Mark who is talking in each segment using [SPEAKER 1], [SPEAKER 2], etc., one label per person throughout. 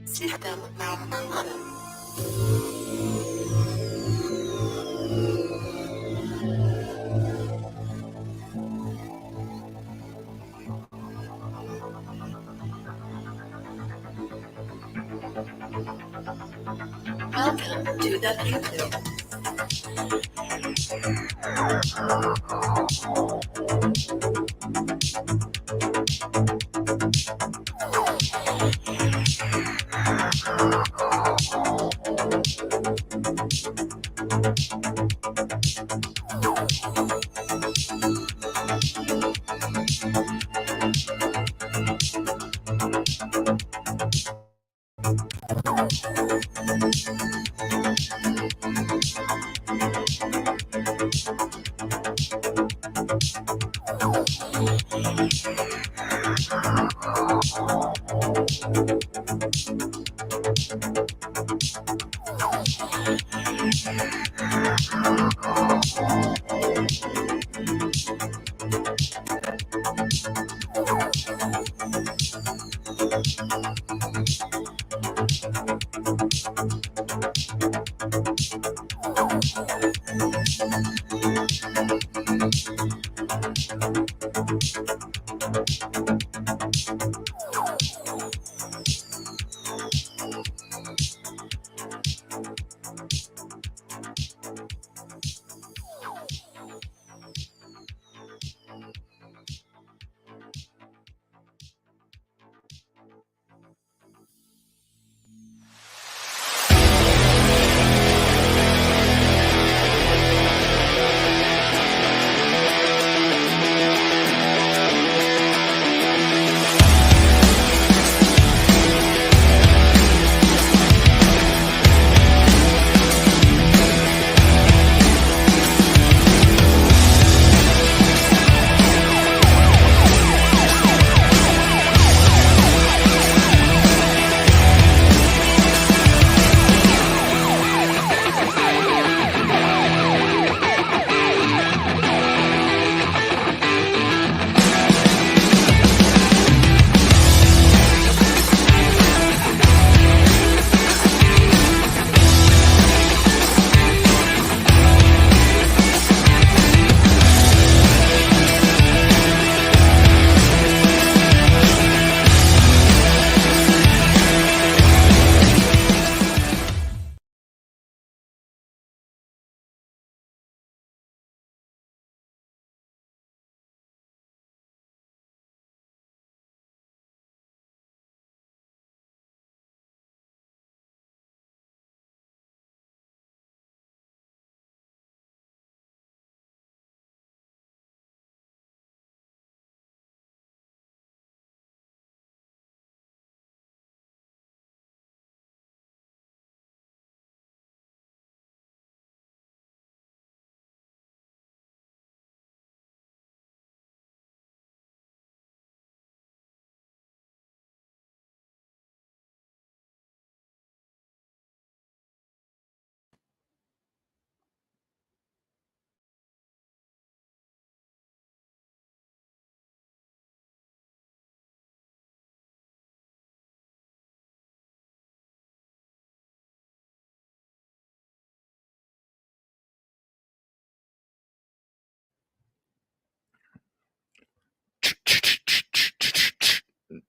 [SPEAKER 1] System malfunction. Welcome to the Bluetooth.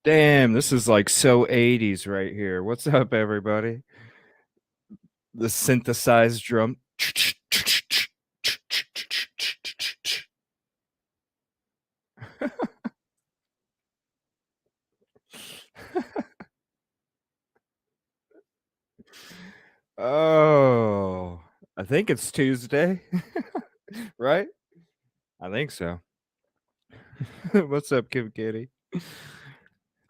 [SPEAKER 2] Damn, this is like so 80s right here. What's up, everybody? The synthesized drum. Oh, I think it's Tuesday, right? I think so. What's up, Kim Kitty?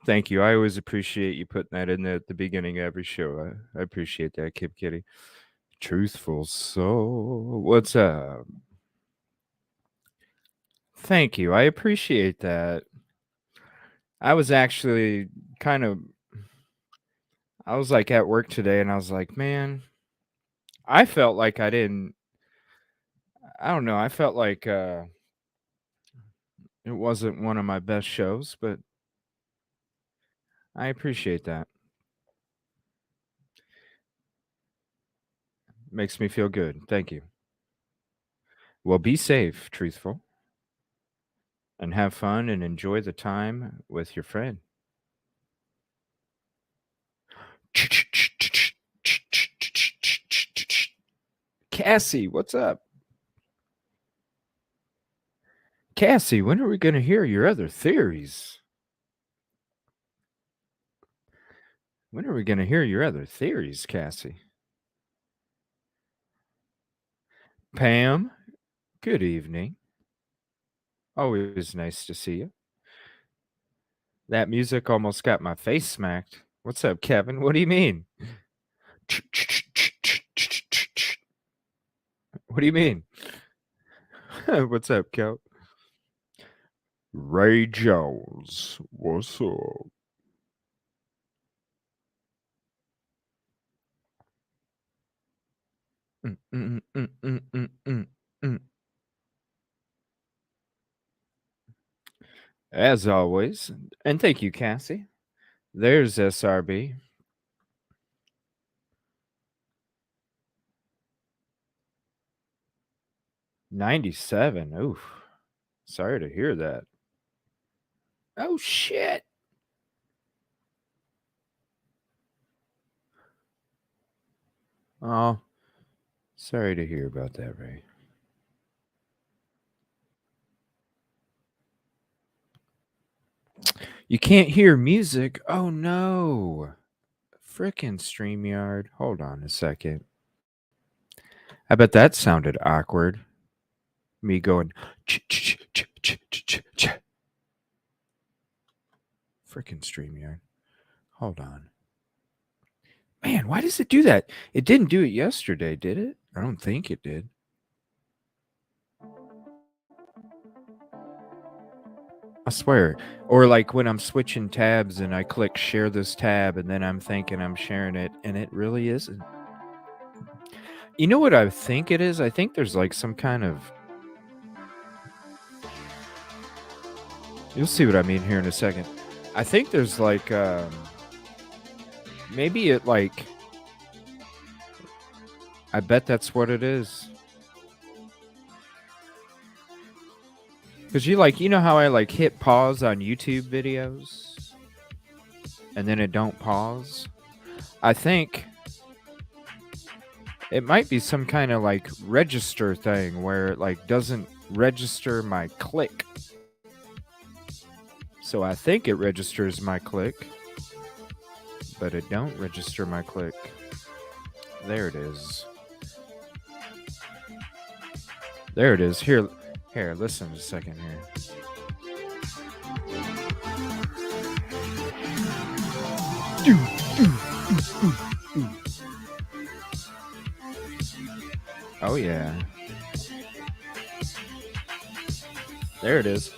[SPEAKER 2] Thank you. I always appreciate you putting that in there at the beginning of every show. I appreciate that, Kim Kitty. Truthful soul. What's up? Thank you. I appreciate that. I was actually kind of I was like at work today and I was like, man, I felt like I don't know, I felt like it wasn't one of my best shows, but I appreciate that. Makes me feel good. Thank you. Well, be safe, truthful, and have fun and enjoy the time with your friend. Cassie, what's up? Cassie, when are we going to hear your other theories? When are we going to hear your other theories, Cassie? Pam, good evening. Always nice to see you. That music almost got my face smacked. What's up, Kevin? What do you mean? What do you mean? What's up, Kel? Ray Jones, what's up? Mm, mm, mm, mm, mm, mm, mm. As always, and thank you, Cassie. There's SRB. 97. Oof. Sorry to hear that. Oh, shit. Oh, sorry to hear about that, Ray. You can't hear music? Oh, no. Frickin' StreamYard. Hold on a second. I bet that sounded awkward. Me going, frickin' StreamYard. Hold on. Man, why does it do that? It didn't do it yesterday, did it? I don't think it did. I swear. Or like when I'm switching tabs and I click share this tab and then I'm thinking I'm sharing it and it really isn't. You know what I think it is? I think there's like some kind of. You'll see what I mean here in a second. I think there's like maybe it like I bet that's what it is. Cuz you know how I like hit pause on YouTube videos and then it don't pause? I think it might be some kind of like register thing where it like doesn't register my click. So I think it registers my click, but it don't register my click. There it is. There it is. Here, listen a second here. Oh yeah. There it is.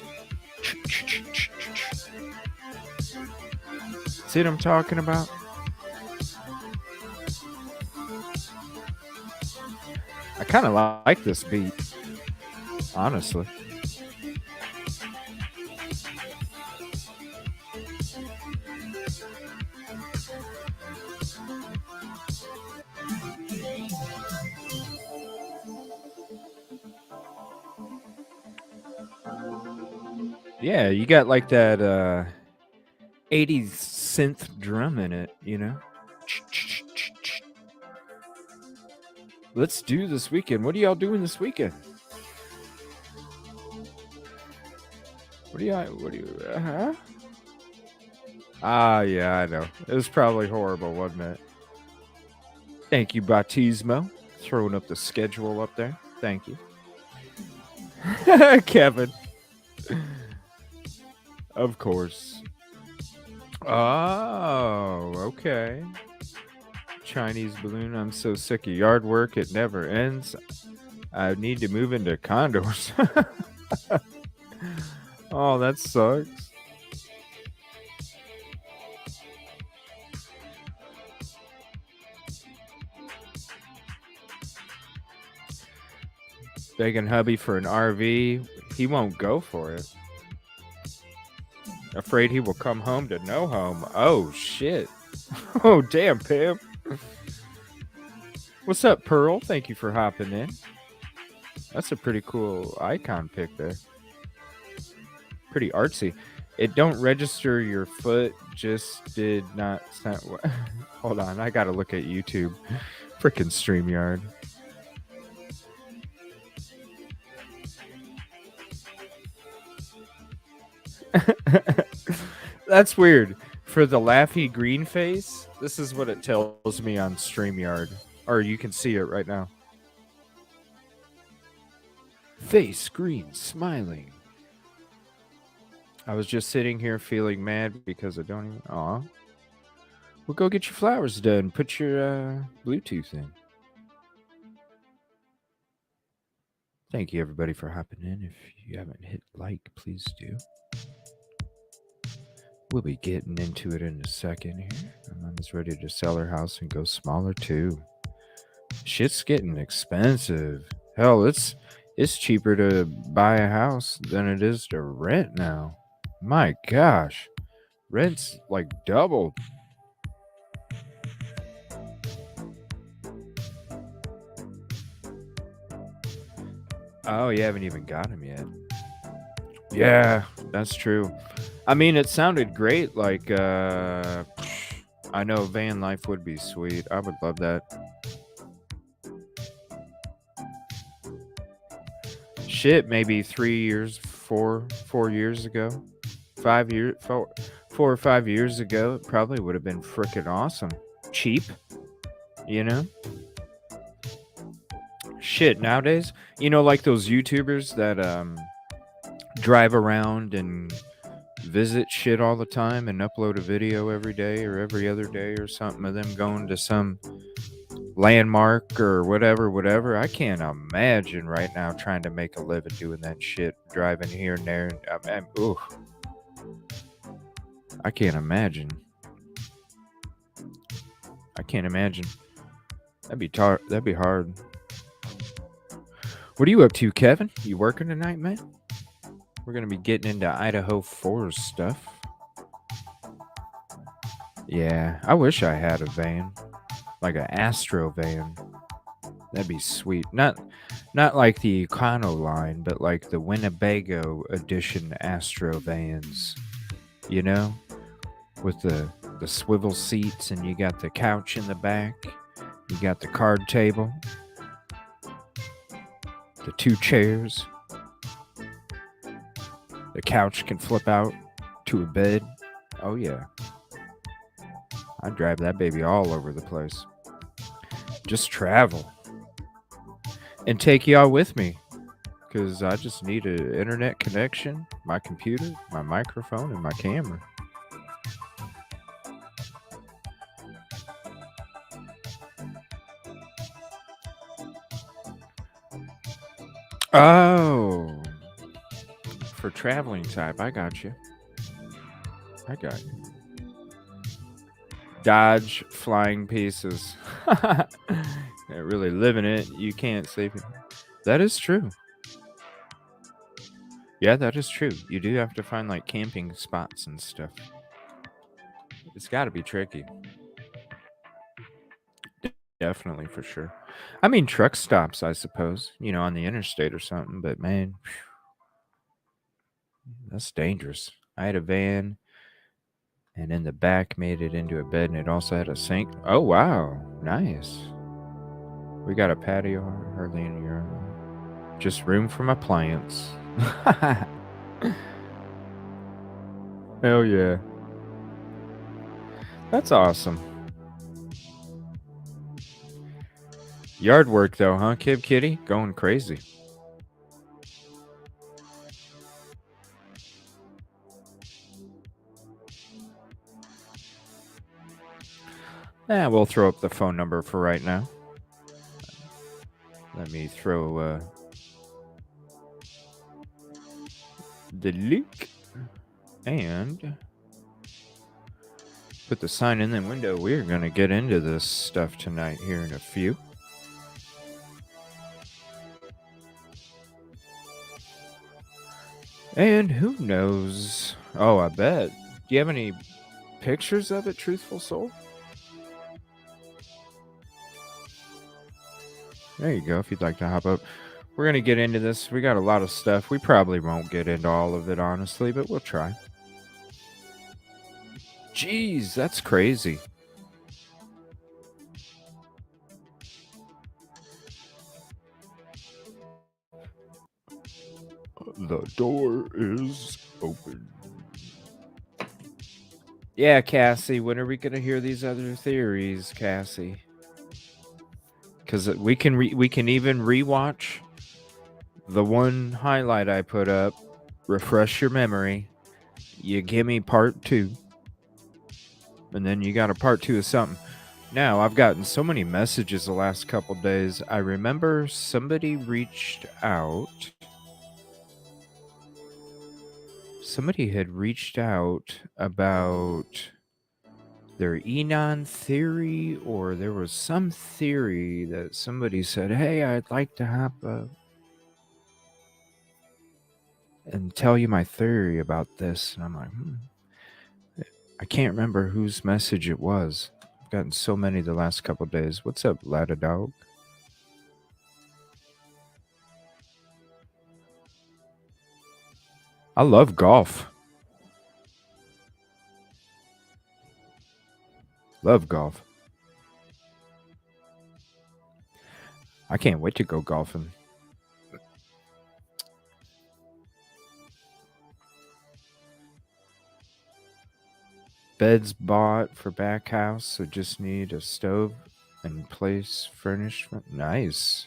[SPEAKER 2] See what I'm talking about? I kind of like this beat, honestly. Yeah, you got like that 80s synth drum in it, you know? Let's do this weekend. What are y'all doing this weekend? What do you, huh? Ah, yeah, I know. It was probably horrible, wasn't it? Thank you, Bautismo. Throwing up the schedule up there. Thank you. Kevin. Of course. Oh, okay. Chinese balloon. I'm so sick of yard work. It never ends. I need to move into condos. Oh, that sucks. Begging hubby for an RV. He won't go for it. Afraid he will come home to no home. Oh, shit. Oh, damn, Pam. What's up, Pearl? Thank you for hopping in. That's a pretty cool icon pic there. Pretty artsy. It don't register your foot. Just did not. Hold on, I gotta look at YouTube. Freaking StreamYard. That's weird. For the laughy green face, this is what it tells me on StreamYard. Or you can see it right now. Face green, smiling. I was just sitting here feeling mad because I don't even. Aw. Well, go get your flowers done. Put your Bluetooth in. Thank you, everybody, for hopping in. If you haven't hit like, please do. We'll be getting into it in a second here. My mom's ready to sell her house and go smaller, too. Shit's getting expensive. Hell, it's cheaper to buy a house than it is to rent now. My gosh. Rent's like doubled. Oh, you haven't even got him yet. Yeah, that's true. I mean, it sounded great. Like, I know van life would be sweet. I would love that. Shit, maybe 3 years, 4 years ago, 5 years, 4 or 5 years ago, it probably would have been freaking awesome. Cheap, you know? Shit, nowadays, like those YouTubers that drive around and visit shit all the time and upload a video every day or every other day or something of them going to some landmark or whatever. I can't imagine right now trying to make a living doing that shit, driving here and there. Ooh, I can't imagine. I can't imagine. That'd be hard. What are you up to, Kevin? You working tonight, man? We're gonna be getting into Idaho 4 stuff. Yeah, I wish I had a van, like an Astro van. That'd be sweet. Not like the Econo line, but like the Winnebago edition Astro vans. You know, with the swivel seats, and you got the couch in the back. You got the card table, the 2 chairs. The couch can flip out to a bed. Oh yeah, I'd drive that baby all over the place. Just travel and take y'all with me, because I just need an internet connection, my computer, my microphone, and my camera. Oh, for traveling type, I got you. I got you. Dodge flying pieces. They're really living it. You can't save it. That is true. Yeah, that is true. You do have to find like camping spots and stuff. It's got to be tricky. Definitely, for sure. I mean, truck stops, I suppose, on the interstate or something, but man, that's dangerous. I had a van, and in the back made it into a bed, and it also had a sink. Oh, wow. Nice. We got a patio, hardly any room. Just room for my plants. Hell yeah. That's awesome. Yard work though, huh, Kid Kitty? Going crazy. We'll throw up the phone number for right now. Let me throw the link and put the sign in the window. We're going to get into this stuff tonight here in a few. And who knows? Oh, I bet. Do you have any pictures of it, Truthful Soul? There you go, if you'd like to hop up. We're going to get into this. We got a lot of stuff. We probably won't get into all of it, honestly, but we'll try. Jeez, that's crazy. The door is open. Yeah, Cassie, when are we going to hear these other theories, Cassie? Because we can even rewatch the one highlight I put up. Refresh your memory. You give me part 2. And then you got a part 2 of something. Now, I've gotten so many messages the last couple days. I remember somebody reached out. Somebody had reached out about their Enon theory, or there was some theory that somebody said, hey, I'd like to hop up and tell you my theory about this. And I'm like, I can't remember whose message it was. I've gotten so many the last couple days. What's up, Lada Dog? I love golf. Love golf. I can't wait to go golfing. Beds bought for back house, so just need a stove and place furnished. Nice.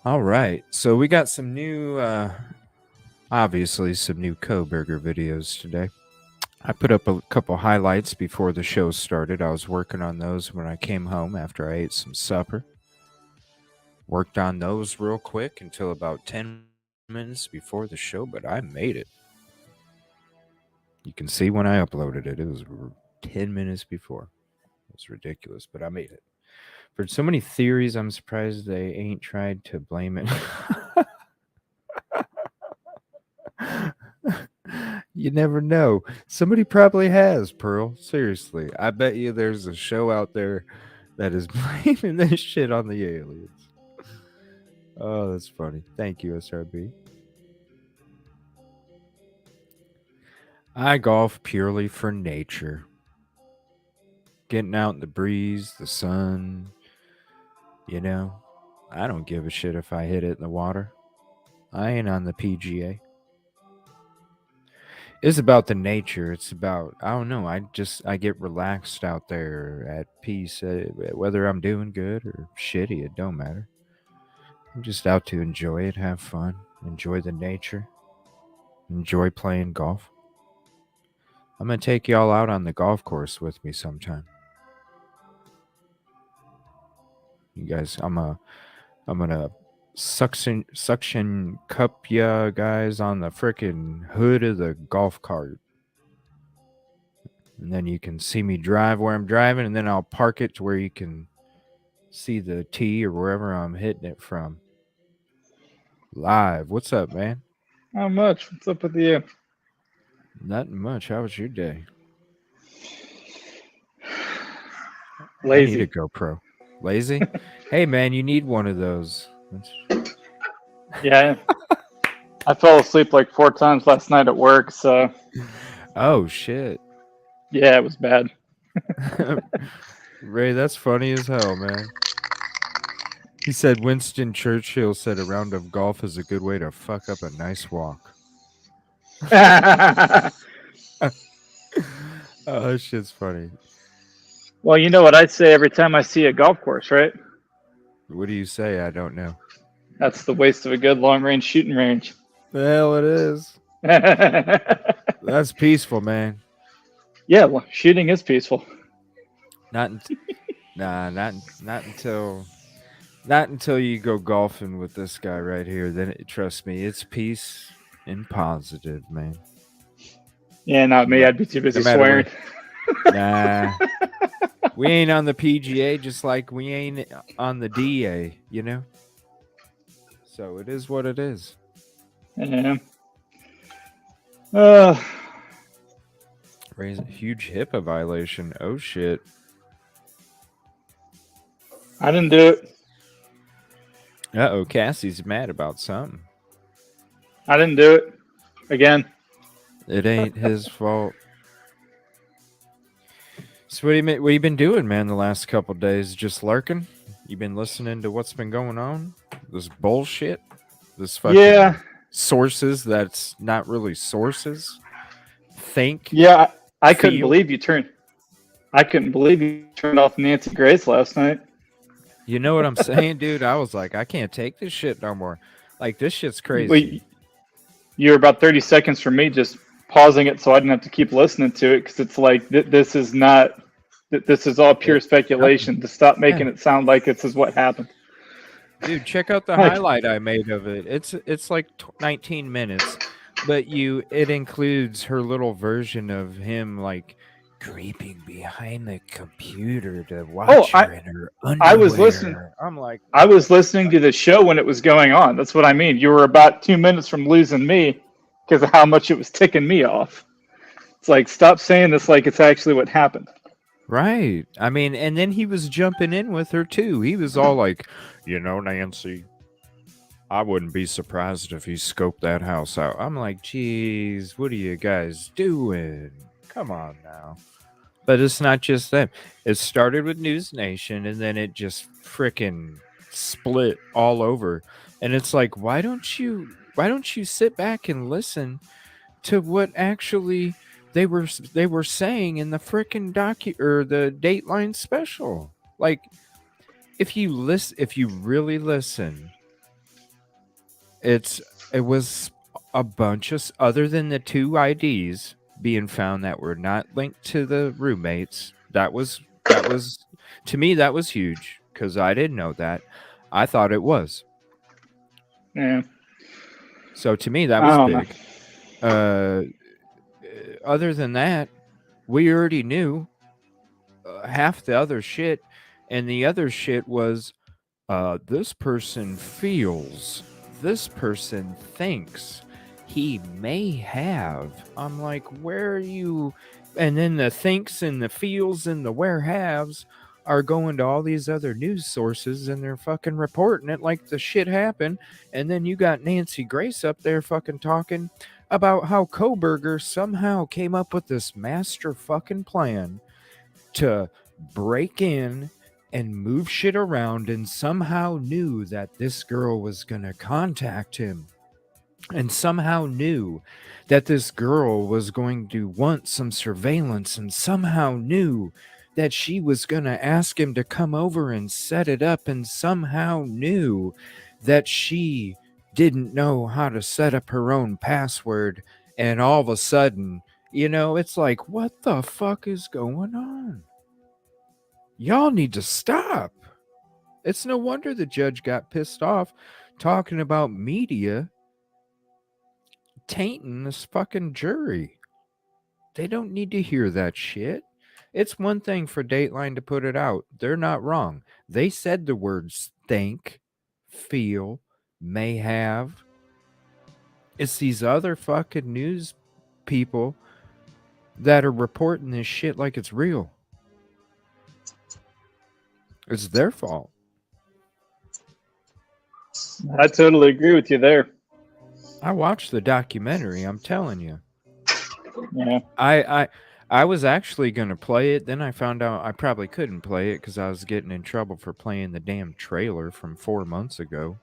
[SPEAKER 2] All right, so we got some new, obviously some new Kohberger videos today. I put up a couple highlights before the show started. I was working on those when I came home after I ate some supper. Worked on those real quick until about 10 minutes before the show, but I made it. You can see when I uploaded it, it was 10 minutes before. It was ridiculous, but I made it. For so many theories, I'm surprised they ain't tried to blame it. You never know. Somebody probably has, Pearl. Seriously. I bet you there's a show out there that is blaming this shit on the aliens. Oh, that's funny. Thank you, SRB. I golf purely for nature. Getting out in the breeze, the sun, you know. I don't give a shit if I hit it in the water. I ain't on the PGA. It's about the nature. It's about, I don't know. I get relaxed out there at peace. Whether I'm doing good or shitty, it don't matter. I'm just out to enjoy it, have fun, enjoy the nature, enjoy playing golf. I'm gonna take y'all out on the golf course with me sometime. You guys, I'm gonna suction cup ya guys on the frickin' hood of the golf cart. And then you can see me drive where I'm driving, and then I'll park it to where you can see the tee or wherever I'm hitting it from. Live. What's up, man?
[SPEAKER 3] Not much. What's up with you?
[SPEAKER 2] Nothing much. How was your day?
[SPEAKER 3] Lazy.
[SPEAKER 2] I need a GoPro. Lazy? Hey, man, you need one of those.
[SPEAKER 3] Yeah. I fell asleep like 4 times last night at work, so.
[SPEAKER 2] Oh, shit.
[SPEAKER 3] Yeah, it was bad.
[SPEAKER 2] Ray, that's funny as hell, man. He said Winston Churchill said a round of golf is a good way to fuck up a nice walk. Oh, that shit's funny.
[SPEAKER 3] Well, you know what I say every time I see a golf course, right?
[SPEAKER 2] What do you say? I don't know.
[SPEAKER 3] That's the waste of a good long-range shooting range.
[SPEAKER 2] The hell it is.
[SPEAKER 3] Yeah,
[SPEAKER 2] That's peaceful, man.
[SPEAKER 3] well, shooting is peaceful.
[SPEAKER 2] Not until you go golfing with this guy right here. Then trust me, it's peace and positive, man.
[SPEAKER 3] Yeah, not me. I'd be too busy
[SPEAKER 2] No matter
[SPEAKER 3] swearing.
[SPEAKER 2] Nah, we ain't on the PGA, just like we ain't on the DA, you know. So it is what it is.
[SPEAKER 3] Yeah.
[SPEAKER 2] Raise a huge HIPAA violation. Oh shit.
[SPEAKER 3] I didn't do it.
[SPEAKER 2] Uh-oh, Cassie's mad about something.
[SPEAKER 3] I didn't do it. Again.
[SPEAKER 2] It ain't his fault. So what you been doing, man, the last couple days? Just lurking? You been listening to what's been going on? This bullshit? This fucking sources that's not really sources?
[SPEAKER 3] Yeah, I couldn't
[SPEAKER 2] feel.
[SPEAKER 3] believe you turned off Nancy Grace last night.
[SPEAKER 2] You know what I'm saying, dude? I was like, I can't take this shit no more. Like, this shit's crazy.
[SPEAKER 3] Wait, you were about 30 seconds from me just pausing it so I didn't have to keep listening to it, because it's like this is all pure speculation. To stop making it sound like this is what happened.
[SPEAKER 2] Dude, check out the highlight I made of it. It's like 19 minutes, but it includes her little version of him like creeping behind the computer to watch her in her underwear.
[SPEAKER 3] I was listening.
[SPEAKER 2] I'm like,
[SPEAKER 3] I was listening to the show when it was going on. That's what I mean. You were about 2 minutes from losing me because of how much it was ticking me off. It's like, stop saying this like it's actually what happened.
[SPEAKER 2] Right. I mean, and then he was jumping in with her too. He was all like, you know, Nancy, I wouldn't be surprised if he scoped that house out. I'm like, geez, what are you guys doing? Come on now. But it's not just them. It started with News Nation, and then it just frickin' split all over. And it's like, why don't you sit back and listen to what actually they were saying in the frickin' the Dateline special? Like, if you really listen, it was a bunch of, other than the 2 IDs being found that were not linked to the roommates. That was to me, that was huge, because I didn't know that. I thought it was.
[SPEAKER 3] Yeah.
[SPEAKER 2] So to me, that was big. Other than that, we already knew half the other shit, and the other shit was this person feels, this person thinks, he may have. I'm like, where are you? And then the thinks and the feels and the where haves are going to all these other news sources, and they're fucking reporting it like the shit happened. And then you got Nancy Grace up there fucking talking about how Kohberger somehow came up with this master fucking plan to break in and move shit around, and somehow knew that this girl was gonna contact him, and somehow knew that this girl was going to want some surveillance, and somehow knew that she was going to ask him to come over and set it up, and somehow knew that she didn't know how to set up her own password. And all of a sudden, you know, it's like, what the fuck is going on? Y'all need to stop. It's no wonder the judge got pissed off talking about media tainting this fucking jury. They don't need to hear that shit. It's one thing for Dateline to put it out. They're not wrong. They said the words think, feel, may have. It's these other fucking news people that are reporting this shit like it's real. It's their fault.
[SPEAKER 3] I totally agree with you there. I
[SPEAKER 2] watched the documentary, I'm telling you.
[SPEAKER 3] Yeah.
[SPEAKER 2] I I was actually going to play it. Then I found out I probably couldn't play it because I was getting in trouble for playing the damn trailer from 4 months ago.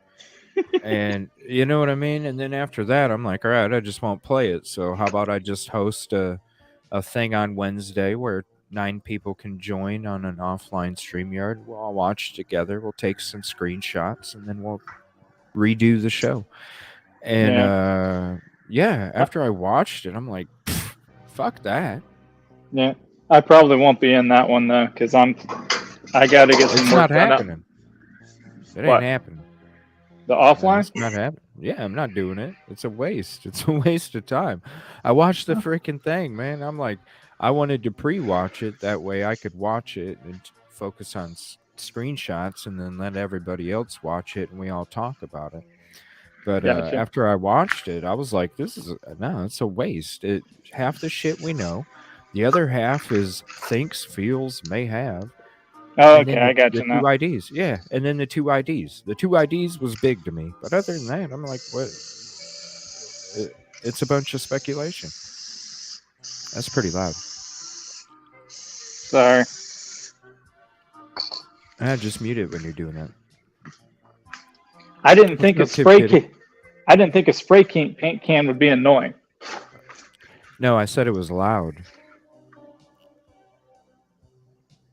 [SPEAKER 2] And you know what I mean? And then after that, I'm like, all right, I just won't play it. So how about I just host a thing on Wednesday where 9 people can join on an offline StreamYard. We'll all watch together. We'll take some screenshots and then we'll redo the show. And yeah, after I watched it, I'm like, fuck that.
[SPEAKER 3] Yeah, I probably won't be in that one though, because I got to get some
[SPEAKER 2] It's
[SPEAKER 3] work
[SPEAKER 2] not
[SPEAKER 3] done.
[SPEAKER 2] happening. It
[SPEAKER 3] What?
[SPEAKER 2] ain't happening.
[SPEAKER 3] The
[SPEAKER 2] No,
[SPEAKER 3] offline?
[SPEAKER 2] it's not happening. Yeah, I'm not doing it. It's a waste. It's a waste of time. I watched the freaking thing, man. I'm like, I wanted to pre-watch it that way I could watch it and focus on screenshots, and then let everybody else watch it and we all talk about it. But
[SPEAKER 3] Gotcha.
[SPEAKER 2] after I watched it, I was like, this is no, it's a waste. Half the shit we know, the other half is thinks, feels, may have.
[SPEAKER 3] Oh,
[SPEAKER 2] And
[SPEAKER 3] okay,
[SPEAKER 2] then
[SPEAKER 3] I got
[SPEAKER 2] the
[SPEAKER 3] you now.
[SPEAKER 2] two IDs. Yeah. And then the two IDs. The two IDs was big to me. But other than that, I'm like, what? It's a bunch of speculation. That's pretty loud.
[SPEAKER 3] Sorry.
[SPEAKER 2] Just mute it when you're doing that.
[SPEAKER 3] I didn't think a
[SPEAKER 2] What's up,
[SPEAKER 3] spray
[SPEAKER 2] Kitty?
[SPEAKER 3] can. I didn't think a spray paint can would be annoying.
[SPEAKER 2] No, I said it was loud.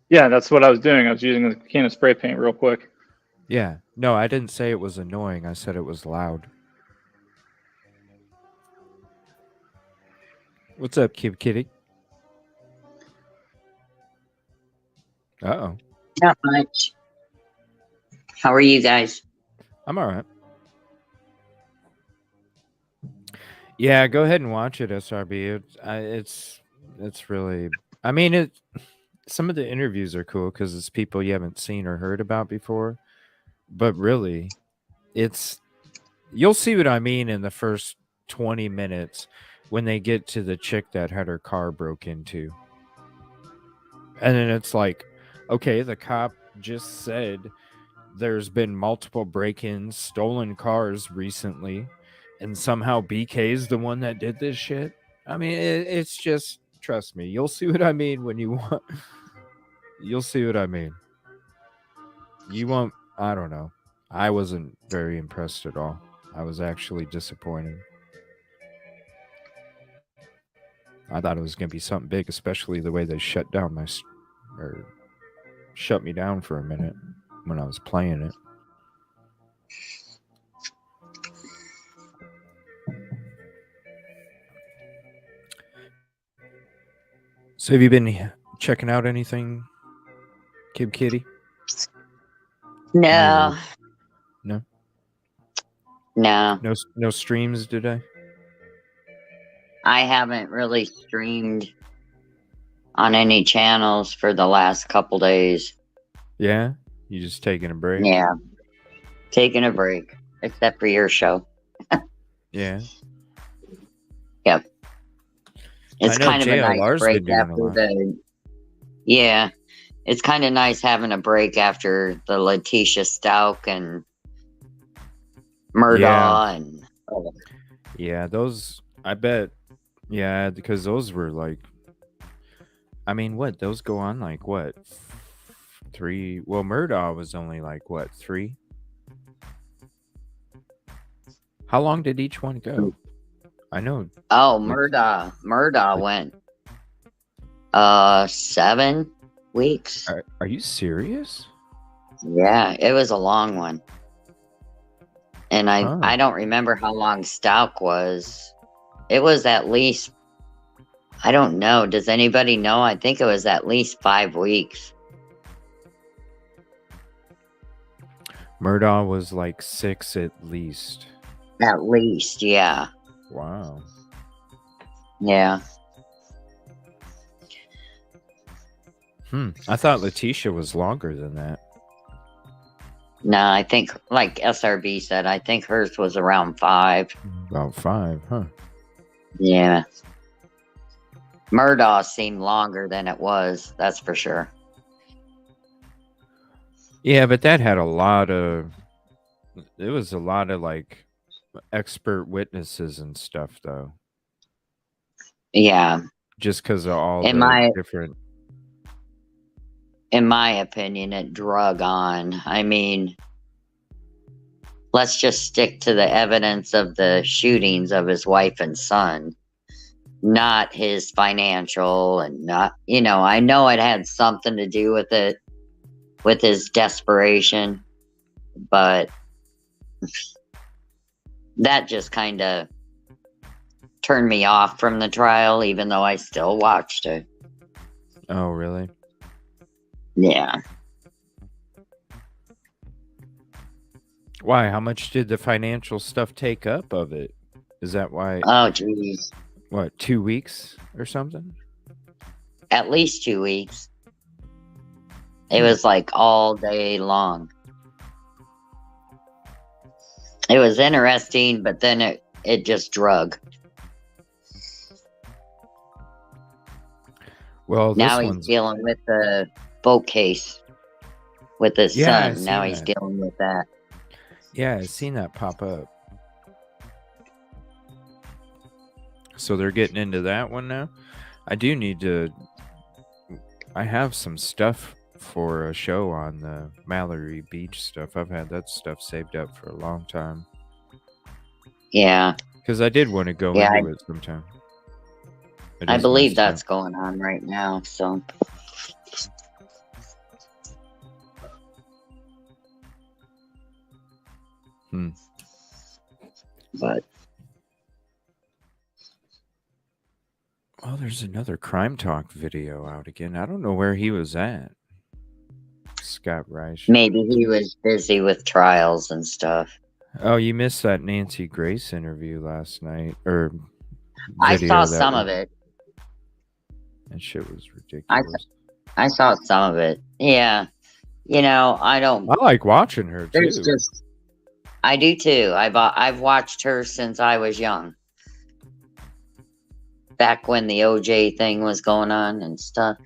[SPEAKER 3] Yeah, that's what I was doing. I was using a can of spray paint real quick.
[SPEAKER 2] Yeah. No, I didn't say it was annoying. I said it was loud. What's up, Kitty? Uh-oh.
[SPEAKER 4] Not much. How are you guys?
[SPEAKER 2] I'm all right. Yeah, go ahead and watch it, SRB. It's really. I mean, some of the interviews are cool because it's people you haven't seen or heard about before. But really, you'll see what I mean in the first 20 minutes when they get to the chick that had her car broke into. And then it's like, okay, the cop just said there's been multiple break-ins, stolen cars recently, and somehow BK's the one that did this shit. I mean, it's just, trust me, you'll see what I mean when you want. You'll see what I mean. You won't, I don't know. I wasn't very impressed at all. I was actually disappointed. I thought it was going to be something big, especially the way they shut me down for a minute when I was playing it. So have you been checking out anything, Kid Kitty?
[SPEAKER 4] No.
[SPEAKER 2] No?
[SPEAKER 4] No.
[SPEAKER 2] No streams today?
[SPEAKER 4] I haven't really streamed on any channels for the last couple days.
[SPEAKER 2] Yeah? You just taking a break?
[SPEAKER 4] Yeah. Taking a break. Except for your show.
[SPEAKER 2] Yeah.
[SPEAKER 4] Yep. It's
[SPEAKER 2] I know
[SPEAKER 4] kind of a nice
[SPEAKER 2] JLR's
[SPEAKER 4] break
[SPEAKER 2] been doing a
[SPEAKER 4] after
[SPEAKER 2] lot.
[SPEAKER 4] Yeah. It's kind of nice having a break after the Letitia Stout and Murdaugh and
[SPEAKER 2] Yeah, those, I bet. Yeah, because those were like, I mean, what? Those go on like what? 3? Well, Murdaugh was only like what? 3? How long did each one go? I know.
[SPEAKER 4] Oh, Murdaugh went 7 weeks.
[SPEAKER 2] Are you serious?
[SPEAKER 4] Yeah, it was a long one. And I don't remember how long Stout was. It was at least, I don't know. Does anybody know? I think it was at least 5 weeks.
[SPEAKER 2] Murdaugh was like 6 at least.
[SPEAKER 4] At least, yeah.
[SPEAKER 2] Wow.
[SPEAKER 4] Yeah.
[SPEAKER 2] I thought Letitia was longer than that.
[SPEAKER 4] No, I think, like SRB said, I think hers was around 5.
[SPEAKER 2] About 5, huh?
[SPEAKER 4] Yeah. Murdaugh seemed longer than it was, that's for sure.
[SPEAKER 2] Yeah, but that had it was a lot of like expert witnesses and stuff though.
[SPEAKER 4] Yeah.
[SPEAKER 2] just because of all
[SPEAKER 4] In
[SPEAKER 2] the
[SPEAKER 4] my
[SPEAKER 2] different.
[SPEAKER 4] in my opinion, it drug on. I mean, let's just stick to the evidence of the shootings of his wife and son, not his financial and not, I know it had something to do with it, with his desperation, but that just kind of turned me off from the trial, even though I still watched it.
[SPEAKER 2] Oh, really?
[SPEAKER 4] Yeah.
[SPEAKER 2] Why? How much did the financial stuff take up of it? Is that why?
[SPEAKER 4] Oh, geez.
[SPEAKER 2] What, 2 weeks or something?
[SPEAKER 4] At least 2 weeks. It was like all day long. It was interesting, but then it just drug.
[SPEAKER 2] Well,
[SPEAKER 4] Now
[SPEAKER 2] this
[SPEAKER 4] he's
[SPEAKER 2] one's.
[SPEAKER 4] dealing with the boat case with his
[SPEAKER 2] Yeah, I
[SPEAKER 4] son. Now
[SPEAKER 2] seen
[SPEAKER 4] he's
[SPEAKER 2] that.
[SPEAKER 4] dealing with that.
[SPEAKER 2] Yeah, I seen that pop up. So they're getting into that one now. I do need to. I have some stuff for a show on the Mallory Beach stuff. I've had that stuff saved up for a long time
[SPEAKER 4] Yeah.
[SPEAKER 2] because I did want to go
[SPEAKER 4] Yeah,
[SPEAKER 2] into it sometime. It
[SPEAKER 4] I
[SPEAKER 2] is
[SPEAKER 4] believe
[SPEAKER 2] messed up.
[SPEAKER 4] that's going on right now. So, but
[SPEAKER 2] Oh, there's another Crime Talk video out again. I don't know where he was at. Scott Reich.
[SPEAKER 4] maybe he was busy with trials and stuff.
[SPEAKER 2] Oh, you missed that Nancy Grace interview last night, or
[SPEAKER 4] I
[SPEAKER 2] video
[SPEAKER 4] saw
[SPEAKER 2] that
[SPEAKER 4] some
[SPEAKER 2] was-
[SPEAKER 4] of it.
[SPEAKER 2] That shit was ridiculous.
[SPEAKER 4] I saw some of it. Yeah. I don't.
[SPEAKER 2] I like watching her
[SPEAKER 4] There's
[SPEAKER 2] too.
[SPEAKER 4] just. I do too. I've watched her since I was young. Back when the OJ thing was going on and stuff.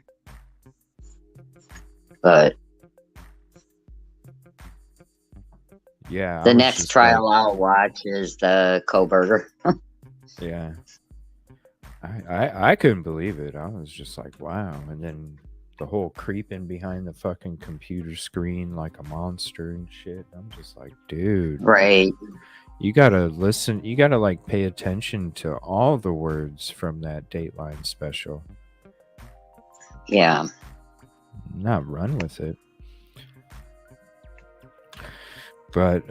[SPEAKER 4] But
[SPEAKER 2] Yeah. I
[SPEAKER 4] the
[SPEAKER 2] was
[SPEAKER 4] next
[SPEAKER 2] just
[SPEAKER 4] trial I'll watch is the Kohberger.
[SPEAKER 2] Yeah. I couldn't believe it. I was just like, wow. And then the whole creeping behind the fucking computer screen like a monster and shit. I'm just like, dude,
[SPEAKER 4] Right.
[SPEAKER 2] you gotta listen. You gotta like pay attention to all the words from that Dateline special.
[SPEAKER 4] Yeah.
[SPEAKER 2] Not run with it. But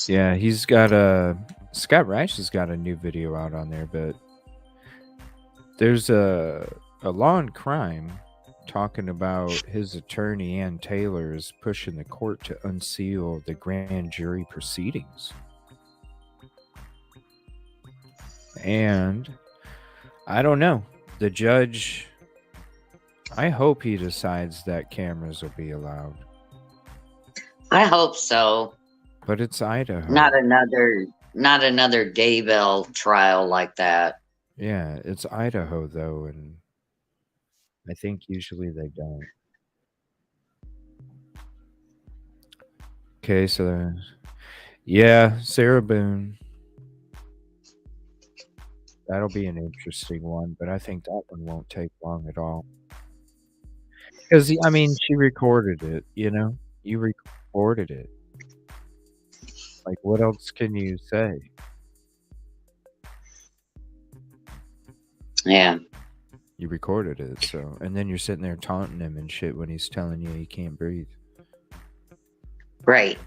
[SPEAKER 2] yeah, he's got Scott Reich has got a new video out on there, but there's a Law and Crime talking about his attorney Ann Taylor is pushing the court to unseal the grand jury proceedings. And I don't know. The judge, I hope he decides that cameras will be allowed.
[SPEAKER 4] I hope so.
[SPEAKER 2] But it's Idaho.
[SPEAKER 4] Not another Daybell trial like that.
[SPEAKER 2] Yeah, it's Idaho though, and I think usually they don't. Okay, so yeah, Sarah Boone. That'll be an interesting one, but I think that one won't take long at all. Because I mean, she recorded it. You recorded it. Like, what else can you say?
[SPEAKER 4] Yeah.
[SPEAKER 2] You recorded it, so, and then you're sitting there taunting him and shit when he's telling you he can't breathe.
[SPEAKER 4] Right.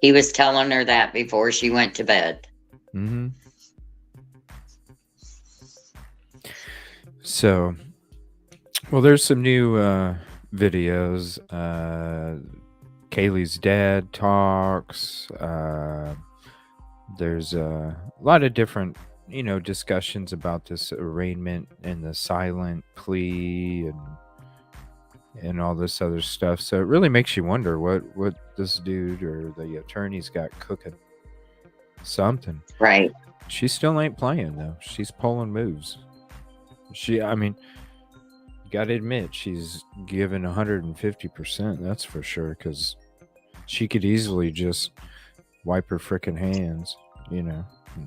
[SPEAKER 4] He was telling her that before she went to bed.
[SPEAKER 2] Mm-hmm. So, well, there's some new videos. Kaylee's dad talks. There's a lot of different, discussions about this arraignment and the silent plea and all this other stuff. So it really makes you wonder what this dude or the attorney's got cooking. Something.
[SPEAKER 4] Right.
[SPEAKER 2] She still ain't playing though. She's pulling moves. I mean, you gotta admit she's given 150%. That's for sure, because she could easily just wipe her frickin' hands.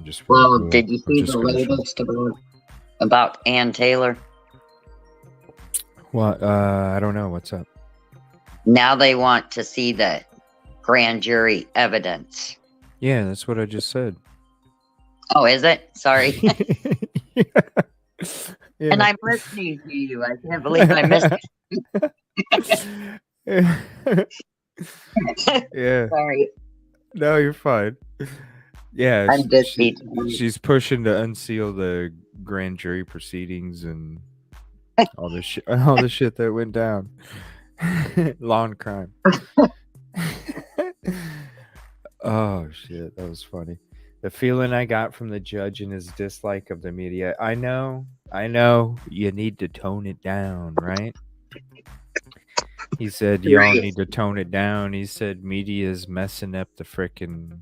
[SPEAKER 2] Just really
[SPEAKER 4] Well,
[SPEAKER 2] cool.
[SPEAKER 4] did you
[SPEAKER 2] I'm
[SPEAKER 4] see
[SPEAKER 2] just
[SPEAKER 4] the
[SPEAKER 2] gonna show-
[SPEAKER 4] latest about Ann Taylor?
[SPEAKER 2] What? I don't know. What's up?
[SPEAKER 4] Now they want to see the grand jury evidence.
[SPEAKER 2] Yeah, that's what I just said.
[SPEAKER 4] Oh, is it? Sorry.
[SPEAKER 2] Yeah.
[SPEAKER 4] And I'm listening to you. I can't believe I missed it.
[SPEAKER 2] Yeah.
[SPEAKER 4] Sorry.
[SPEAKER 2] No, you're fine. Yeah,
[SPEAKER 4] I'm just
[SPEAKER 2] she's pushing to unseal the grand jury proceedings and all this shit, all the shit that went down. Law and crime. Oh shit, that was funny. The feeling I got from the judge and his dislike of the media. I know, you need to tone it down, right? He said, y'all need to tone it down. He said, media is messing up the frickin'.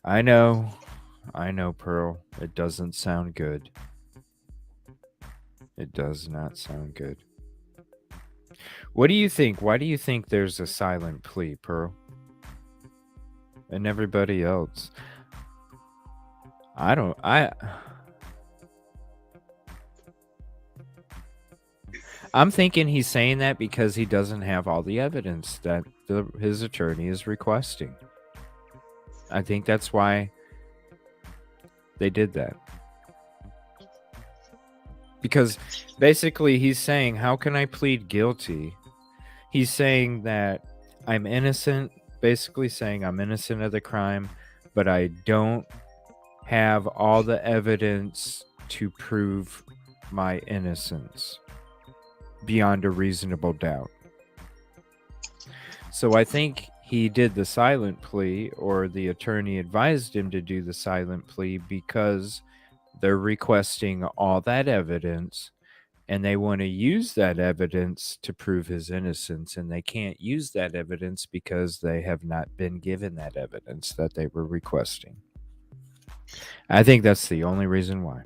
[SPEAKER 2] I know, Pearl. It doesn't sound good. It does not sound good. What do you think? Why do you think there's a silent plea, Pearl? And everybody else. I'm thinking he's saying that because he doesn't have all the evidence that his attorney is requesting. I think that's why they did that. Because basically he's saying, how can I plead guilty? He's saying that I'm innocent, basically saying I'm innocent of the crime, but I don't have all the evidence to prove my innocence beyond a reasonable doubt. So I think he did the silent plea, or the attorney advised him to do the silent plea because they're requesting all that evidence and they want to use that evidence to prove his innocence, and they can't use that evidence because they have not been given that evidence that they were requesting. I think that's the only reason why.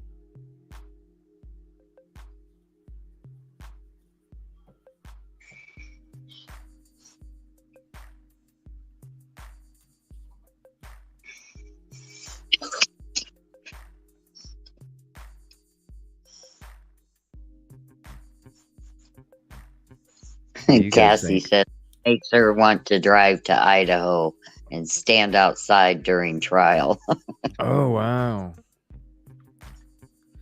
[SPEAKER 4] Cassie said makes her want to drive to Idaho and stand outside during trial.
[SPEAKER 2] Oh, wow.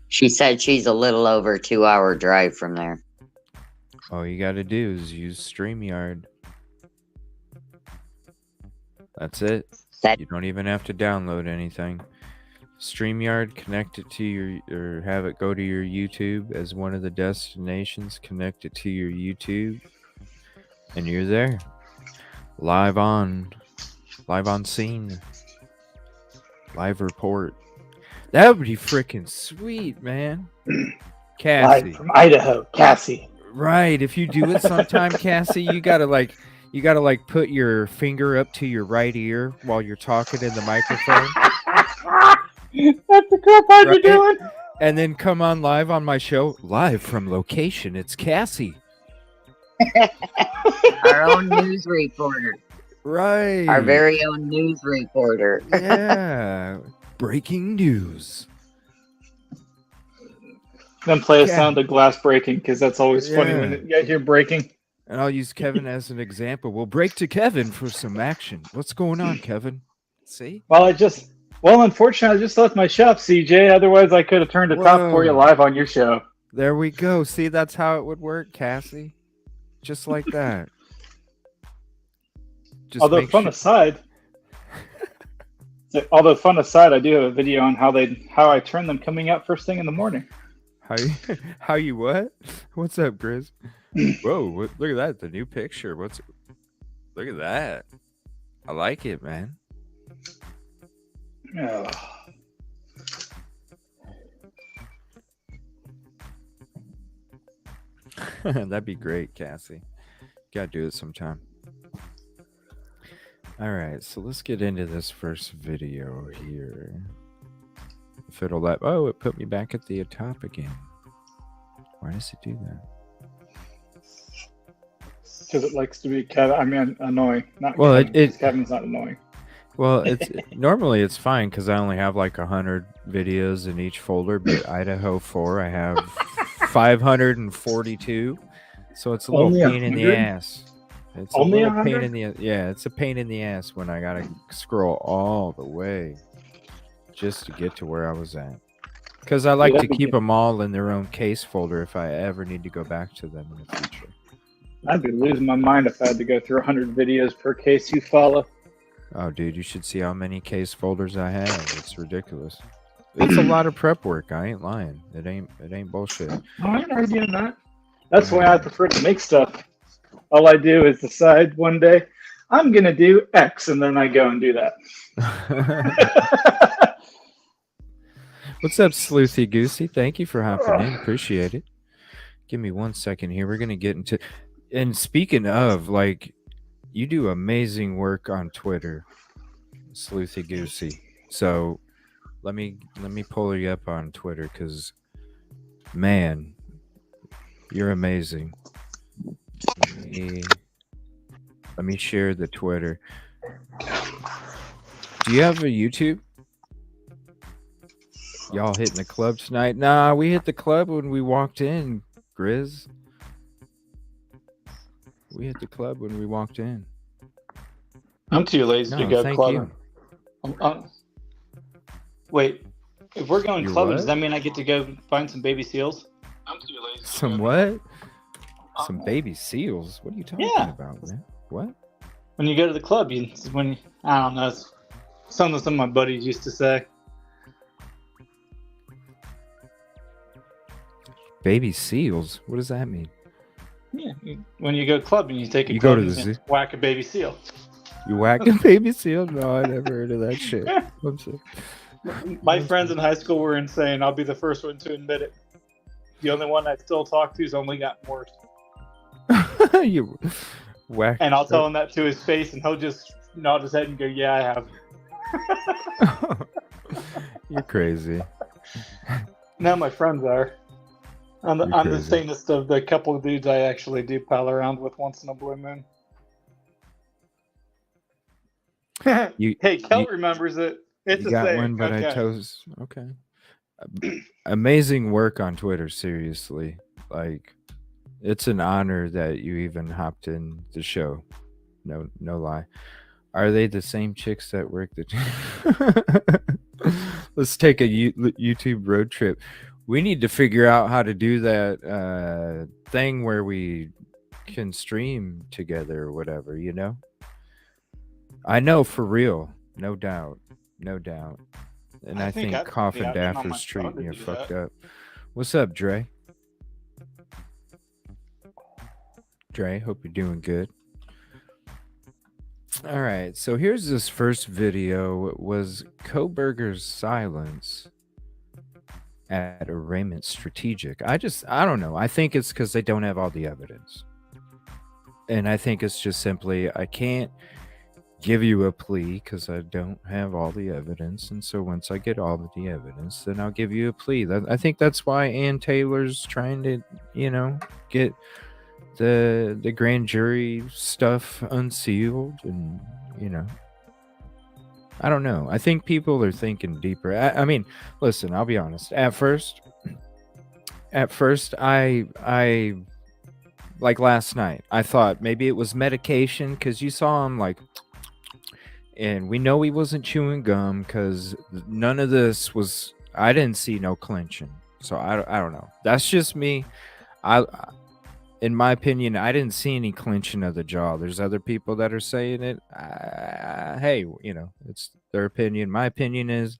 [SPEAKER 4] She said she's a little over 2-hour drive from there.
[SPEAKER 2] All you got to do is use StreamYard. That's it. You don't even have to download anything. StreamYard, connect it to your, or have it go to your YouTube as one of the destinations. Connect it to your YouTube, and you're there, live on scene, live report. That would be freaking sweet, man. Cassie,
[SPEAKER 3] Live from Idaho, Cassie.
[SPEAKER 2] Right. If you do it sometime, Cassie, you gotta put your finger up to your right ear while you're talking in the microphone.
[SPEAKER 3] That's the cool part you're doing.
[SPEAKER 2] And then come on live on my show, live from location. It's Cassie.
[SPEAKER 4] Our own news reporter.
[SPEAKER 2] Right.
[SPEAKER 4] Our very own news reporter.
[SPEAKER 2] Yeah. Breaking news.
[SPEAKER 3] Then play a sound of glass breaking, because that's always funny when you hear breaking.
[SPEAKER 2] And I'll use Kevin as an example. We'll break to Kevin for some action. What's going on, Kevin? See?
[SPEAKER 3] Well, unfortunately, I just left my shop, CJ. Otherwise, I could have turned it top for you live on your show.
[SPEAKER 2] There we go. See, that's how it would work, Cassie. Just like that.
[SPEAKER 3] Although fun aside, I do have a video on how I turn them coming out first thing in the morning.
[SPEAKER 2] How you what? What's up, Grizz? Whoa! Look at that. The new picture. Look at that. I like it, man.
[SPEAKER 3] Oh.
[SPEAKER 2] That'd be great, Cassie. Gotta do it sometime. All right, so let's get into this first video here. If it'll let... Oh, it put me back at the top again. Why does it do that?
[SPEAKER 3] Because it likes to be annoying. Not
[SPEAKER 2] well,
[SPEAKER 3] Kevin. Kevin's not annoying.
[SPEAKER 2] Well, it's normally it's fine because I only have like 100 videos in each folder, but Idaho 4 I have 542, so it's a little
[SPEAKER 3] Only
[SPEAKER 2] pain in the
[SPEAKER 3] 100?
[SPEAKER 2] ass. It's a
[SPEAKER 3] Only
[SPEAKER 2] little pain
[SPEAKER 3] 100?
[SPEAKER 2] in the it's a pain in the ass when I gotta scroll all the way just to get to where I was at. Because I like to
[SPEAKER 3] that'd be
[SPEAKER 2] keep
[SPEAKER 3] good.
[SPEAKER 2] them all in their own case folder if I ever need to go back to them in the future.
[SPEAKER 3] I'd be losing my mind if I had to go through 100 videos per case you follow.
[SPEAKER 2] Oh, dude, you should see how many case folders I have. It's ridiculous. It's a lot of prep work. I ain't lying. It ain't bullshit.
[SPEAKER 3] I ain't arguing that. That's why I prefer to make stuff. All I do is decide one day, I'm going to do X, and then I go and do that.
[SPEAKER 2] What's up, Sleuthy Goosey? Thank you for hopping in. Appreciate it. Give me 1 second here. We're going to get into... And speaking of, like, you do amazing work on Twitter, Sleuthy Goosey. So let me pull you up on Twitter because, man, you're amazing. Let me share the Twitter. Do you have a YouTube? Y'all hitting the club tonight? Nah, we hit the club when we walked in, Grizz. We hit the club when we walked in.
[SPEAKER 3] I'm too lazy to go
[SPEAKER 2] thank
[SPEAKER 3] clubbing.
[SPEAKER 2] you.
[SPEAKER 3] Wait, if we're going
[SPEAKER 2] You're
[SPEAKER 3] clubbing,
[SPEAKER 2] what?
[SPEAKER 3] does that mean I get to go find some baby seals? I'm too lazy.
[SPEAKER 2] Some what? Some baby seals? What are you talking about, man? What?
[SPEAKER 3] When you go to the club, I don't know, it's something some of my buddies used to say.
[SPEAKER 2] Baby seals? What does that mean?
[SPEAKER 3] Yeah, when you go clubbing, you take a
[SPEAKER 2] You go
[SPEAKER 3] club
[SPEAKER 2] to the
[SPEAKER 3] and
[SPEAKER 2] zoo?
[SPEAKER 3] whack a baby seal.
[SPEAKER 2] You whack a baby seal? No, I never heard of that shit. I'm sorry.
[SPEAKER 3] My friends in high school were insane. I'll be the first one to admit it. The only one I still talk to has only gotten worse.
[SPEAKER 2] You whack.
[SPEAKER 3] And I'll tell him that to his face, and he'll just nod his head and go, "Yeah, I have."
[SPEAKER 2] You're crazy.
[SPEAKER 3] Now my friends are. I'm the
[SPEAKER 2] crazy.
[SPEAKER 3] sanest of the couple of dudes I actually do pal around with once in a blue moon. Hey, Kel remembers it. It's
[SPEAKER 2] You
[SPEAKER 3] a
[SPEAKER 2] got
[SPEAKER 3] saying.
[SPEAKER 2] one, but
[SPEAKER 3] okay.
[SPEAKER 2] I chose. Okay. Amazing work on Twitter, seriously. Like, it's an honor that you even hopped in the show. No lie. Are they the same chicks that work the... Let's take a YouTube road trip. We need to figure out how to do that thing where we can stream together or whatever, you know? I know, for real. No doubt. And I think Coffin Daffer's treating you fucked up. What's up, Dre? Hope you're doing good. All right, so here's this first video. It was Kohberger's silence at arraignment strategic. I don't know. I think it's because they don't have all the evidence. And I think it's just simply, I can't give you a plea because I don't have all the evidence. And so once I get all of the evidence, then I'll give you a plea. I think that's why Ann Taylor's trying to, get the grand jury stuff unsealed. And, I don't know. I think people are thinking deeper. I mean, listen, I'll be honest. At first, I like last night, I thought maybe it was medication because you saw him like, and we know he wasn't chewing gum because none of this was, I didn't see no clenching. So I don't know. That's just me. In my opinion, I didn't see any clenching of the jaw. There's other people that are saying it. Hey, it's their opinion. My opinion is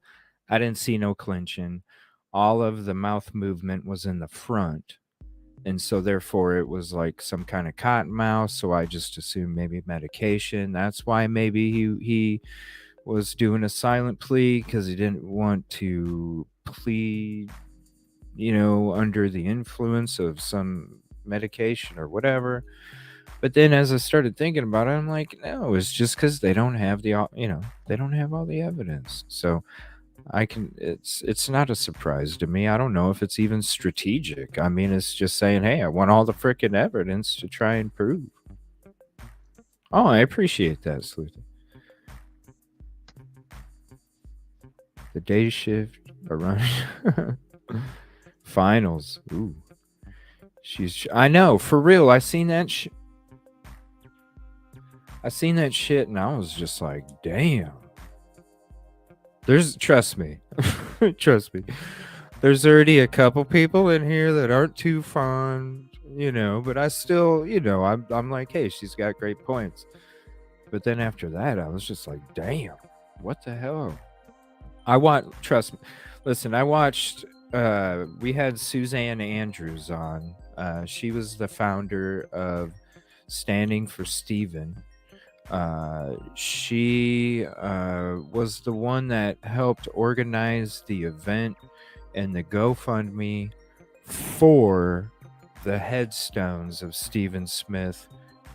[SPEAKER 2] I didn't see no clenching. All of the mouth movement was in the front. And so therefore it was like some kind of cotton mouth. So I just assumed maybe medication. That's why maybe he was doing a silent plea because he didn't want to plead, under the influence of some medication or whatever. But then as I started thinking about it, I'm like, no, it's just because they don't have they don't have all the evidence. So it's not a surprise to me. I don't know if it's even strategic. I mean, it's just saying, hey, I want all the freaking evidence to try and prove. Oh, I appreciate that, Sleuth. The day shift around finals. Ooh. I know, for real. I seen that shit and I was just like, damn. Trust me. Trust me. There's already a couple people in here that aren't too fond, but I still, I'm like, hey, she's got great points. But then after that, I was just like, damn, what the hell? Trust me. Listen, I watched, we had Suzanne Andrews on. She was the founder of Standing for Stephen. She was the one that helped organize the event and the GoFundMe for the headstones of Stephen Smith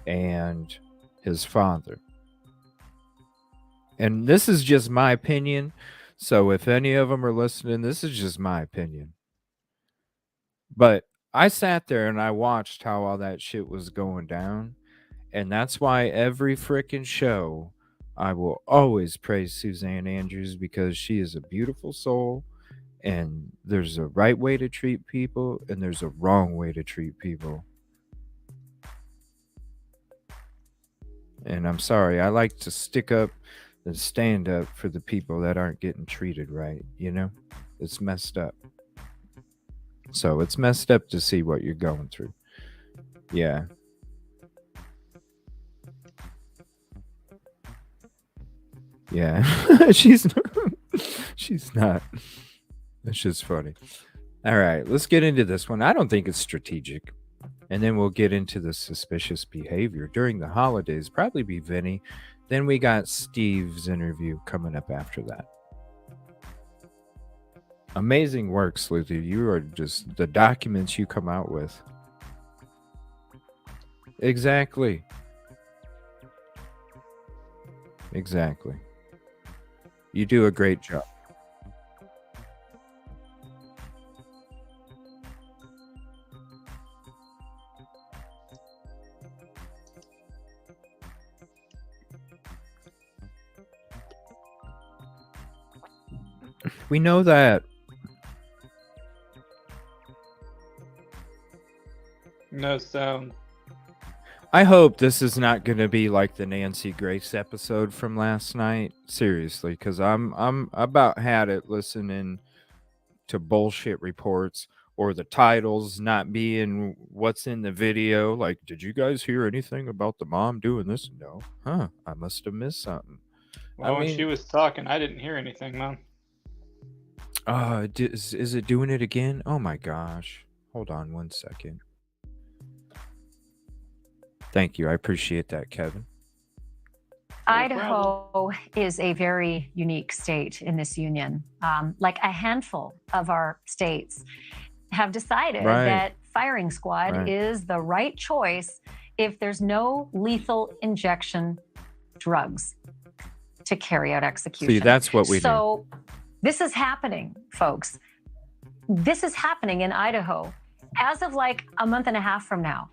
[SPEAKER 2] and his father. And this is just my opinion. So if any of them are listening, this is just my opinion. But I sat there and I watched how all that shit was going down. And that's why every freaking show, I will always praise Suzanne Andrews, because she is a beautiful soul. And there's a right way to treat people and there's a wrong way to treat people. And I'm sorry, I like to stick up and stand up for the people that aren't getting treated right, It's messed up. So it's messed up to see what you're going through. Yeah. Yeah. She's not. It's just funny. All right, let's get into this one. I don't think it's strategic. And then we'll get into the suspicious behavior during the holidays. Probably be Vinny. Then we got Steve's interview coming up after that. Amazing work, Sleuthy. You are just the documents you come out with. Exactly. You do a great job. We know that.
[SPEAKER 3] No sound.
[SPEAKER 2] I hope this is not going to be like the Nancy Grace episode from last night. Seriously, because I'm about had it listening to bullshit reports or the titles not being what's in the video. Like, did you guys hear anything about the mom doing this? No. Huh. I must have missed something.
[SPEAKER 3] Well, when she was talking, I didn't hear anything, man.
[SPEAKER 2] Is it doing it again? Oh my gosh. Hold on 1 second. Thank you. I appreciate that, Kevin.
[SPEAKER 5] Idaho is a very unique state in this union. Like a handful of our states have decided that firing squad is the right choice if there's no lethal injection drugs to carry out execution.
[SPEAKER 2] See, that's what we do.
[SPEAKER 5] So this is happening, folks. This is happening in Idaho. As of like a month and a half from now,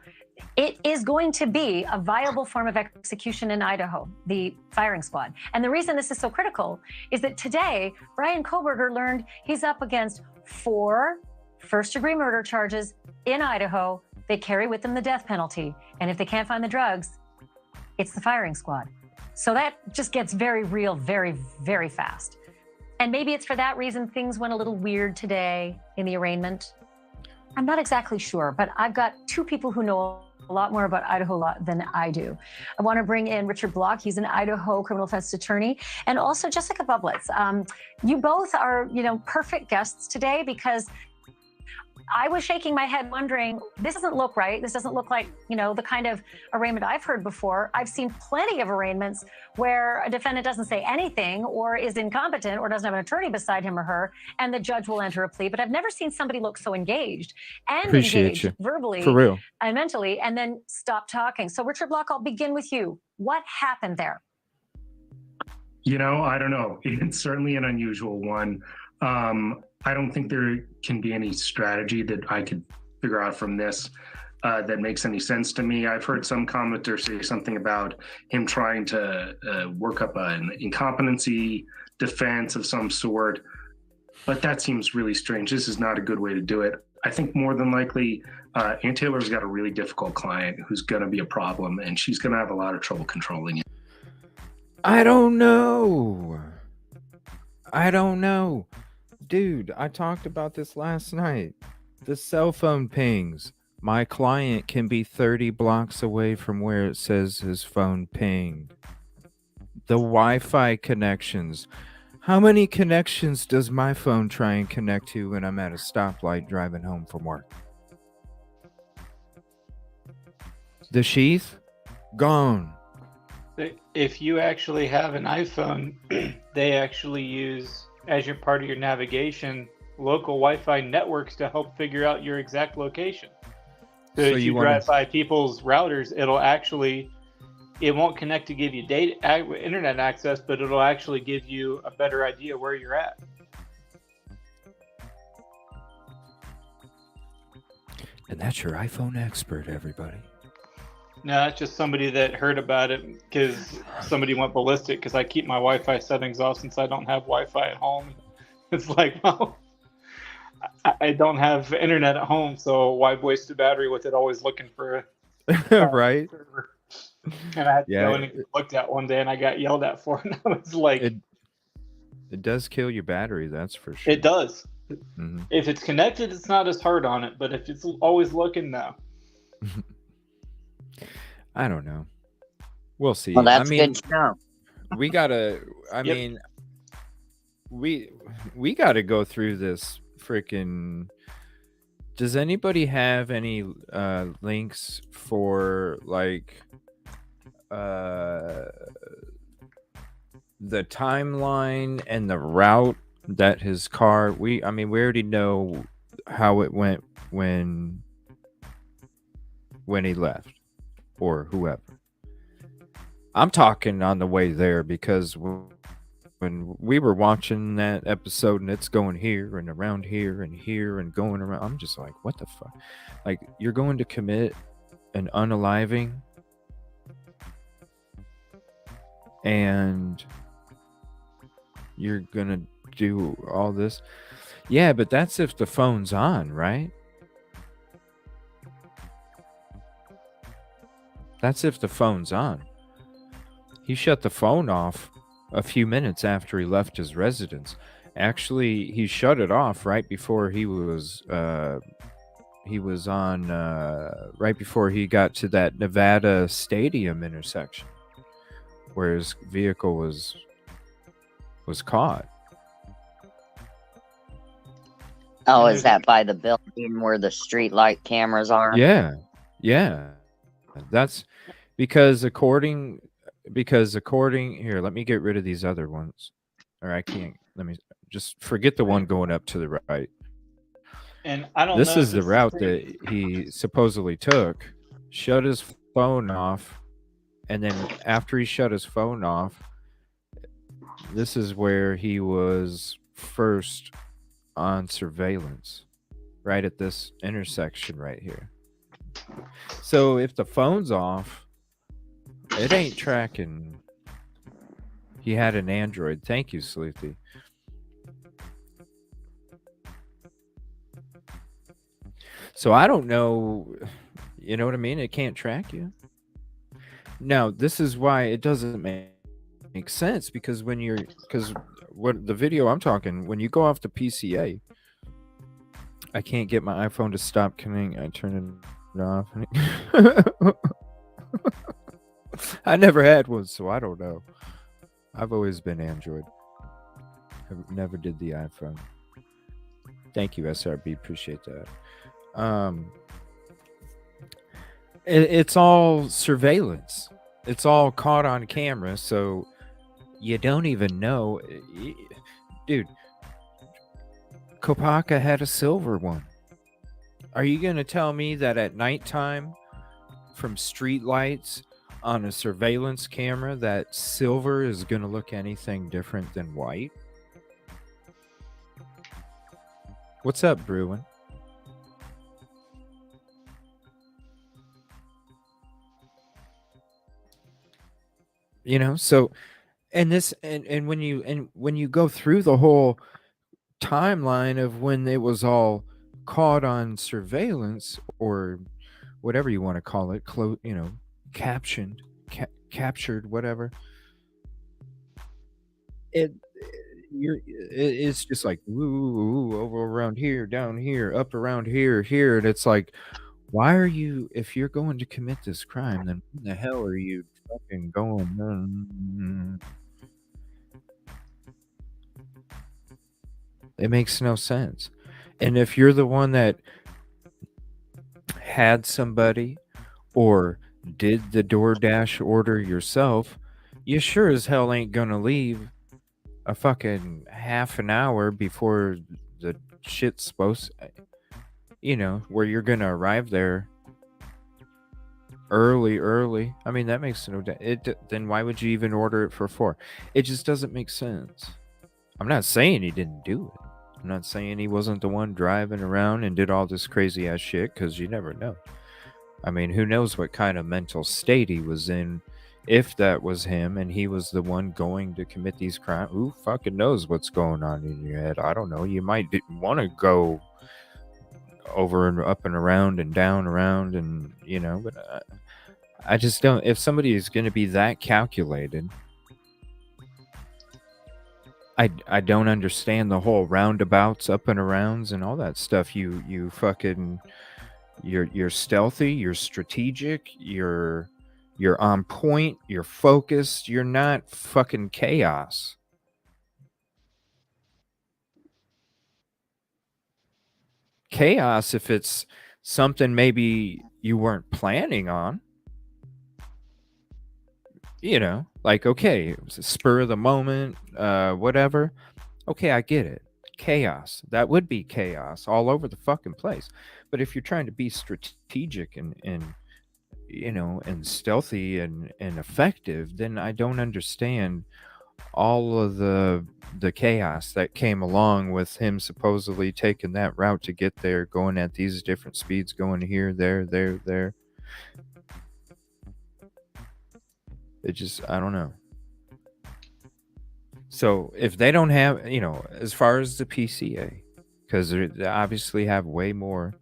[SPEAKER 5] it is going to be a viable form of execution in Idaho, the firing squad. And the reason this is so critical is that today, Brian Kohberger learned he's up against 4 first-degree murder charges in Idaho. They carry with them the death penalty. And if they can't find the drugs, it's the firing squad. So that just gets very real, very, very fast. And maybe it's for that reason things went a little weird today in the arraignment. I'm not exactly sure, but I've got 2 people who know a lot more about Idaho law than I do. I want to bring in Richard Block. He's an Idaho criminal defense attorney, and also Jessica Bublitz. You both are, perfect guests today because I was shaking my head wondering, this doesn't look right. This doesn't look like, the kind of arraignment I've heard before. I've seen plenty of arraignments where a defendant doesn't say anything or is incompetent or doesn't have an attorney beside him or her, and the judge will enter a plea. But I've never seen somebody look so engaged and engaged verbally
[SPEAKER 2] for real
[SPEAKER 5] and mentally and then stop talking. So Richard Block, I'll begin with you. What happened there?
[SPEAKER 6] I don't know. It's certainly an unusual one. I don't think there can be any strategy that I could figure out from this that makes any sense to me. I've heard some commenters say something about him trying to work up an incompetency defense of some sort. But that seems really strange. This is not a good way to do it. I think more than likely, Aunt Taylor's got a really difficult client who's going to be a problem, and she's going to have a lot of trouble controlling it.
[SPEAKER 2] I don't know. Dude, I talked about this last night. The cell phone pings. My client can be 30 blocks away from where it says his phone pinged. The Wi-Fi connections. How many connections does my phone try and connect to when I'm at a stoplight driving home from work? The sheath? Gone.
[SPEAKER 7] If you actually have an iPhone, they actually use, as your part of your navigation, local Wi-Fi networks to help figure out your exact location. So if you drive by people's routers, it won't connect to give you internet access, but it'll actually give you a better idea where you're at.
[SPEAKER 2] And that's your iPhone expert, everybody.
[SPEAKER 7] No, it's just somebody that heard about it because somebody went ballistic because I keep my Wi-Fi settings off since I don't have Wi-Fi at home. It's like, well, I don't have internet at home, so why waste a battery with it always looking for a
[SPEAKER 2] right?
[SPEAKER 7] server? And I had to go in and looked at one day, and I got yelled at for it. I was like,
[SPEAKER 2] it does kill your battery, that's for sure.
[SPEAKER 7] It does.
[SPEAKER 2] Mm-hmm.
[SPEAKER 7] If it's connected, it's not as hard on it, but if it's always looking, no.
[SPEAKER 2] I don't know. We'll see.
[SPEAKER 4] Well, that's good to know.
[SPEAKER 2] We gotta. We gotta go through this freaking. Does anybody have any links for like the timeline and the route that his car? We already know how it went when he left. Or whoever. I'm talking on the way there because when we were watching that episode and it's going here and around here and going around, I'm just like, what the fuck? Like, you're going to commit an unaliving and you're gonna do all this? Yeah, but that's if the phone's on, right? That's if the phone's on. He shut the phone off a few minutes after he left his residence. Actually, he shut it off right before he was on right before he got to that Nevada Stadium intersection where his vehicle was caught.
[SPEAKER 4] Oh, is that by the building where the street light cameras are?
[SPEAKER 2] Yeah. That's because according here, let me get rid of these other ones. Or I can't. Let me just forget the one going up to the right.
[SPEAKER 7] And I don't know.
[SPEAKER 2] This is the route that he supposedly took. Shut his phone off, and then after he shut his phone off, this is where he was first on surveillance, right at this intersection right here. So if the phone's off, it ain't tracking. He had an Android. Thank you, Sleepy. So I don't know. You know what I mean? It can't track you. Now, this is why it doesn't make sense because what the video I'm talking, when you go off the PCA, I can't get my iPhone to stop connecting. I turn it off. I never had one, so I don't know. I've always been Android. I never did the iPhone. Thank you, SRB. Appreciate that. It's all surveillance. It's all caught on camera, so you don't even know. Dude, Kopaka had a silver one. Are you going to tell me that at nighttime, from street lights on a surveillance camera, that silver is going to look anything different than white? What's up, Bruin? You know, so and when you go through the whole timeline of when it was all caught on surveillance or whatever you want to call it, captioned, captured, whatever. It's just like woo, over around here, down here, up around here, and it's like, why are you? If you're going to commit this crime, then when the hell are you fucking going? It makes no sense. And if you're the one that had somebody or did the DoorDash order yourself, you sure as hell ain't gonna leave a fucking half an hour before the shit's supposed, where you're gonna arrive there early. I mean, that makes no then why would you even order it for 4? It just doesn't make sense. I'm not saying he didn't do it. I'm not saying he wasn't the one driving around and did all this crazy ass shit, because you never know. I mean, who knows what kind of mental state he was in if that was him and he was the one going to commit these crimes. Who fucking knows what's going on in your head? I don't know. You might want to go over and up and around and down around and, but I just don't. If somebody is going to be that calculated, I don't understand the whole roundabouts, up and arounds, and all that stuff. You fucking, you're stealthy, you're strategic, you're on point, you're focused. You're not fucking chaos. Chaos if it's something maybe you weren't planning on. Like, okay, it was a spur of the moment, whatever. Okay, I get it. Chaos. That would be chaos all over the fucking place. But if you're trying to be strategic and stealthy and effective, then I don't understand all of the chaos that came along with him supposedly taking that route to get there, going at these different speeds, going here, there. It just, I don't know. So if they don't have, as far as the PCA, because they obviously have way more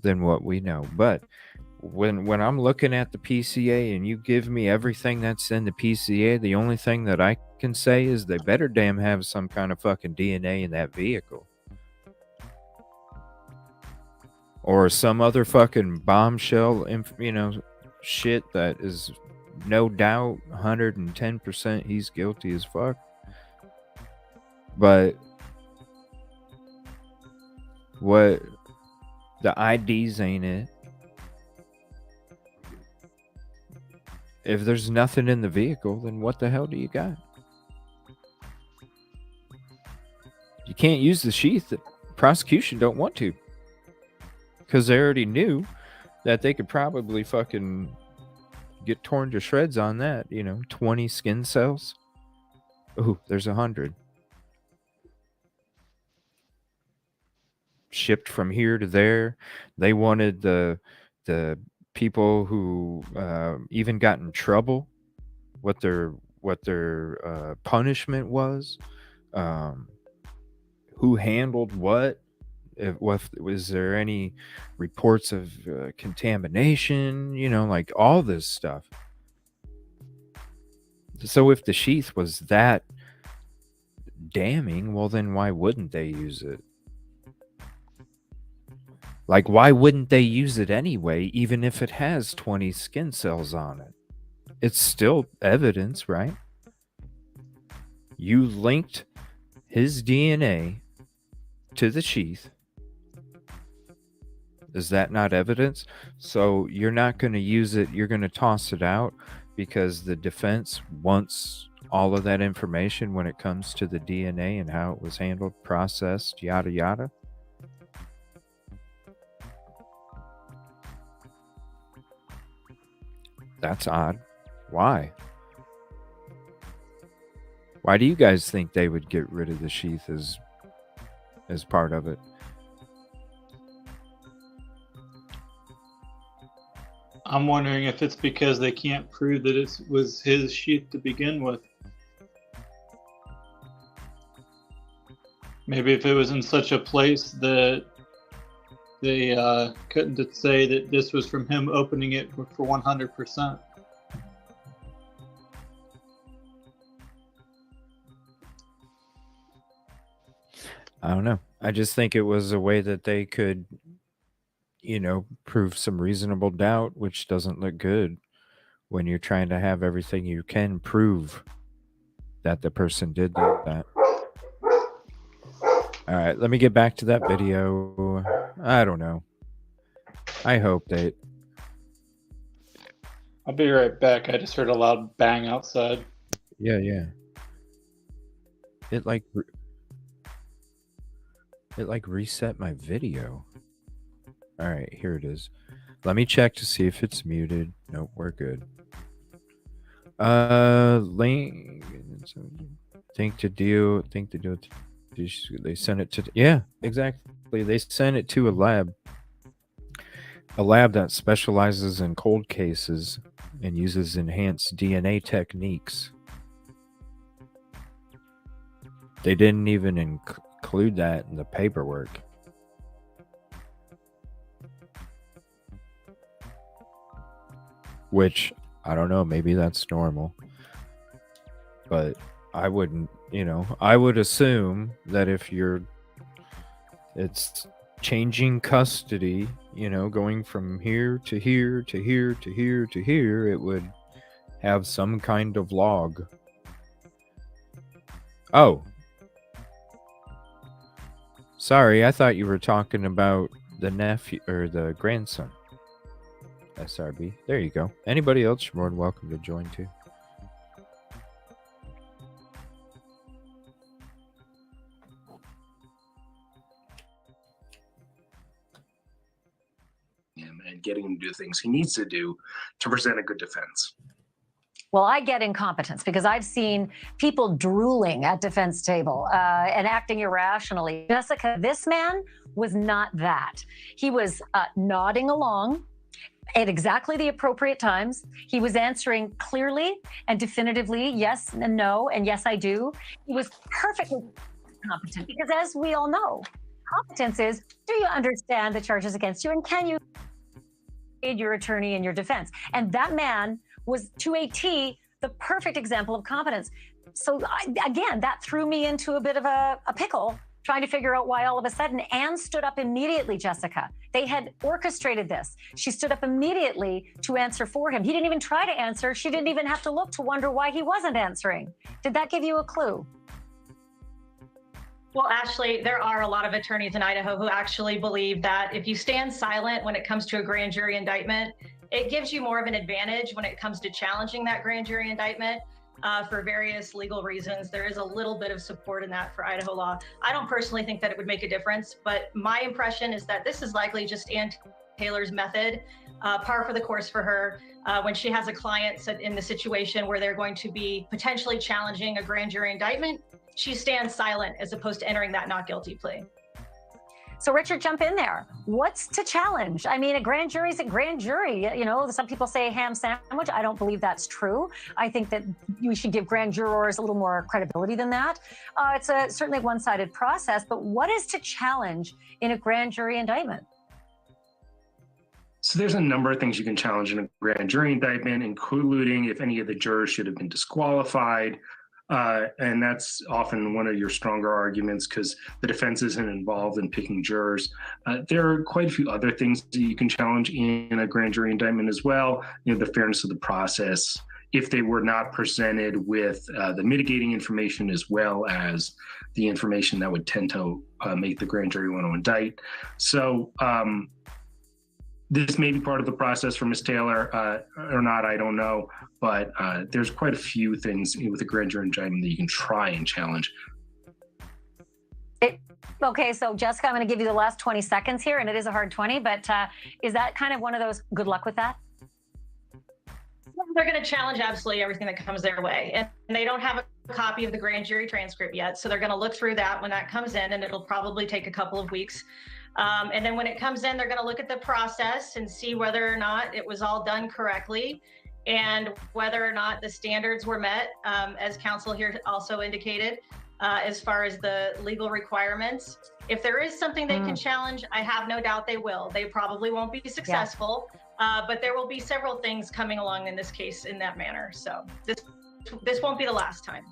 [SPEAKER 2] than what we know, but when I'm looking at the PCA and you give me everything that's in the PCA, the only thing that I can say is they better damn have some kind of fucking DNA in that vehicle. Or some other fucking bombshell, shit that is no doubt 110% he's guilty as fuck. But what the IDs ain't it. If there's nothing in the vehicle, then what the hell do you got? You can't use the sheath. The prosecution don't want to. Because they already knew that they could probably fucking get torn to shreds on that. 20 skin cells. Ooh, there's 100. Shipped from here to there. They wanted the people who even got in trouble, what their punishment was, who handled what, was there any reports of contamination, like all this stuff. So if the sheath was that damning, well then why wouldn't they use it? Like, why wouldn't they use it anyway, even if it has 20 skin cells on it? It's still evidence, right? You linked his DNA to the sheath. Is that not evidence? So you're not going to use it. You're going to toss it out because the defense wants all of that information when it comes to the DNA and how it was handled, processed, yada, yada. That's odd. Why? Why do you guys think they would get rid of the sheath as part of it?
[SPEAKER 7] I'm wondering if it's because they can't prove that it was his sheath to begin with. Maybe if it was in such a place that they couldn't say that this was from him opening it for 100%.
[SPEAKER 2] I don't know. I just think it was a way that they could, prove some reasonable doubt, which doesn't look good when you're trying to have everything you can prove that the person did that. All right, let me get back to that video. I don't know. I hope that...
[SPEAKER 7] I'll be right back. I just heard a loud bang outside.
[SPEAKER 2] Yeah. It reset my video. All right, here it is. Let me check to see if it's muted. Nope, we're good. Link. Think to do. They sent it to. Yeah, exactly. They sent it to a lab that specializes in cold cases and uses enhanced DNA techniques. They didn't even include that in the paperwork. Which, I don't know, maybe that's normal. But I wouldn't, I would assume that if it's changing custody, going from here to here to here to here to here, it would have some kind of log. Oh. Sorry, I thought you were talking about the nephew or the grandson. SRB. There you go. Anybody else, you're more than welcome to join too.
[SPEAKER 6] And getting him to do things he needs to do to present a good defense.
[SPEAKER 5] Well, I get incompetence because I've seen people drooling at defense table and acting irrationally. Jessica, this man was not that. He was nodding along at exactly the appropriate times. He was answering clearly and definitively, yes and no, and yes, I do. He was perfectly competent because, as we all know, competence is, do you understand the charges against you, and can you aid your attorney in your defense? And that man was, to a T, the perfect example of competence. So again, that threw me into a bit of a pickle, trying to figure out why all of a sudden Anne stood up immediately, Jessica. They had orchestrated this. She stood up immediately to answer for him. He didn't even try to answer. She didn't even have to look to wonder why he wasn't answering. Did that give you a clue?
[SPEAKER 8] Well, Ashley, there are a lot of attorneys in Idaho who actually believe that if you stand silent when it comes to a grand jury indictment, it gives you more of an advantage when it comes to challenging that grand jury indictment for various legal reasons. There is a little bit of support in that for Idaho law. I don't personally think that it would make a difference, but my impression is that this is likely just Ann Taylor's method, par for the course for her. When she has a client in the situation where they're going to be potentially challenging a grand jury indictment, she stands silent as opposed to entering that not guilty plea.
[SPEAKER 5] So Richard, jump in there. What's to challenge? I mean, a grand jury's a grand jury. Some people say ham sandwich. I don't believe that's true. I think that we should give grand jurors a little more credibility than that. It's certainly a one-sided process, but what is to challenge in a grand jury indictment?
[SPEAKER 6] So there's a number of things you can challenge in a grand jury indictment, including if any of the jurors should have been disqualified. And that's often one of your stronger arguments because the defense isn't involved in picking jurors. There are quite a few other things that you can challenge in a grand jury indictment as well. The fairness of the process, if they were not presented with the mitigating information as well as the information that would tend to make the grand jury want to indict. So this may be part of the process for Ms. Taylor or not, I don't know. But there's quite a few things with the grand jury indictment that you can try and challenge.
[SPEAKER 5] Okay, so Jessica, I'm going to give you the last 20 seconds here, and it is a hard 20, but is that kind of one of those, good luck with that?
[SPEAKER 8] They're going to challenge absolutely everything that comes their way. And they don't have a copy of the grand jury transcript yet, so they're going to look through that when that comes in, and it'll probably take a couple of weeks. And then when it comes in, they're going to look at the process and see whether or not it was all done correctly. and whether or not the standards were met, as counsel here also indicated, as far as the legal requirements. If there is something they can challenge, I have no doubt they will. They probably won't be successful, but there will be several things coming along in this case in that manner. So this won't be the last time.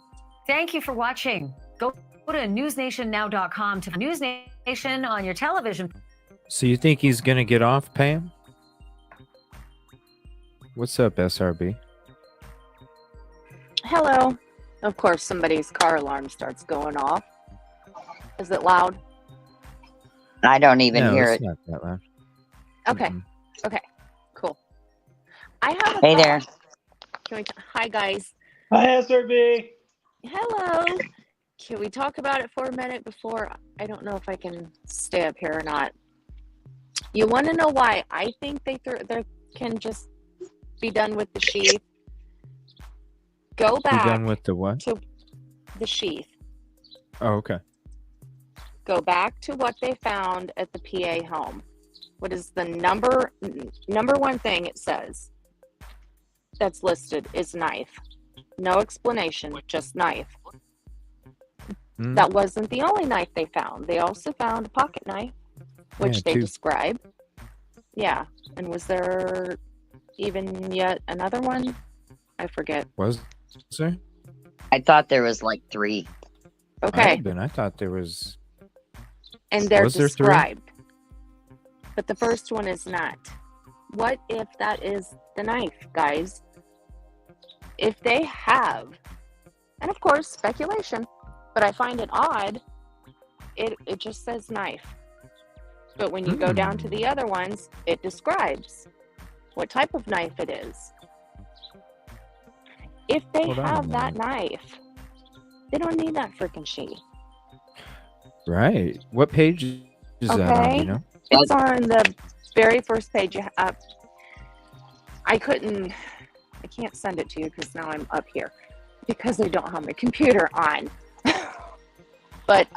[SPEAKER 5] Thank you for watching. Go to newsnationnow.com to News Nation on your television.
[SPEAKER 2] So you think he's gonna get off, Pam? What's up, SRB?
[SPEAKER 9] Hello. Of course, somebody's car alarm starts going off. Is it loud?
[SPEAKER 4] I don't even
[SPEAKER 2] No,
[SPEAKER 4] hear
[SPEAKER 2] it's
[SPEAKER 4] it.
[SPEAKER 2] not that loud.
[SPEAKER 9] Okay.
[SPEAKER 2] Mm-mm.
[SPEAKER 9] Okay. Cool. I have a
[SPEAKER 4] Hey
[SPEAKER 9] thought.
[SPEAKER 4] there.
[SPEAKER 9] Can we hi, guys.
[SPEAKER 7] Hi, SRB.
[SPEAKER 9] Hello. Can we talk about it for a minute before? I don't know if I can stay up here or not. You want to know why I think they can just be done with the sheath? Go
[SPEAKER 2] Be
[SPEAKER 9] back
[SPEAKER 2] done with the what?
[SPEAKER 9] to the sheath.
[SPEAKER 2] Oh, okay.
[SPEAKER 9] Go back to what they found at the PA home. What is the number one thing it says that's listed is knife. No explanation, just knife.
[SPEAKER 2] Mm.
[SPEAKER 9] That wasn't the only knife they found. They also found a pocket knife, which
[SPEAKER 2] Yeah,
[SPEAKER 9] they
[SPEAKER 2] two.
[SPEAKER 9] describe. Yeah. And was there even yet another one? I forget.
[SPEAKER 2] Was there?
[SPEAKER 4] I thought there was like 3.
[SPEAKER 2] Might
[SPEAKER 9] Okay.
[SPEAKER 2] have been. I thought there was.
[SPEAKER 9] And they're
[SPEAKER 2] Was there 3?
[SPEAKER 9] described. But the first one is not. What if that is the knife, guys? If they have, and of course, speculation, but I find it odd, it just says knife. But when you go down to the other ones, it describes what type of knife it is. If they
[SPEAKER 2] Hold on a
[SPEAKER 9] have that
[SPEAKER 2] minute.
[SPEAKER 9] knife, they don't need that freaking sheath.
[SPEAKER 2] Right. What page is that on?
[SPEAKER 9] Okay.
[SPEAKER 2] You know?
[SPEAKER 9] It's on the very first page. I can't send it to you because now I'm up here because I don't have my computer on. But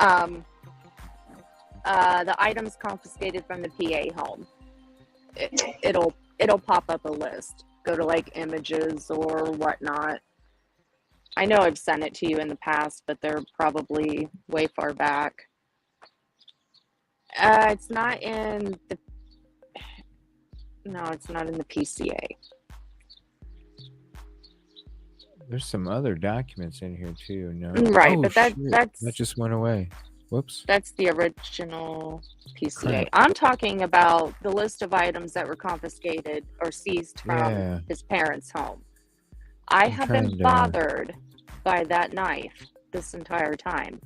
[SPEAKER 9] the items confiscated from the PA home, it'll pop up a list. Go to like images or whatnot. I know I've sent it to you in the past, but they're probably way far back. It's not in the. No, it's not in the PCA.
[SPEAKER 2] There's some other documents in here too. No.
[SPEAKER 9] Right,
[SPEAKER 2] Oh,
[SPEAKER 9] but
[SPEAKER 2] shit.
[SPEAKER 9] that
[SPEAKER 2] just went away. Whoops.
[SPEAKER 9] that's the original PCA.
[SPEAKER 2] Crap.
[SPEAKER 9] I'm talking about the list of items that were confiscated or seized from
[SPEAKER 2] Yeah.
[SPEAKER 9] his parents' home. I have been
[SPEAKER 2] trying to-
[SPEAKER 9] bothered by that knife this entire time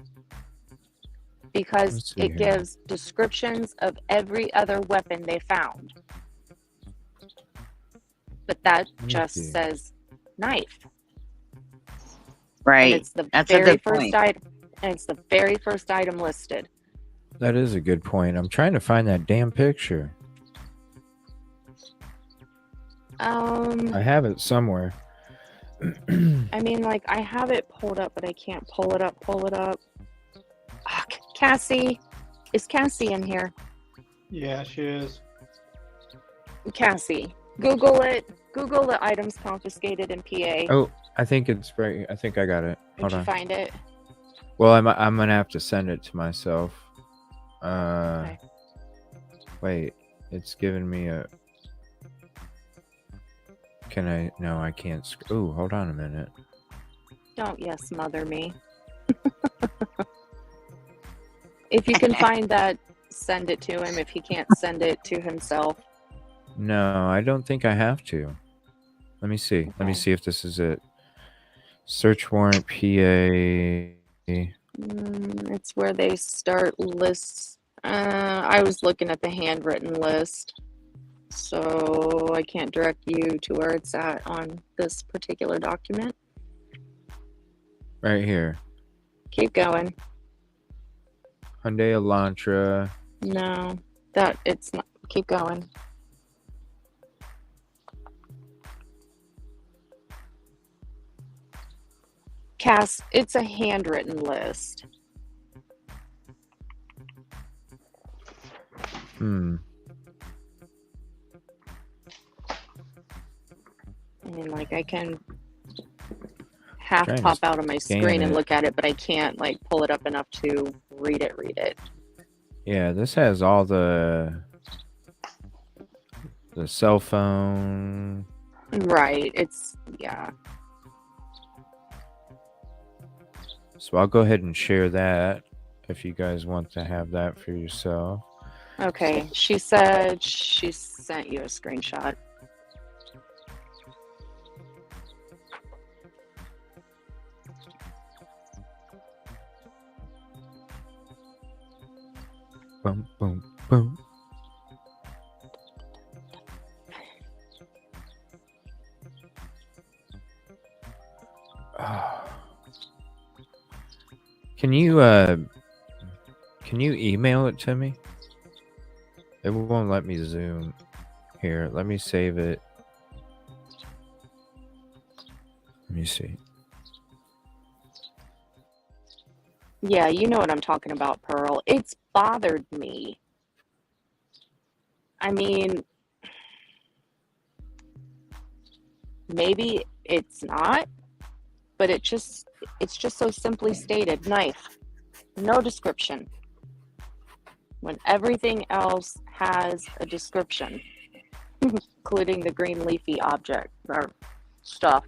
[SPEAKER 9] because
[SPEAKER 2] Let's see
[SPEAKER 9] it
[SPEAKER 2] here.
[SPEAKER 9] gives descriptions of every other weapon they found. But that
[SPEAKER 2] Let me
[SPEAKER 9] just
[SPEAKER 2] see.
[SPEAKER 9] says knife.
[SPEAKER 4] Right.
[SPEAKER 9] And it's the
[SPEAKER 4] That's a
[SPEAKER 9] very
[SPEAKER 4] good
[SPEAKER 9] first
[SPEAKER 4] point.
[SPEAKER 9] item. And it's the very first item listed.
[SPEAKER 2] That is a good point. I'm trying to find that damn picture. I have it somewhere.
[SPEAKER 9] I mean, like, I have it pulled up, but I can't pull it up. Ah, Cassie. Is Cassie in here?
[SPEAKER 7] Yeah, she is.
[SPEAKER 9] Cassie. Google it. Google the items confiscated in PA.
[SPEAKER 2] Oh, I think it's right. I think I got it.
[SPEAKER 9] Did
[SPEAKER 2] Hold
[SPEAKER 9] you
[SPEAKER 2] on.
[SPEAKER 9] find it?
[SPEAKER 2] Well, I'm gonna have to send it to myself.
[SPEAKER 9] Okay.
[SPEAKER 2] Wait, it's giving me a. Can I? No, I can't. Oh, hold on a minute.
[SPEAKER 9] Don't yes mother me. If you can find that, send it to him. If he can't send it to himself.
[SPEAKER 2] No, I don't think I have to. Let me see. Let me
[SPEAKER 9] Okay.
[SPEAKER 2] see if this is it. Search warrant PA.
[SPEAKER 9] It's where they start lists. I was looking at the handwritten list, so I can't direct you to where it's at on this particular document.
[SPEAKER 2] Right here.
[SPEAKER 9] Keep going.
[SPEAKER 2] Hyundai Elantra.
[SPEAKER 9] No, that it's not. Keep going. Cass, it's a handwritten list. mean, like, I can half
[SPEAKER 2] Trying to
[SPEAKER 9] pop out of my
[SPEAKER 2] scan
[SPEAKER 9] screen and
[SPEAKER 2] it.
[SPEAKER 9] look at it, but I can't, like, pull it up enough to read it.
[SPEAKER 2] Yeah, this has all the cell phone.
[SPEAKER 9] Right. It's, yeah.
[SPEAKER 2] So I'll go ahead and share that if you guys want to have that for yourself.
[SPEAKER 9] Okay. She said she sent you a screenshot.
[SPEAKER 2] Boom, boom, boom. Can you email it to me? It won't let me zoom. Here, let me save it. Let me see.
[SPEAKER 9] Yeah, you know what I'm talking about, Pearl. It's bothered me. I mean, maybe it's not, but it's just so simply stated. Knife. No description. When everything else has a description, including the green leafy object or stuff.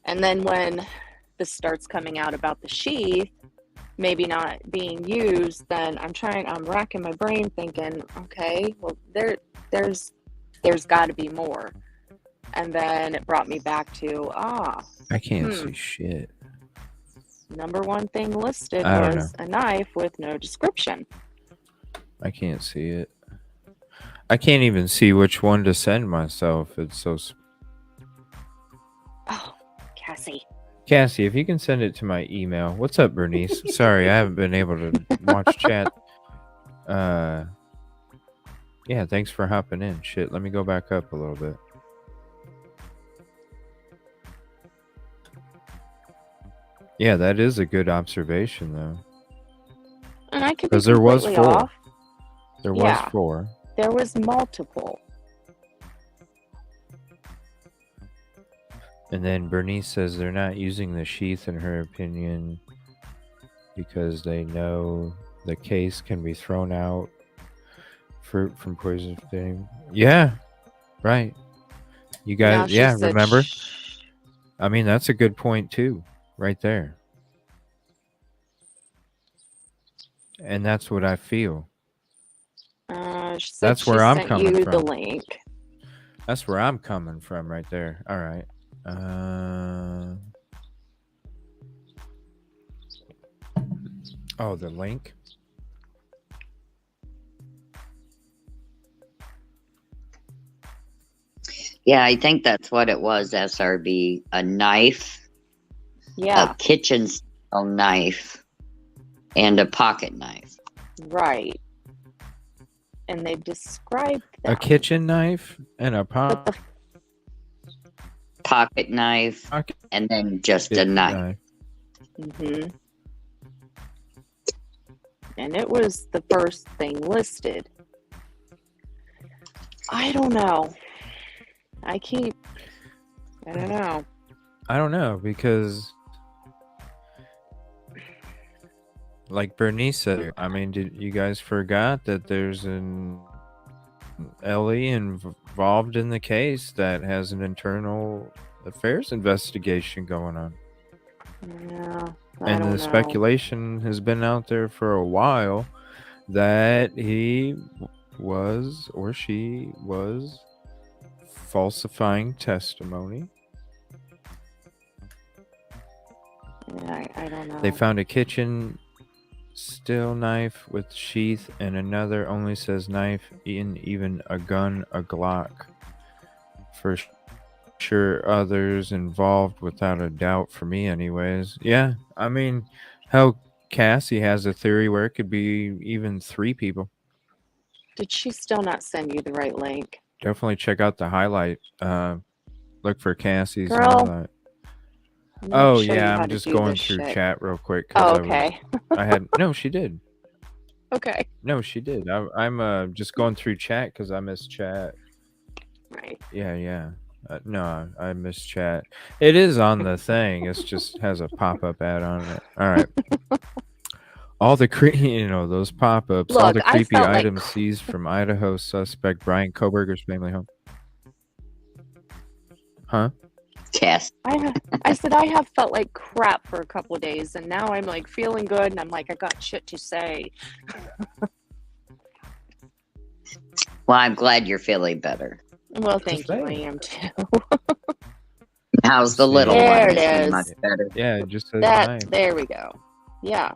[SPEAKER 9] And then when this starts coming out about the sheath maybe not being used, then I'm racking my brain thinking, okay, well there's got to be more. And then it brought me back to
[SPEAKER 2] I can't see shit.
[SPEAKER 9] Number one thing listed
[SPEAKER 2] I don't
[SPEAKER 9] was a knife with no description.
[SPEAKER 2] I can't see it. I can't even see which one to send myself. It's so.
[SPEAKER 9] Oh,
[SPEAKER 2] Cassie, if you can send it to my email. What's up, Bernice? Sorry, I haven't been able to watch chat. Yeah, thanks for hopping in. Shit, let me go back up a little bit. Yeah, that is a good observation, though.
[SPEAKER 9] And I could be
[SPEAKER 2] because there was
[SPEAKER 9] completely
[SPEAKER 2] 4.
[SPEAKER 9] off.
[SPEAKER 2] There was 4.
[SPEAKER 9] There was multiple.
[SPEAKER 2] And then Bernice says they're not using the sheath, in her opinion, because they know the case can be thrown out fruit from poison thing. Yeah, right. You guys, yeah, remember? I mean, that's a good point too, right there. And that's what I feel. That's where I'm coming from.
[SPEAKER 9] The link.
[SPEAKER 2] That's where I'm coming from, right there. All right. Oh, the link.
[SPEAKER 4] Yeah, I think that's what it was, SRB. A knife.
[SPEAKER 9] Yeah.
[SPEAKER 4] A kitchen style knife. And a pocket knife.
[SPEAKER 9] Right. And they described them.
[SPEAKER 2] A kitchen knife and a
[SPEAKER 4] pocket knife. And then just a knife.
[SPEAKER 9] Mm-hmm. And it was the first thing listed. I don't know. I don't know.
[SPEAKER 2] I don't know, because like Bernice said, I mean, did you guys forgot that there's an Ellie involved in the case that has an internal affairs investigation going on?
[SPEAKER 9] Yeah.
[SPEAKER 2] And the speculation has been out there for a while that he was or she was falsifying testimony.
[SPEAKER 9] Yeah, I don't know.
[SPEAKER 2] They found a kitchen steel knife with sheath, and another only says knife, and even a gun, a Glock. For sure, others involved without a doubt, for me anyways. Yeah, I mean, hell, Cassie has a theory where it could be even 3 people.
[SPEAKER 9] Did she still not send you the right link?
[SPEAKER 2] Definitely check out the highlight. Look for Cassie's
[SPEAKER 9] Girl,
[SPEAKER 2] highlight.
[SPEAKER 9] I'm
[SPEAKER 2] Oh
[SPEAKER 9] show you
[SPEAKER 2] yeah,
[SPEAKER 9] how
[SPEAKER 2] I'm
[SPEAKER 9] to
[SPEAKER 2] just
[SPEAKER 9] do
[SPEAKER 2] going
[SPEAKER 9] this
[SPEAKER 2] through
[SPEAKER 9] shit.
[SPEAKER 2] chat real quick.
[SPEAKER 9] Oh, okay.
[SPEAKER 2] No, she did.
[SPEAKER 9] Okay.
[SPEAKER 2] No, she did. I'm just going through chat because I missed chat.
[SPEAKER 9] anyway.
[SPEAKER 2] Yeah. No, I missed chat. It is on the thing. It's just has a pop-up ad on it. All right. All the those pop-ups, all
[SPEAKER 9] Look,
[SPEAKER 2] the
[SPEAKER 9] I
[SPEAKER 2] creepy
[SPEAKER 9] felt like
[SPEAKER 2] items seized from Idaho suspect Brian Kohberger's family home. Huh?
[SPEAKER 4] Yes.
[SPEAKER 9] I said I have felt like crap for a couple of days, and now I'm like feeling good, and I'm like I got shit to say.
[SPEAKER 4] Well, I'm glad you're feeling better.
[SPEAKER 9] Well, thank you. I
[SPEAKER 2] say.
[SPEAKER 9] am too.
[SPEAKER 4] How's the
[SPEAKER 2] See.
[SPEAKER 4] little
[SPEAKER 9] There
[SPEAKER 4] one?
[SPEAKER 9] it
[SPEAKER 4] Is he
[SPEAKER 9] is.
[SPEAKER 4] much better?
[SPEAKER 2] Yeah, it just says
[SPEAKER 9] That
[SPEAKER 2] knife.
[SPEAKER 9] there we go. Yeah,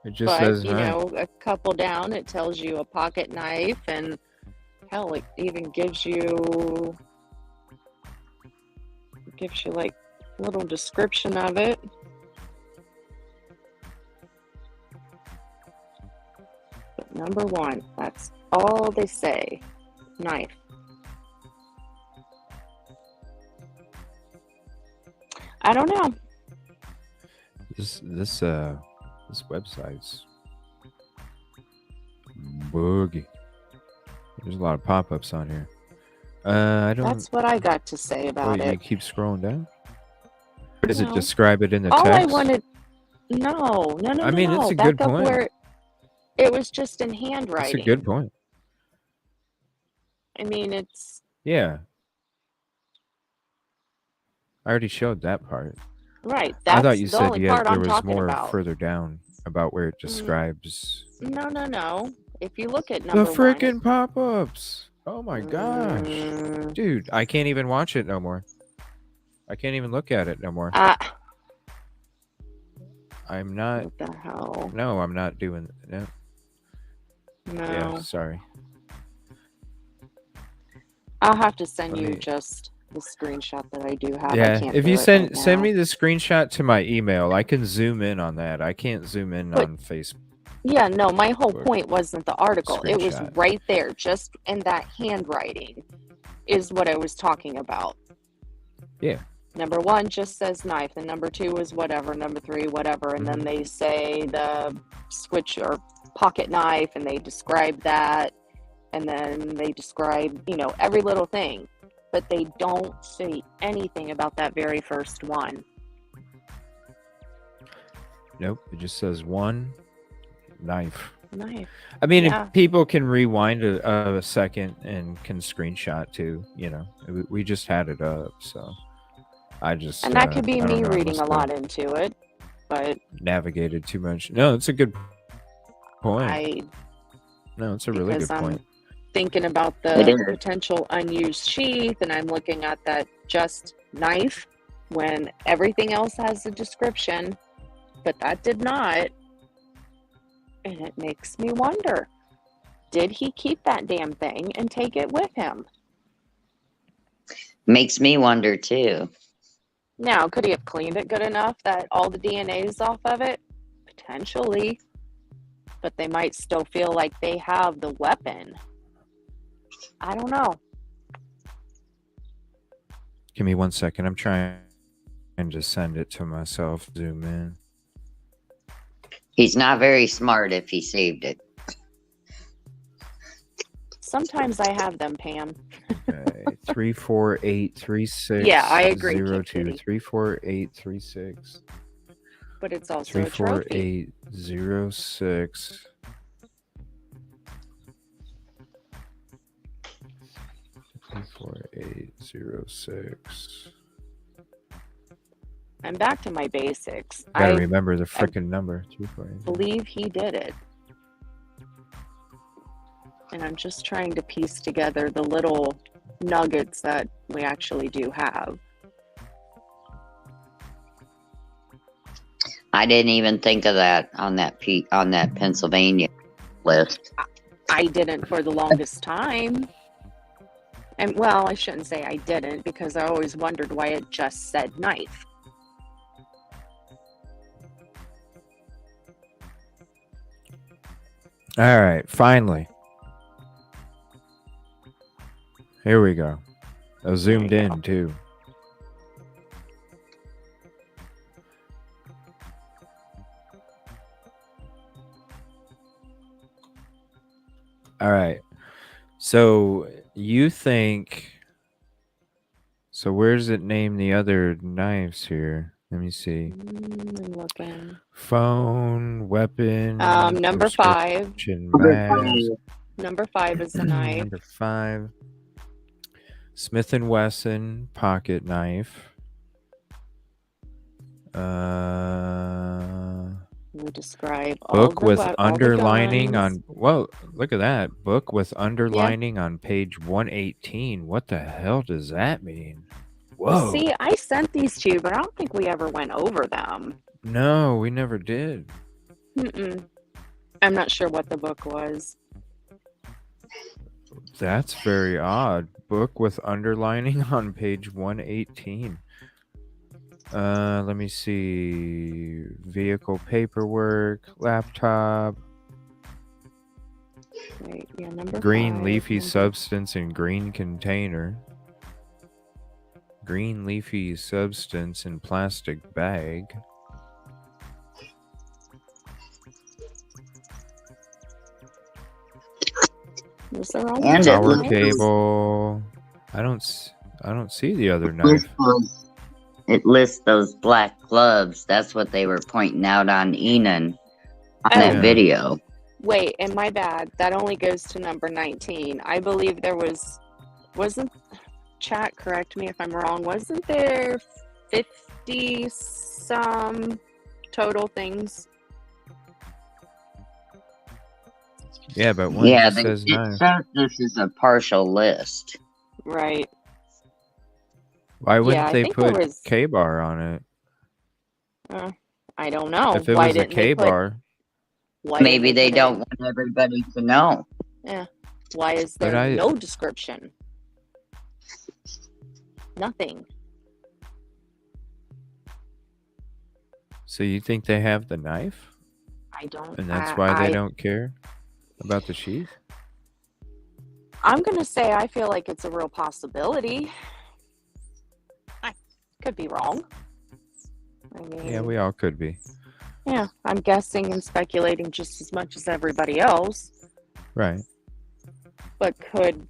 [SPEAKER 2] It just
[SPEAKER 9] but
[SPEAKER 2] says
[SPEAKER 9] you
[SPEAKER 2] knife.
[SPEAKER 9] know, a couple down, it tells you a pocket knife, and hell, it even gives you like a little description of it. But number one, that's all they say. Knife. I don't know.
[SPEAKER 2] This website's boogie. There's a lot of pop-ups on here. I don't.
[SPEAKER 9] That's what I got to say
[SPEAKER 2] Oh,
[SPEAKER 9] about
[SPEAKER 2] you
[SPEAKER 9] it.
[SPEAKER 2] keep scrolling down. Does it
[SPEAKER 9] No.
[SPEAKER 2] describe it in the
[SPEAKER 9] All
[SPEAKER 2] text?
[SPEAKER 9] I wanted. No.
[SPEAKER 2] I mean, it's a
[SPEAKER 9] Back
[SPEAKER 2] good
[SPEAKER 9] up
[SPEAKER 2] point.
[SPEAKER 9] where it was just in
[SPEAKER 2] That's
[SPEAKER 9] handwriting.
[SPEAKER 2] a good point.
[SPEAKER 9] I mean, it's
[SPEAKER 2] Yeah. I already showed that part.
[SPEAKER 9] right.
[SPEAKER 2] I thought
[SPEAKER 9] That's
[SPEAKER 2] you
[SPEAKER 9] the
[SPEAKER 2] said
[SPEAKER 9] only part
[SPEAKER 2] there
[SPEAKER 9] I'm
[SPEAKER 2] was
[SPEAKER 9] talking
[SPEAKER 2] more
[SPEAKER 9] about.
[SPEAKER 2] further down about where it describes
[SPEAKER 9] No. If you look at
[SPEAKER 2] the
[SPEAKER 9] number one,
[SPEAKER 2] freaking pop-ups. Oh my gosh.
[SPEAKER 9] Mm,
[SPEAKER 2] Dude, I can't even watch it no more. I can't even look at it no more. I'm not.
[SPEAKER 9] what the hell?
[SPEAKER 2] No, I'm not doing. No.
[SPEAKER 9] No.
[SPEAKER 2] Yeah, sorry.
[SPEAKER 9] I'll have to send
[SPEAKER 2] Let
[SPEAKER 9] you
[SPEAKER 2] me-
[SPEAKER 9] just the screenshot that I do have. I
[SPEAKER 2] Yeah,
[SPEAKER 9] can't
[SPEAKER 2] if
[SPEAKER 9] do
[SPEAKER 2] you
[SPEAKER 9] it
[SPEAKER 2] send
[SPEAKER 9] right now.
[SPEAKER 2] me the screenshot to my email, I can zoom in on that. I can't zoom in
[SPEAKER 9] But-
[SPEAKER 2] on Facebook.
[SPEAKER 9] Yeah, no, my whole
[SPEAKER 2] Or
[SPEAKER 9] point wasn't the article. It was
[SPEAKER 2] screenshot.
[SPEAKER 9] right there, just in that handwriting, is what I was talking about.
[SPEAKER 2] Yeah.
[SPEAKER 9] Number one just says knife, and number two is whatever, number three, whatever, and then they say the switch or pocket knife, and they describe that, and then they describe, every little thing, but they don't say anything about that very first one.
[SPEAKER 2] Nope. It just says one knife.
[SPEAKER 9] Knife.
[SPEAKER 2] I mean,
[SPEAKER 9] Yeah.
[SPEAKER 2] if people can rewind a second and can screenshot too. We just had it up, so I just.
[SPEAKER 9] And that could be
[SPEAKER 2] I don't
[SPEAKER 9] me
[SPEAKER 2] know, I
[SPEAKER 9] reading
[SPEAKER 2] must
[SPEAKER 9] a lot
[SPEAKER 2] have
[SPEAKER 9] into it, but
[SPEAKER 2] navigated too much. No, it's a good point. No, it's a really
[SPEAKER 9] because
[SPEAKER 2] good
[SPEAKER 9] I'm
[SPEAKER 2] point.
[SPEAKER 9] thinking about
[SPEAKER 4] It
[SPEAKER 9] the
[SPEAKER 4] is.
[SPEAKER 9] potential unused sheath, and I'm looking at that just knife when everything else has a description, but that did not. And it makes me wonder, did he keep that damn thing and take it with him?
[SPEAKER 4] Makes me wonder too.
[SPEAKER 9] Now, could he have cleaned it good enough that all the DNA is off of it? Potentially. But they might still feel like they have the weapon. I don't know.
[SPEAKER 2] Give me 1 second. I'm trying to send it to myself. Zoom in.
[SPEAKER 4] He's not very smart if he saved it.
[SPEAKER 9] Sometimes I have them, Pam.
[SPEAKER 2] Okay. 34836.
[SPEAKER 9] Yeah, I agree,
[SPEAKER 2] 02
[SPEAKER 9] Kitty.
[SPEAKER 2] 34836.
[SPEAKER 9] But it's also a trophy.
[SPEAKER 2] 34806. 34806.
[SPEAKER 9] I'm back to my basics.
[SPEAKER 2] Gotta
[SPEAKER 9] I
[SPEAKER 2] remember the frickin' number. 348.
[SPEAKER 9] believe he did it. And I'm just trying to piece together the little nuggets that we actually do have.
[SPEAKER 4] I didn't even think of that on that Pennsylvania list.
[SPEAKER 9] I didn't for the longest time. And well, I shouldn't say I didn't, because I always wondered why it just said knife.
[SPEAKER 2] All right, finally. Here we go. I zoomed
[SPEAKER 9] There you
[SPEAKER 2] in too. All right. So you think So where's it name the other knives here? Let me see.
[SPEAKER 9] I'm looking.
[SPEAKER 2] Phone, weapon,
[SPEAKER 9] Number 5.
[SPEAKER 2] prescription bags.
[SPEAKER 9] Number 5 is the knife.
[SPEAKER 2] Number 5. Smith & Wesson pocket knife.
[SPEAKER 9] We describe all
[SPEAKER 2] Book
[SPEAKER 9] the
[SPEAKER 2] with
[SPEAKER 9] all the
[SPEAKER 2] underlining
[SPEAKER 9] guns.
[SPEAKER 2] on. Well, look at that. Book with underlining on page 118. What the hell does that mean? Whoa.
[SPEAKER 9] See, I sent these to you, but I don't think we ever went over them.
[SPEAKER 2] No, we never did.
[SPEAKER 9] Mm-mm. I'm not sure what the book was.
[SPEAKER 2] That's very odd. Book with underlining on page 118. Let me see. Vehicle paperwork, laptop.
[SPEAKER 9] Wait, yeah, number
[SPEAKER 2] Green
[SPEAKER 9] 5,
[SPEAKER 2] leafy
[SPEAKER 9] number...
[SPEAKER 2] substance in green container. Green leafy substance in plastic bag.
[SPEAKER 9] Was there all
[SPEAKER 4] And
[SPEAKER 9] these
[SPEAKER 4] it
[SPEAKER 2] Power
[SPEAKER 4] looks-
[SPEAKER 9] knives?
[SPEAKER 2] cable. I don't see the other knife.
[SPEAKER 4] It lists those black gloves. That's what they were pointing out on Enon on
[SPEAKER 9] Oh.
[SPEAKER 4] that
[SPEAKER 2] Yeah.
[SPEAKER 4] video.
[SPEAKER 9] Wait, and my bad. That only goes to number 19. I believe there wasn't, chat, correct me if I'm wrong, wasn't there 50 some total things?
[SPEAKER 2] Yeah, but one
[SPEAKER 4] Yeah,
[SPEAKER 2] just says
[SPEAKER 4] it
[SPEAKER 2] knife.
[SPEAKER 4] says this is a partial list.
[SPEAKER 9] Right.
[SPEAKER 2] Why wouldn't
[SPEAKER 9] I
[SPEAKER 2] they
[SPEAKER 9] think there
[SPEAKER 2] put
[SPEAKER 9] was-
[SPEAKER 2] K-bar on it?
[SPEAKER 9] I don't know.
[SPEAKER 2] If it
[SPEAKER 9] Why
[SPEAKER 2] was a
[SPEAKER 9] didn't they put-
[SPEAKER 2] K-bar,
[SPEAKER 9] why
[SPEAKER 4] Maybe
[SPEAKER 9] didn't
[SPEAKER 4] they
[SPEAKER 9] put
[SPEAKER 4] don't
[SPEAKER 9] in-
[SPEAKER 4] want everybody to know.
[SPEAKER 9] Yeah. Why is
[SPEAKER 2] But
[SPEAKER 9] there no description? Nothing.
[SPEAKER 2] so you think they have the knife?
[SPEAKER 9] I don't.
[SPEAKER 2] And that's why they don't care about the sheath?
[SPEAKER 9] I'm gonna say I feel like it's a real possibility. I could be wrong. I mean,
[SPEAKER 2] Yeah, we all could be.
[SPEAKER 9] yeah, I'm guessing and speculating just as much as everybody else.
[SPEAKER 2] Right.
[SPEAKER 9] But could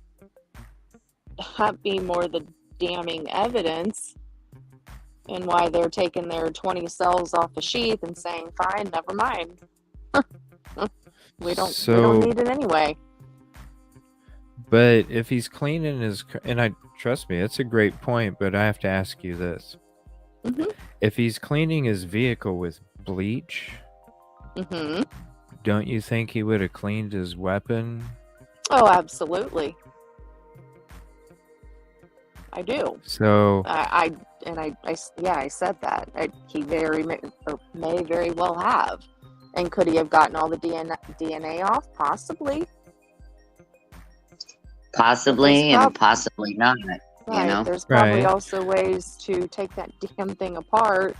[SPEAKER 9] that be more the damning evidence and why they're taking their 20 cells off the sheath and saying, fine, never mind. we don't need it anyway.
[SPEAKER 2] But if he's cleaning his, and I trust me, it's a great point, but I have to ask you this.
[SPEAKER 9] Mm-hmm.
[SPEAKER 2] If he's cleaning his vehicle with bleach,
[SPEAKER 9] Mm-hmm.
[SPEAKER 2] don't you think he would have cleaned his weapon?
[SPEAKER 9] Oh, absolutely. I do.
[SPEAKER 2] So
[SPEAKER 9] I said that. He may very well have. And could he have gotten all the DNA off? Possibly.
[SPEAKER 4] Possibly
[SPEAKER 9] There's
[SPEAKER 4] and possibly not.
[SPEAKER 9] Right.
[SPEAKER 4] You know?
[SPEAKER 9] There's probably
[SPEAKER 2] Right.
[SPEAKER 9] also ways to take that damn thing apart.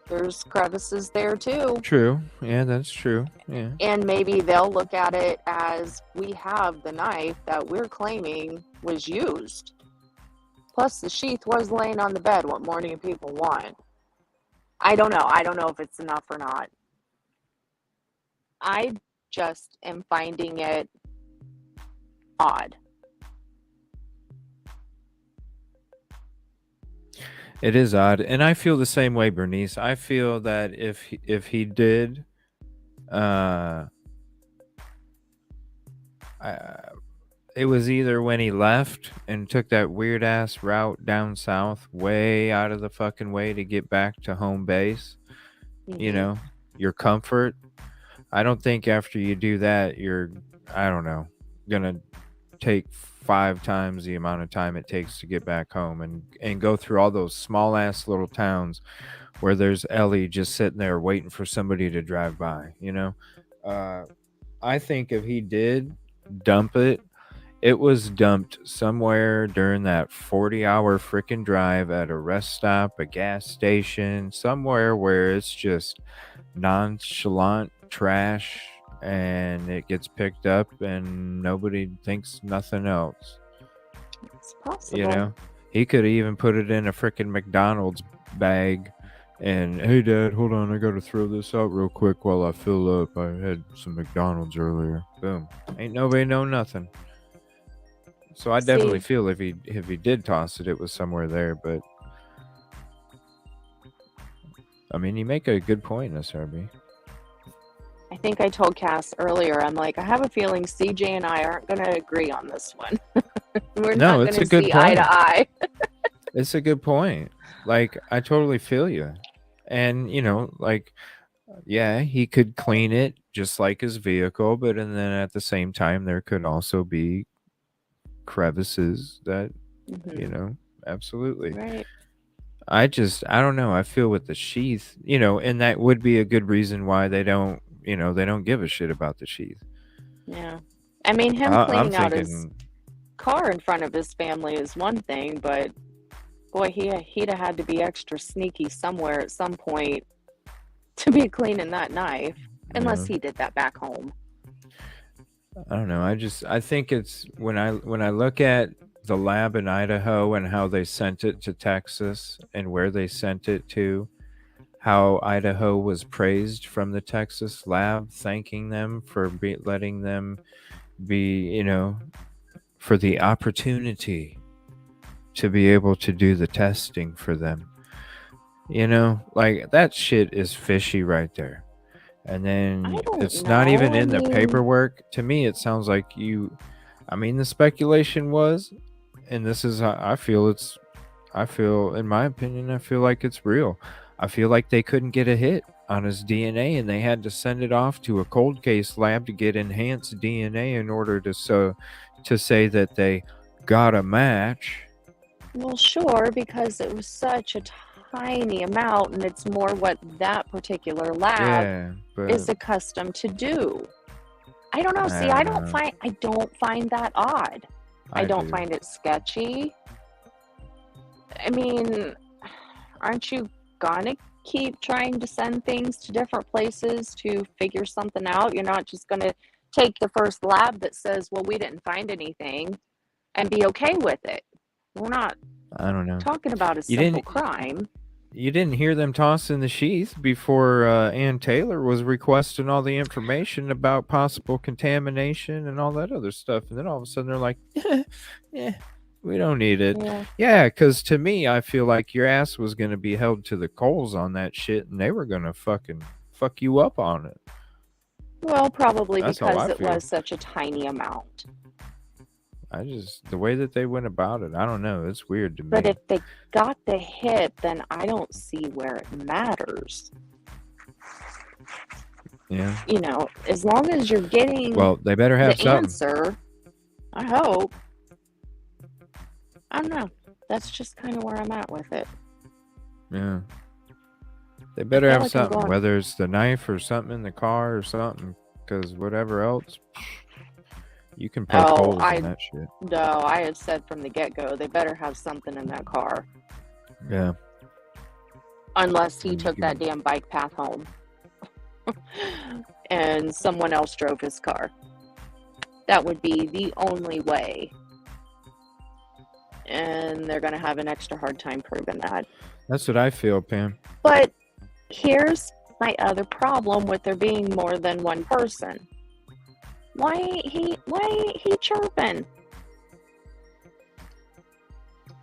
[SPEAKER 9] There's crevices there too.
[SPEAKER 2] true. Yeah, that's true. Yeah.
[SPEAKER 9] And maybe they'll look at it as we have the knife that we're claiming was used. Plus the sheath was laying on the bed. What more do people want? I don't know. I don't know if it's enough or not. I just am finding it odd.
[SPEAKER 2] It is odd, and I feel the same way, Bernice. I feel that if he did, it was either when he left and took that weird ass route down south, way out of the fucking way to get back to home base. You know, your comfort. I don't think after you do that, you're, I don't know, gonna take 5 times the amount of time it takes to get back home and go through all those small ass little towns where there's Ellie just sitting there waiting for somebody to drive by, you know. I think if he did dump it, it was dumped somewhere during that 40-hour freaking drive at a rest stop, a gas station, somewhere where it's just nonchalant trash, and it gets picked up and nobody thinks nothing else.
[SPEAKER 9] It's possible.
[SPEAKER 2] You know, he could even put it in a freaking McDonald's bag and, hey Dad, hold on, I gotta throw this out real quick while I fill up. I had some McDonald's earlier. Boom. Ain't nobody know nothing. So I definitely
[SPEAKER 9] See,
[SPEAKER 2] feel if he did toss it, it was somewhere there. But I mean, you make a good point, SRB.
[SPEAKER 9] I think I told Cass earlier, I'm like, I have a feeling CJ and I aren't going to agree on this one. We're
[SPEAKER 2] No,
[SPEAKER 9] not
[SPEAKER 2] it's
[SPEAKER 9] going
[SPEAKER 2] a
[SPEAKER 9] to
[SPEAKER 2] good
[SPEAKER 9] see eye to
[SPEAKER 2] point.
[SPEAKER 9] eye.
[SPEAKER 2] It's a good point. Like, I totally feel you. And, you know, like, yeah, he could clean it just like his vehicle, but and then at the same time, there could also be crevices that, you
[SPEAKER 9] Mhm.
[SPEAKER 2] know, absolutely.
[SPEAKER 9] Right.
[SPEAKER 2] I don't know. I feel with the sheath, you know, and that would be a good reason why they don't, you know, they don't give a shit about the sheath.
[SPEAKER 9] Yeah. I mean, him
[SPEAKER 2] I'm
[SPEAKER 9] cleaning out his
[SPEAKER 2] thinking,
[SPEAKER 9] car in front of his family is one thing, but boy, he'd have had to be extra sneaky somewhere at some point to be cleaning that knife, unless he did that back home.
[SPEAKER 2] I don't know. I think it's when I look at the lab in Idaho and how they sent it to Texas and where they sent it to, how Idaho was praised from the Texas lab, thanking them for letting them be, you know, for the opportunity to be able to do the testing for them. You know, like that shit is fishy right there. And then
[SPEAKER 9] I don't
[SPEAKER 2] it's not even
[SPEAKER 9] know. I
[SPEAKER 2] in the
[SPEAKER 9] mean,
[SPEAKER 2] paperwork. To me, it sounds like I mean, the speculation was, and this is how I feel in my opinion, I feel like it's real. I feel like they couldn't get a hit on his DNA and they had to send it off to a cold case lab to get enhanced DNA in order to say that they got a match.
[SPEAKER 9] well, sure, because it was such a tiny amount, and it's more what that particular lab
[SPEAKER 2] Yeah, but
[SPEAKER 9] is accustomed to do. I don't know. See,
[SPEAKER 2] I
[SPEAKER 9] I
[SPEAKER 2] don't
[SPEAKER 9] don't
[SPEAKER 2] know.
[SPEAKER 9] find that odd. I don't
[SPEAKER 2] do.
[SPEAKER 9] find it sketchy. I mean, aren't you gonna keep trying to send things to different places to figure something out? You're not just gonna take the first lab that says, well, we didn't find anything, and be okay with it. We're not
[SPEAKER 2] I don't know.
[SPEAKER 9] talking about a
[SPEAKER 2] You
[SPEAKER 9] simple
[SPEAKER 2] didn't
[SPEAKER 9] crime.
[SPEAKER 2] you didn't hear them tossing the sheath before Ann Taylor was requesting all the information about possible contamination and all that other stuff. And then all of a sudden they're like, yeah, we don't need it.
[SPEAKER 9] Yeah.
[SPEAKER 2] Yeah, because to me, I feel like your ass was going to be held to the coals on that shit and they were going to fucking fuck you up on it.
[SPEAKER 9] Well, probably
[SPEAKER 2] That's how
[SPEAKER 9] because
[SPEAKER 2] I
[SPEAKER 9] it
[SPEAKER 2] feel.
[SPEAKER 9] was such a tiny amount.
[SPEAKER 2] The way that they went about it, I don't know. It's weird to me.
[SPEAKER 9] But if they got the hit, then I don't see where it matters.
[SPEAKER 2] Yeah.
[SPEAKER 9] You know, as long as you're getting
[SPEAKER 2] Well, they better have
[SPEAKER 9] the
[SPEAKER 2] something.
[SPEAKER 9] answer, I hope. I don't know. That's just kind of where I'm at with it.
[SPEAKER 2] Yeah. They better
[SPEAKER 9] feel
[SPEAKER 2] have
[SPEAKER 9] like I'm
[SPEAKER 2] something,
[SPEAKER 9] going-
[SPEAKER 2] whether it's the knife or something in the car or something, because whatever else, you can poke holes in that shit.
[SPEAKER 9] No, I had said from the get-go, they better have something in that car.
[SPEAKER 2] Yeah.
[SPEAKER 9] Unless he
[SPEAKER 2] And
[SPEAKER 9] took
[SPEAKER 2] you
[SPEAKER 9] that damn bike path home. And someone else drove his car. That would be the only way. And they're going to have an extra hard time proving that.
[SPEAKER 2] That's what I feel, Pam.
[SPEAKER 9] But here's my other problem with there being more than one person. Why ain't he chirping?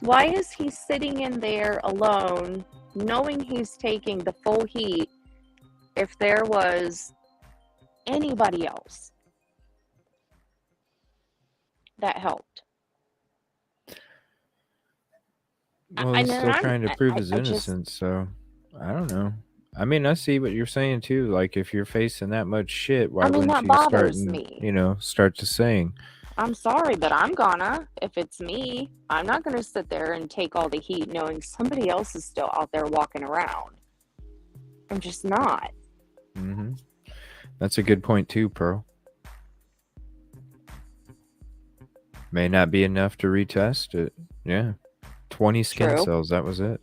[SPEAKER 9] Why is he sitting in there alone, knowing he's taking the full heat if there was anybody else that helped?
[SPEAKER 2] Well, he's still trying to prove his
[SPEAKER 9] I just-
[SPEAKER 2] innocence, so I don't know. I mean, I see what you're saying too. Like, if you're facing that much shit, why
[SPEAKER 9] I mean,
[SPEAKER 2] wouldn't
[SPEAKER 9] that
[SPEAKER 2] you
[SPEAKER 9] bothers me.
[SPEAKER 2] start to sing?
[SPEAKER 9] I'm sorry, but I'm gonna. If it's me, I'm not gonna sit there and take all the heat knowing somebody else is still out there walking around. I'm just not.
[SPEAKER 2] Mm-hmm. That's a good point too, Pearl. May not be enough to retest it. Yeah. 20 skin
[SPEAKER 9] True.
[SPEAKER 2] cells, that was it.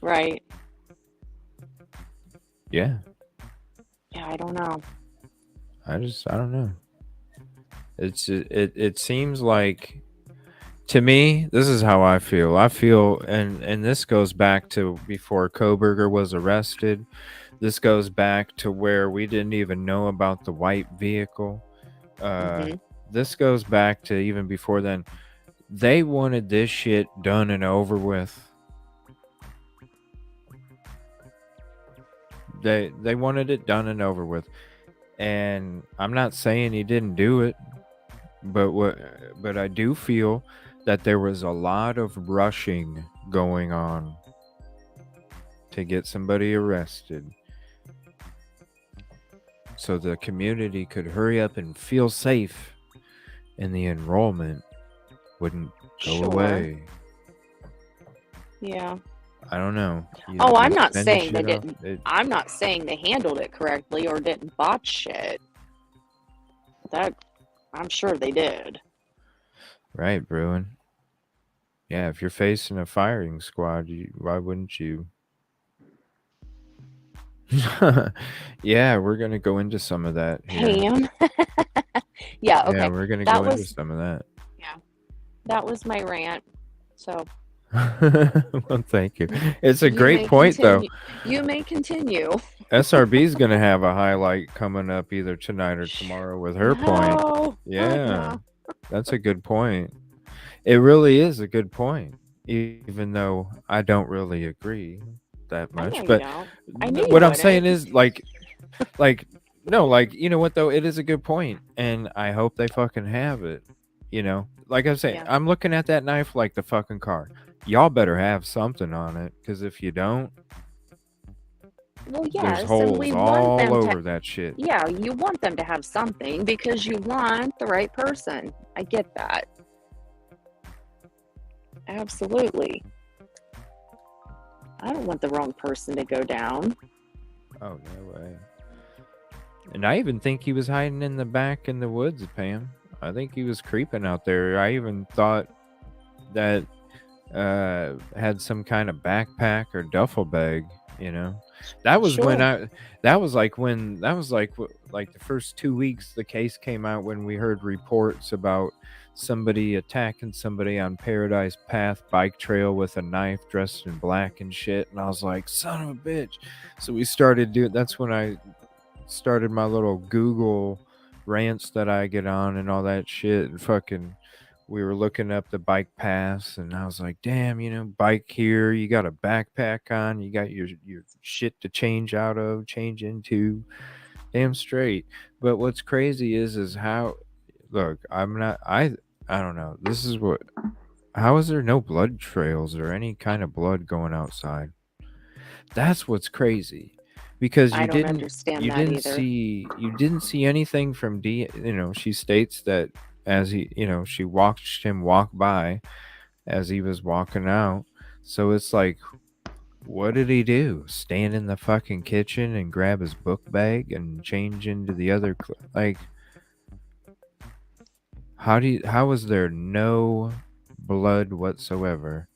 [SPEAKER 9] Right.
[SPEAKER 2] Yeah.
[SPEAKER 9] Yeah, I don't know.
[SPEAKER 2] I don't know. It seems like, to me, this is how I feel. I feel, and this goes back to before Kohberger was arrested. This goes back to where we didn't even know about the white vehicle. This goes back to even before then. They wanted this shit done and over with. They wanted it done and over with. And I'm not saying he didn't do it, but I do feel that there was a lot of rushing going on to get somebody arrested, so the community could hurry up and feel safe, and the enrollment wouldn't go
[SPEAKER 9] Sure.
[SPEAKER 2] away.
[SPEAKER 9] Yeah.
[SPEAKER 2] I don't know.
[SPEAKER 9] Oh, I'm not
[SPEAKER 2] send the
[SPEAKER 9] saying they
[SPEAKER 2] shit off-
[SPEAKER 9] didn't.
[SPEAKER 2] it-
[SPEAKER 9] I'm not saying they handled it correctly or didn't botch shit. That I'm sure they did.
[SPEAKER 2] right, Bruin. Yeah, if you're facing a firing squad, why wouldn't you? Yeah, we're gonna go into some of that here.
[SPEAKER 9] Pam. Yeah, okay.
[SPEAKER 2] Yeah, we're gonna
[SPEAKER 9] That
[SPEAKER 2] go into
[SPEAKER 9] was
[SPEAKER 2] some of that.
[SPEAKER 9] that was my rant. So
[SPEAKER 2] Well, thank you. It's a
[SPEAKER 9] you
[SPEAKER 2] great
[SPEAKER 9] may
[SPEAKER 2] point, though.
[SPEAKER 9] continue. You may continue.
[SPEAKER 2] SRB's gonna have a highlight coming up either tonight or tomorrow with her point.
[SPEAKER 9] No.
[SPEAKER 2] Yeah, that's a good point. It really is a good point, even though I don't really agree that
[SPEAKER 9] I know
[SPEAKER 2] much.
[SPEAKER 9] you
[SPEAKER 2] But
[SPEAKER 9] don't. I knew you
[SPEAKER 2] what I'm
[SPEAKER 9] wouldn't.
[SPEAKER 2] saying is, no, you know what though? It is a good point, and I hope they fucking have it. You know, like I'm saying,
[SPEAKER 9] Yeah.
[SPEAKER 2] I'm looking at that knife like the fucking car. Y'all better have something on it, because if you don't,
[SPEAKER 9] Well,
[SPEAKER 2] there's
[SPEAKER 9] yes, and
[SPEAKER 2] holes
[SPEAKER 9] we want
[SPEAKER 2] all
[SPEAKER 9] them
[SPEAKER 2] over
[SPEAKER 9] to.
[SPEAKER 2] that shit.
[SPEAKER 9] Yeah, you want them to have something because you want the right person. I get that. Absolutely. I don't want the wrong person to go down.
[SPEAKER 2] Oh, no way. And I even think he was hiding in the back in the woods, Pam. I think he was creeping out there. I even thought that had some kind of backpack or duffel bag, you know. That was when
[SPEAKER 9] Sure.
[SPEAKER 2] that was like the first 2 weeks the case came out, when we heard reports about somebody attacking somebody on Paradise Path bike trail with a knife, dressed in black and shit. And I was like, son of a bitch. So we started doing, that's when I started my little Google rants that I get on and all that shit. And fucking, we were looking up the bike paths, and I was like, damn, you know, bike here, you got a backpack on, you got your shit to change into, damn straight. But what's crazy is how, look, I don't know. This is what, how is there no blood trails or any kind of blood going outside? That's what's crazy. Because
[SPEAKER 9] I
[SPEAKER 2] you
[SPEAKER 9] don't
[SPEAKER 2] didn't
[SPEAKER 9] understand
[SPEAKER 2] you
[SPEAKER 9] that
[SPEAKER 2] didn't
[SPEAKER 9] either.
[SPEAKER 2] see you didn't see anything from D. You know, she states that as he, you know, she watched him walk by as he was walking out. So it's like, what did he do? Stand in the fucking kitchen and grab his book bag and change into the other like, how is there no blood whatsoever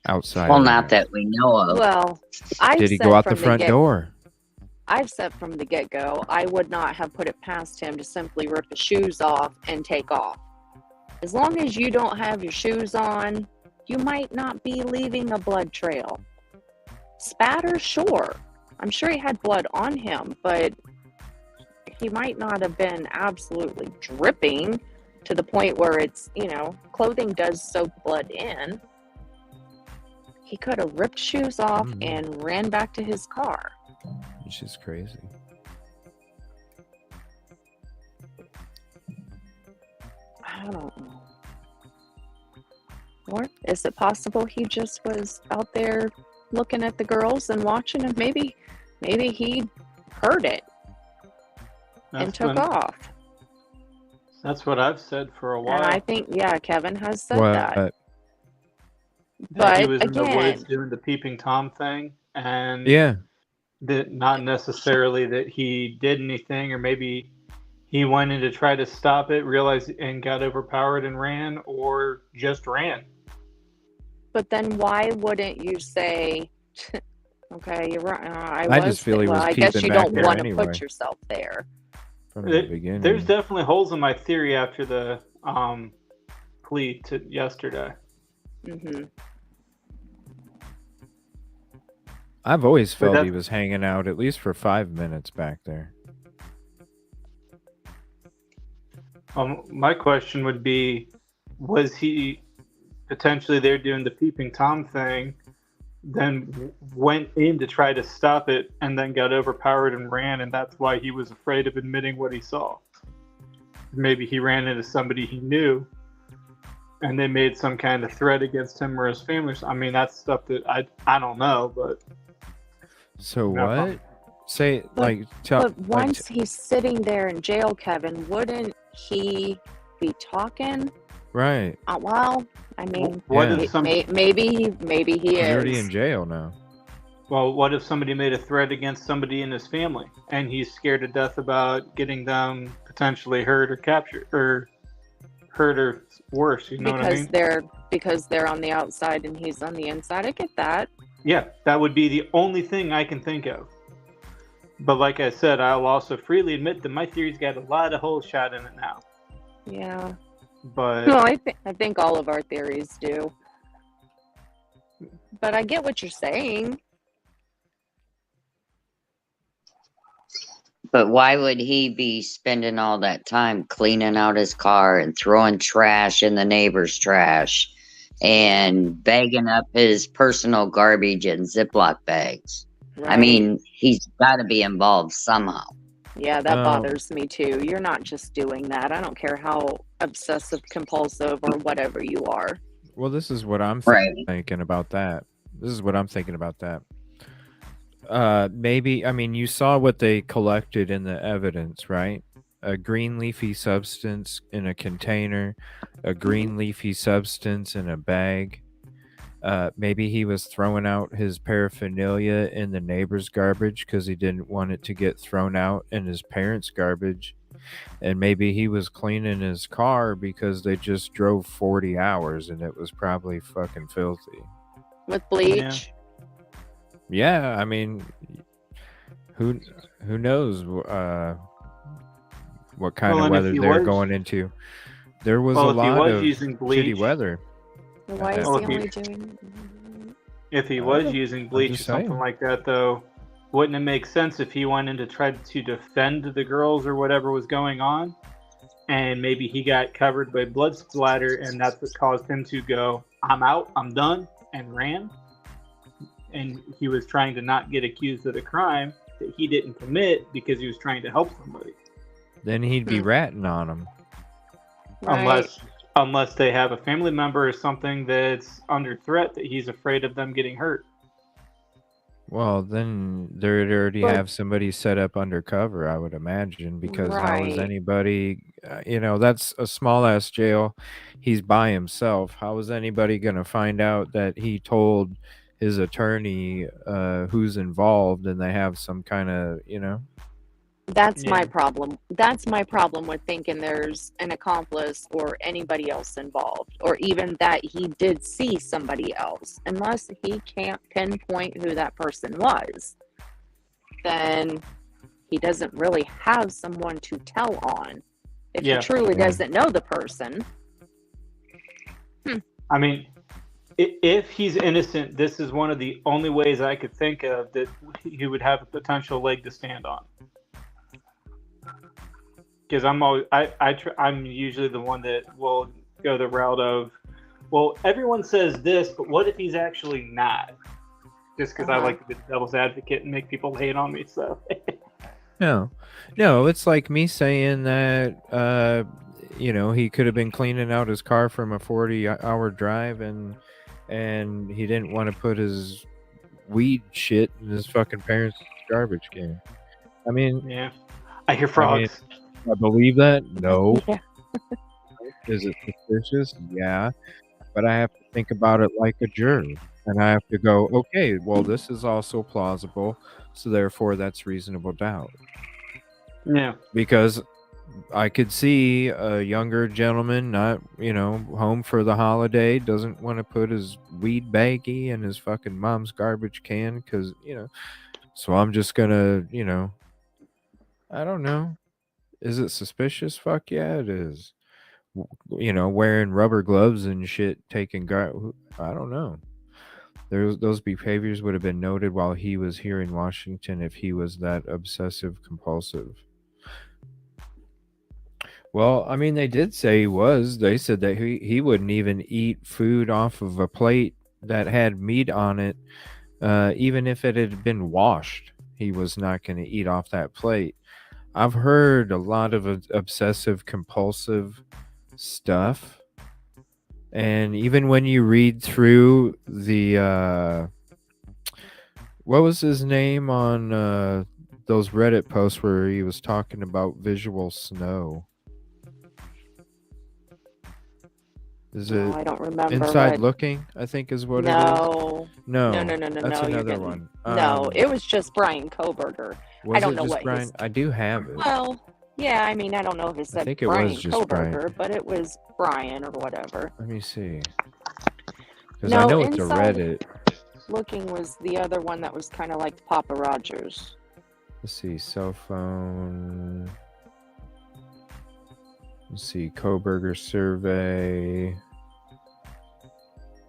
[SPEAKER 2] outside
[SPEAKER 4] Well,
[SPEAKER 2] of
[SPEAKER 4] not
[SPEAKER 2] that?
[SPEAKER 4] that we know of.
[SPEAKER 9] Well, I've
[SPEAKER 2] Did he
[SPEAKER 9] said
[SPEAKER 2] go out the
[SPEAKER 9] from
[SPEAKER 2] front
[SPEAKER 9] get
[SPEAKER 2] door?
[SPEAKER 9] I've said from the get-go, I would not have put it past him to simply rip the shoes off and take off. As long as you don't have your shoes on, you might not be leaving a blood trail. Spatter, sure. I'm sure he had blood on him, but he might not have been absolutely dripping to the point where it's, you know, clothing does soak blood in. He could have ripped shoes off and ran back to his car.
[SPEAKER 2] Which is crazy.
[SPEAKER 9] I don't know. Or is it possible he just was out there looking at the girls and watching them? Maybe he heard it and took off.
[SPEAKER 7] That's what I've said for a while.
[SPEAKER 9] And I think, yeah, Kevin has said
[SPEAKER 2] What?
[SPEAKER 9] that.
[SPEAKER 7] That he
[SPEAKER 9] But
[SPEAKER 7] was in the woods
[SPEAKER 9] again,
[SPEAKER 7] doing the peeping Tom thing, and
[SPEAKER 2] Yeah.
[SPEAKER 7] that not necessarily that he did anything, or maybe he went in to try to stop it, realized and got overpowered and ran, or just ran.
[SPEAKER 9] but then why wouldn't you say, okay, you're right.
[SPEAKER 2] I just feel he was
[SPEAKER 9] I guess
[SPEAKER 2] peeping
[SPEAKER 9] you
[SPEAKER 2] back
[SPEAKER 9] don't
[SPEAKER 2] there
[SPEAKER 9] want to
[SPEAKER 2] anyway.
[SPEAKER 9] put yourself there.
[SPEAKER 2] From the beginning.
[SPEAKER 7] There's definitely holes in my theory after the plea to yesterday.
[SPEAKER 9] Mm-hmm.
[SPEAKER 2] I've always
[SPEAKER 7] But
[SPEAKER 2] felt he was hanging out at least for 5 minutes back there.
[SPEAKER 7] My question would be, was he potentially there doing the peeping Tom thing, then went in to try to stop it, and then got overpowered and ran, and that's why he was afraid of admitting what he saw. Maybe he ran into somebody he knew, and they made some kind of threat against him or his family. I mean, that's stuff that I don't know, but.
[SPEAKER 2] So what? Say tell.
[SPEAKER 9] But once he's sitting there in jail, Kevin, wouldn't he be talking?
[SPEAKER 2] Right.
[SPEAKER 9] Well, I mean,
[SPEAKER 7] What
[SPEAKER 2] Yeah.
[SPEAKER 7] if
[SPEAKER 9] maybe he
[SPEAKER 2] He's
[SPEAKER 9] is.
[SPEAKER 2] already in jail now.
[SPEAKER 7] Well, what if somebody made a threat against somebody in his family, and he's scared to death about getting them potentially hurt or captured, or hurt or worse? You know what I mean?
[SPEAKER 9] Because they're on the outside and he's on the inside. I get that.
[SPEAKER 7] Yeah, that would be the only thing I can think of. But like I said, I'll also freely admit that my theory's got a lot of holes shot in it now.
[SPEAKER 9] Yeah.
[SPEAKER 7] But
[SPEAKER 9] No, I think all of our theories do. But I get what you're saying.
[SPEAKER 4] But why would he be spending all that time cleaning out his car and throwing trash in the neighbor's trash and bagging up his personal garbage in Ziploc bags?
[SPEAKER 9] Right?
[SPEAKER 4] I mean, he's got to be involved somehow.
[SPEAKER 9] Yeah, that bothers me too. You're not just doing that. I don't care how obsessive compulsive or whatever you are.
[SPEAKER 2] Well, this is what I'm thinking about that. Maybe, I mean, you saw what they collected in the evidence, right? A green leafy substance in a container, a green leafy substance in a bag. Maybe he was throwing out his paraphernalia in the neighbor's garbage because he didn't want it to get thrown out in his parents' garbage. And maybe he was cleaning his car because they just drove 40 hours and it was probably fucking filthy.
[SPEAKER 9] With bleach?
[SPEAKER 2] Yeah, I mean, who knows what kind of weather they're going into. There was a lot of shitty weather.
[SPEAKER 9] Why is he only doing?
[SPEAKER 7] If he was using bleach or something like that, though, wouldn't it make sense if he went in to try to defend the girls or whatever was going on, and maybe he got covered by blood splatter, and that's what caused him to go, "I'm out, I'm done," and ran? And he was trying to not get accused of a crime that he didn't commit because he was trying to help somebody.
[SPEAKER 2] Then he'd be ratting on them.
[SPEAKER 9] Right.
[SPEAKER 7] Unless they have a family member or something that's under threat that he's afraid of them getting hurt.
[SPEAKER 2] Well, then they'd already have somebody set up undercover, I would imagine, because how is anybody, that's a small ass jail. He's by himself. How is anybody going to find out that he told his attorney who's involved and they have some kind of,
[SPEAKER 9] That's my problem. That's my problem with thinking there's an accomplice or anybody else involved, or even that he did see somebody else. Unless he can't pinpoint who that person was, then he doesn't really have someone to tell on. If he truly doesn't know the person.
[SPEAKER 7] I mean, if he's innocent, this is one of the only ways I could think of that he would have a potential leg to stand on. Because I'm usually the one that will go the route of, well, everyone says this, but what if he's actually not? Just because I like to be the devil's advocate and make people hate on me. So
[SPEAKER 2] no, it's like me saying that he could have been cleaning out his car from a 40-hour drive and he didn't want to put his weed shit in his fucking parents' garbage can. I mean,
[SPEAKER 7] I hear frogs.
[SPEAKER 2] I believe that? No. Is it suspicious? Yeah. But I have to think about it like a jury. And I have to go, okay, well, this is also plausible. So therefore, that's reasonable doubt.
[SPEAKER 7] Yeah.
[SPEAKER 2] Because I could see a younger gentleman not, home for the holiday, doesn't want to put his weed baggie in his fucking mom's garbage can because, so I'm just going to, I don't know. Is it suspicious? Fuck yeah, it is. Wearing rubber gloves and shit, taking I don't know. Those behaviors would have been noted while he was here in Washington if he was that obsessive compulsive. Well, I mean, they did say he was. They said that he wouldn't even eat food off of a plate that had meat on it, even if it had been washed. He was not going to eat off that plate. I've heard a lot of obsessive compulsive stuff, and even when you read through the what was his name on those Reddit posts where he was talking about visual snow? Is
[SPEAKER 9] No,
[SPEAKER 2] it
[SPEAKER 9] I don't remember.
[SPEAKER 2] Inside
[SPEAKER 9] What...
[SPEAKER 2] Looking? I think is what it is.
[SPEAKER 9] No.
[SPEAKER 2] No,
[SPEAKER 9] No.
[SPEAKER 2] that's
[SPEAKER 9] You're
[SPEAKER 2] another
[SPEAKER 9] getting...
[SPEAKER 2] one.
[SPEAKER 9] No, it was just Brian Kohberger.
[SPEAKER 2] Was
[SPEAKER 9] I don't
[SPEAKER 2] it
[SPEAKER 9] know
[SPEAKER 2] just
[SPEAKER 9] what
[SPEAKER 2] Brian?
[SPEAKER 9] his...
[SPEAKER 2] I do have it.
[SPEAKER 9] Well, yeah, I mean, I don't know if it
[SPEAKER 2] I
[SPEAKER 9] said
[SPEAKER 2] think it
[SPEAKER 9] Brian
[SPEAKER 2] was just
[SPEAKER 9] Kohberger,
[SPEAKER 2] Brian.
[SPEAKER 9] but it was Brian or whatever.
[SPEAKER 2] Let me see. Because
[SPEAKER 9] No,
[SPEAKER 2] I know it's a
[SPEAKER 9] Inside
[SPEAKER 2] Reddit.
[SPEAKER 9] Looking was the other one that was kind of like Papa Rogers.
[SPEAKER 2] Let's see. Cell phone. Let's see. Kohberger survey.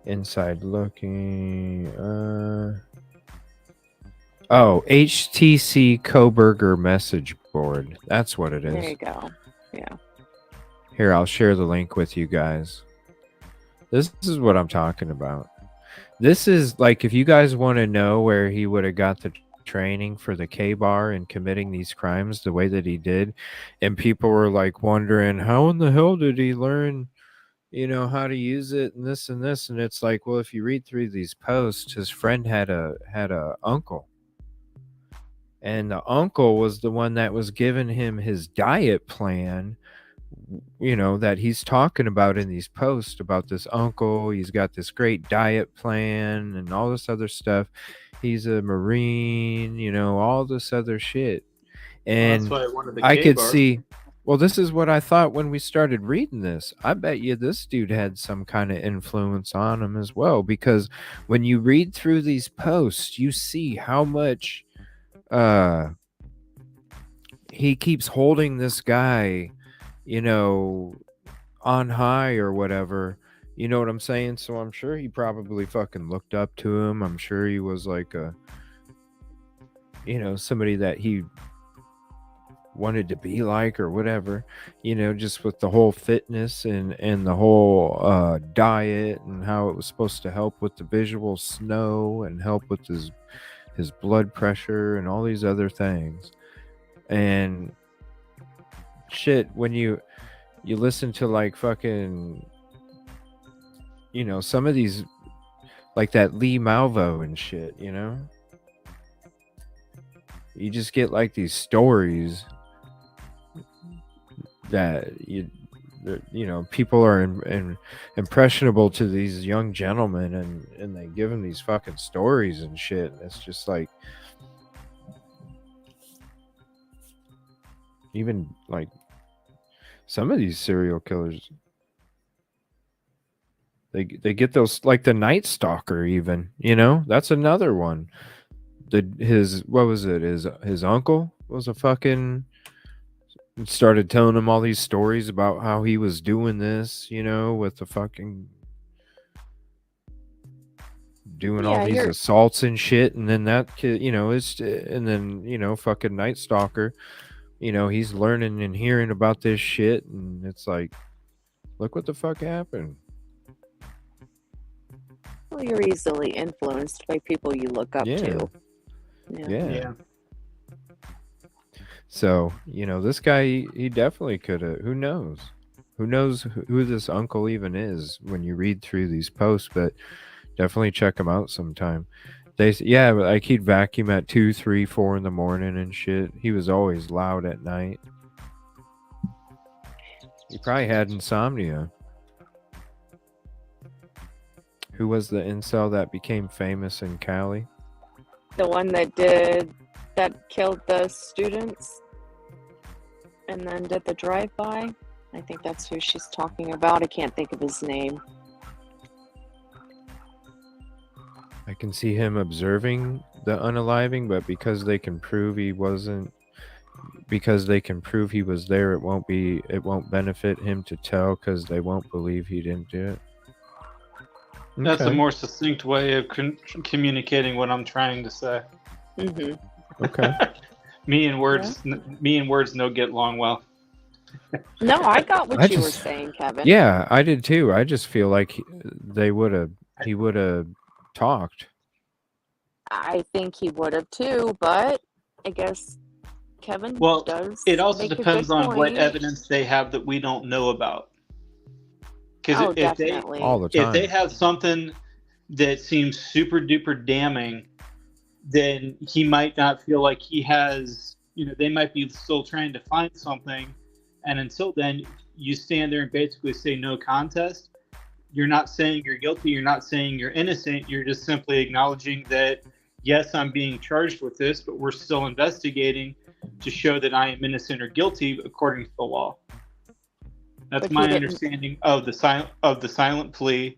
[SPEAKER 2] Inside Looking. Oh, HTC Kohberger message board. That's what it is.
[SPEAKER 9] There you go. Yeah.
[SPEAKER 2] Here, I'll share the link with you guys. This is what I'm talking about. This is like, if you guys want to know where he would have got the training for the K-bar and committing these crimes the way that he did, and people were like wondering, how in the hell did he learn, how to use it and this and this? And it's like, well, if you read through these posts, his friend had a uncle. And the uncle was the one that was giving him his diet plan, that he's talking about in these posts about this uncle. He's got this great diet plan and all this other stuff. He's a Marine, all this other shit. And
[SPEAKER 7] that's why I wanted the
[SPEAKER 2] I could
[SPEAKER 7] K-bar.
[SPEAKER 2] see, well, this is what I thought when we started reading this. I bet you this dude had some kind of influence on him as well, because when you read through these posts, you see how much he keeps holding this guy, on high or whatever. You know what I'm saying? So I'm sure he probably fucking looked up to him. I'm sure he was like somebody that he wanted to be like or whatever, just with the whole fitness and the whole diet and how it was supposed to help with the visual snow and help with his blood pressure and all these other things. And shit, when you listen to like fucking, some of these, like that Lee Malvo and shit, you just get like these stories that people are impressionable to these young gentlemen, and they give them these fucking stories and shit. And it's just like, even like some of these serial killers, they get those, like the Night Stalker, even, that's another one. His uncle was a fucking, started telling him all these stories about how he was doing this, with the fucking doing all these assaults and shit. And then that kid, and then, fucking Night Stalker, he's learning and hearing about this shit. And it's like, look what the fuck happened.
[SPEAKER 9] Well, you're easily influenced by people you look up to.
[SPEAKER 2] Yeah. So, this guy, he definitely could have, who knows who this uncle even is when you read through these posts, but definitely check him out sometime. Like he'd vacuum at 2, 3, 4 in the morning and shit. He was always loud at night. He probably had insomnia. Who was the incel that became famous in Cali?
[SPEAKER 9] The one that killed the students and then did the drive-by. I think that's who she's talking about. I can't think of his name.
[SPEAKER 2] I can see him observing the unaliving, but because they can prove he wasn't, because they can prove he was there, it won't benefit him to tell, because they won't believe he didn't do it.
[SPEAKER 7] That's a more succinct way of communicating what I'm trying to say.
[SPEAKER 9] Mm-hmm.
[SPEAKER 2] Okay.
[SPEAKER 7] Me and words no get along well.
[SPEAKER 9] No, I got what
[SPEAKER 2] I
[SPEAKER 9] you were
[SPEAKER 2] just-
[SPEAKER 9] saying, Kevin.
[SPEAKER 2] Yeah, I did too. I just feel like he would have talked.
[SPEAKER 9] I think he would have too, but I guess Kevin
[SPEAKER 7] Well,
[SPEAKER 9] does.
[SPEAKER 7] it also
[SPEAKER 9] make a
[SPEAKER 7] depends
[SPEAKER 9] good
[SPEAKER 7] on what
[SPEAKER 9] point.
[SPEAKER 7] evidence they have that we don't know about. Because
[SPEAKER 9] Oh, definitely.
[SPEAKER 2] All the
[SPEAKER 7] if they
[SPEAKER 2] time.
[SPEAKER 7] have something that seems super duper damning, then he might not feel like he has, they might be still trying to find something. And until then, you stand there and basically say no contest. You're not saying you're guilty. You're not saying you're innocent. You're just simply acknowledging that, yes, I'm being charged with this, but we're still investigating to show that I am innocent or guilty according to the law. That's
[SPEAKER 9] But he
[SPEAKER 7] my
[SPEAKER 9] didn't-
[SPEAKER 7] understanding of the silent plea.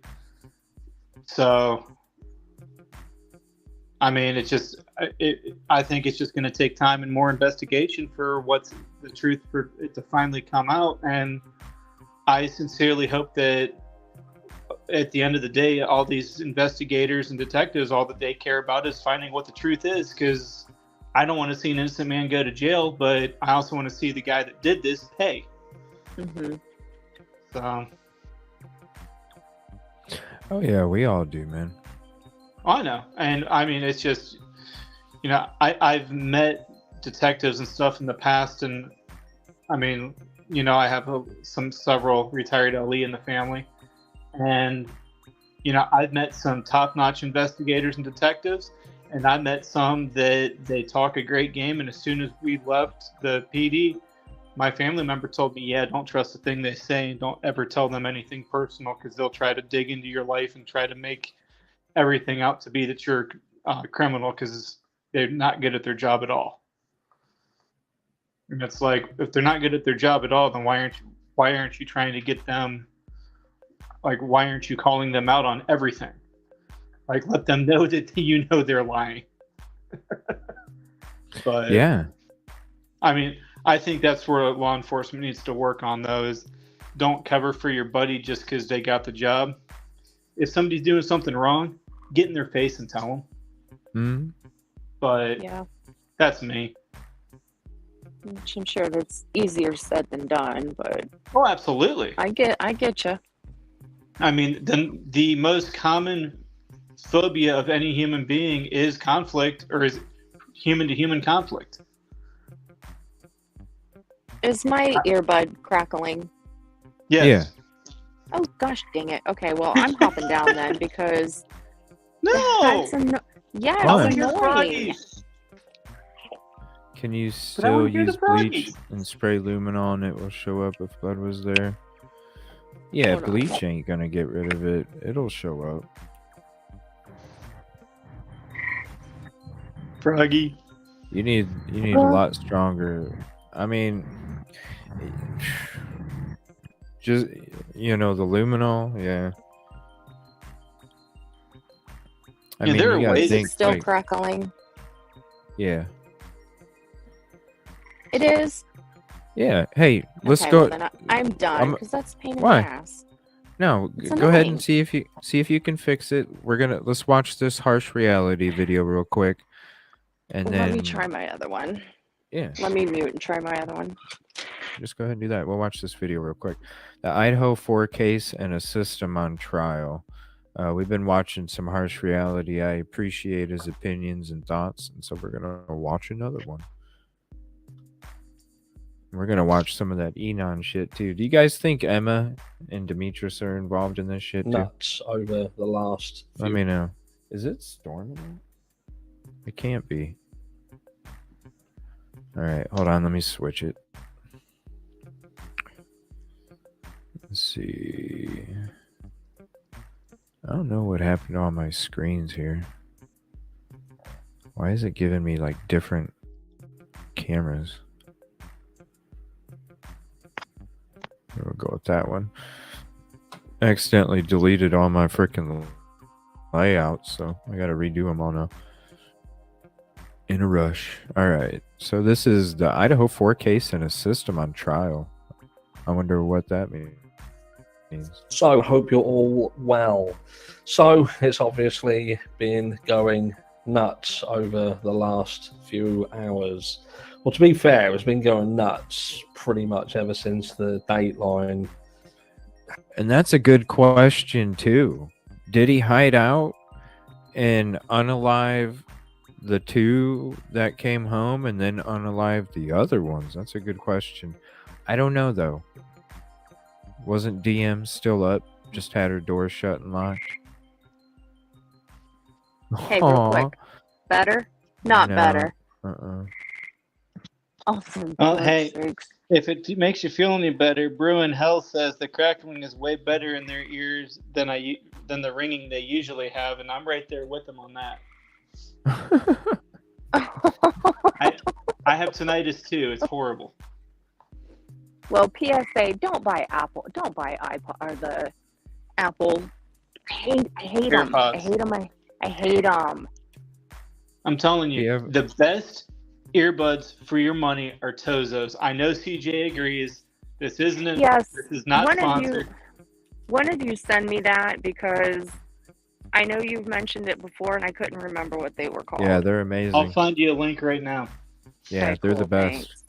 [SPEAKER 7] So, I mean, I think it's just going to take time and more investigation for what's the truth for it to finally come out. And I sincerely hope that at the end of the day, all these investigators and detectives, all that they care about is finding what the truth is. Because I don't want to see an innocent man go to jail, but I also want to see the guy that did this pay.
[SPEAKER 9] Mm-hmm.
[SPEAKER 7] So.
[SPEAKER 2] Oh yeah, we all do, man.
[SPEAKER 7] I know. And I mean, it's just, I've met detectives and stuff in the past. And I mean, I have several retired LE in the family. And, I've met some top-notch investigators and detectives. And I met some that they talk a great game. And as soon as we left the PD, my family member told me, yeah, don't trust a thing they say. And don't ever tell them anything personal, because they'll try to dig into your life and try to make everything out to be that you're a criminal, because they're not good at their job at all. And it's like, if they're not good at their job at all, then why aren't you trying to get them? Like, why aren't you calling them out on everything? Like, let them know that they're lying. But
[SPEAKER 2] Yeah.
[SPEAKER 7] I mean, I think that's where law enforcement needs to work on, though, is don't cover for your buddy just because they got the job. If somebody's doing something wrong, get in their face and tell them.
[SPEAKER 2] Mm-hmm.
[SPEAKER 7] But
[SPEAKER 9] Yeah,
[SPEAKER 7] that's me.
[SPEAKER 9] which I'm sure that's easier said than done, but
[SPEAKER 7] Oh, absolutely.
[SPEAKER 9] I get you.
[SPEAKER 7] I mean, the most common phobia of any human being is conflict, or is human-to-human conflict.
[SPEAKER 9] Is my earbud crackling?
[SPEAKER 7] Yes.
[SPEAKER 2] Yeah.
[SPEAKER 9] Oh gosh, dang it. Okay, well I'm hopping down then because
[SPEAKER 7] No.
[SPEAKER 9] that's yeah,
[SPEAKER 2] Why?
[SPEAKER 9] it's
[SPEAKER 7] You're
[SPEAKER 9] annoying.
[SPEAKER 7] froggies.
[SPEAKER 2] Can you
[SPEAKER 7] I
[SPEAKER 2] still
[SPEAKER 7] wanna hear the
[SPEAKER 2] use bleach
[SPEAKER 7] froggies.
[SPEAKER 2] and spray luminol and it will show up if blood was there? Yeah,
[SPEAKER 9] Hold on.
[SPEAKER 2] bleach ain't gonna get rid of it. It'll show up.
[SPEAKER 7] Froggy.
[SPEAKER 2] You need a lot stronger. I mean, just the luminol, yeah. I
[SPEAKER 7] Yeah,
[SPEAKER 2] mean,
[SPEAKER 7] there are
[SPEAKER 2] you gotta
[SPEAKER 7] ways-
[SPEAKER 9] Is it
[SPEAKER 2] think,
[SPEAKER 9] still
[SPEAKER 2] like,
[SPEAKER 9] crackling?
[SPEAKER 2] yeah,
[SPEAKER 9] It is.
[SPEAKER 2] yeah. Hey, let's
[SPEAKER 9] Okay,
[SPEAKER 2] go.
[SPEAKER 9] well, then I'm done
[SPEAKER 2] I'm-
[SPEAKER 9] because that's a pain in
[SPEAKER 2] Why?
[SPEAKER 9] the ass.
[SPEAKER 2] No,
[SPEAKER 9] It's
[SPEAKER 2] go ahead and
[SPEAKER 9] annoying.
[SPEAKER 2] see if you can fix it. Let's watch this harsh reality video real quick, and
[SPEAKER 9] Well,
[SPEAKER 2] then
[SPEAKER 9] let me try my other one.
[SPEAKER 2] yeah,
[SPEAKER 9] Let me mute and try my other one.
[SPEAKER 2] just go ahead and do that. We'll watch this video real quick. The Idaho 4 case and a system on trial. We've been watching some harsh reality. I appreciate his opinions and thoughts, and so we're gonna watch another one. We're gonna watch some of that Enon shit too. Do you guys think Emma and Demetrius are involved in this shit too?
[SPEAKER 10] Nuts over the last few.
[SPEAKER 2] Let me know. Is it storming? It can't be. All right, hold on. Let me switch it. Let's see. I don't know what happened to all my screens here. Why is it giving me like different cameras? We'll go with that one. I accidentally deleted all my freaking layouts, so I gotta redo them all now. In a rush. Alright, so this is the Idaho 4 case and a system on trial. I wonder what that means.
[SPEAKER 10] So, hope you're all well. So, it's obviously been going nuts over the last few hours. Well, to be fair, it's been going nuts pretty much ever since the Dateline.
[SPEAKER 2] And that's a good question too. Did he hide out and unalive the two that came home and then unalive the other ones? That's a good question. I don't know though. Wasn't DM still up? Just had her door shut and locked.
[SPEAKER 9] Hey, real quick. Better? Not
[SPEAKER 2] No.
[SPEAKER 9] better.
[SPEAKER 7] Oh, hey, if it makes you feel any better, Bruin Hell says the crackling is way better in their ears than the ringing they usually have, and I'm right there with them on that. I have tinnitus too. It's horrible.
[SPEAKER 9] Well, PSA, don't buy Apple. Don't buy iPod or the Apple. I hate them. I hate them. I hate them.
[SPEAKER 7] I'm telling you, the best earbuds for your money are Tozos. I know CJ agrees. This isn't. This is not sponsored.
[SPEAKER 9] One of you send me that, because I know you've mentioned it before and I couldn't remember what they were called.
[SPEAKER 2] Yeah, they're amazing.
[SPEAKER 7] I'll find you a link right now.
[SPEAKER 2] Yeah,
[SPEAKER 9] Okay,
[SPEAKER 2] they're
[SPEAKER 9] cool,
[SPEAKER 2] the best.
[SPEAKER 9] thanks.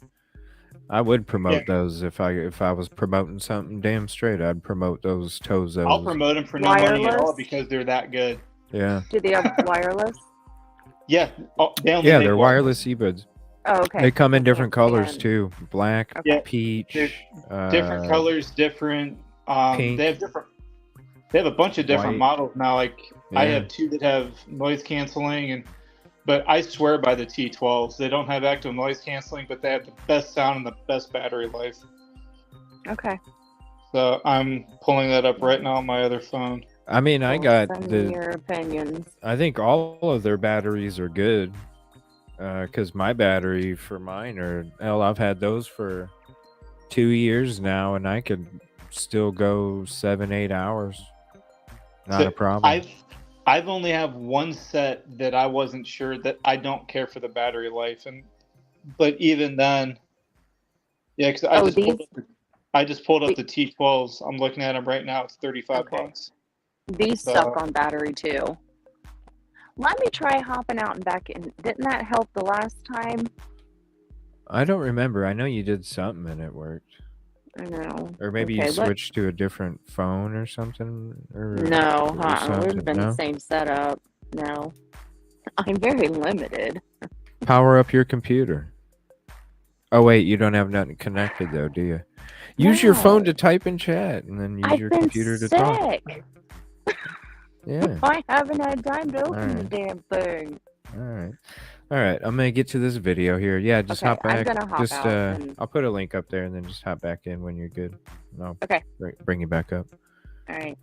[SPEAKER 2] I would promote those if I was promoting something damn straight. I'd promote those Tozos.
[SPEAKER 7] I'll promote them for no money at all because they're that good.
[SPEAKER 2] Yeah.
[SPEAKER 9] Do they have wireless?
[SPEAKER 7] Yeah.
[SPEAKER 2] They're wireless earbuds.
[SPEAKER 9] Oh, okay.
[SPEAKER 2] They come in different colors too. Black, peach,
[SPEAKER 7] different colors, different.
[SPEAKER 2] pink,
[SPEAKER 7] They have a bunch of different
[SPEAKER 2] white.
[SPEAKER 7] models now. Like I
[SPEAKER 2] Yeah.
[SPEAKER 7] have two that have noise canceling, but I swear by the T12s. They don't have active noise canceling, but they have the best sound and the best battery life.
[SPEAKER 9] Okay.
[SPEAKER 2] So
[SPEAKER 7] I'm pulling that up right now on my other phone.
[SPEAKER 2] I mean, I got
[SPEAKER 9] Send me your opinions.
[SPEAKER 2] I think all of their batteries are good. Because my battery for mine I've had those for 2 years now, and I could still go 7-8 hours. Not a problem.
[SPEAKER 7] I've only have one set that I wasn't sure that I don't care for the battery life, but even then, yeah, because I just pulled up the T12s. I'm looking at them right now. It's $35.
[SPEAKER 9] These suck on battery too. Let me try hopping out and back in. Didn't that help the last time?
[SPEAKER 2] I don't remember. I know you did something and it worked.
[SPEAKER 9] I know.
[SPEAKER 2] Or maybe you switched to a different phone or something.
[SPEAKER 9] No, we've been the same setup. No, I'm very limited.
[SPEAKER 2] Power up your computer. Oh wait, you don't have nothing connected though, do you? Use your phone to type in chat, and then use your computer to talk. Yeah.
[SPEAKER 9] I haven't had time to open the damn thing.
[SPEAKER 2] All right. I'm gonna get to this video here. Yeah, just hop back.
[SPEAKER 9] I'm gonna hop out and...
[SPEAKER 2] I'll put a link up there, and then just hop back in when you're good. No.
[SPEAKER 9] Okay.
[SPEAKER 2] Bring you back up.
[SPEAKER 9] All right.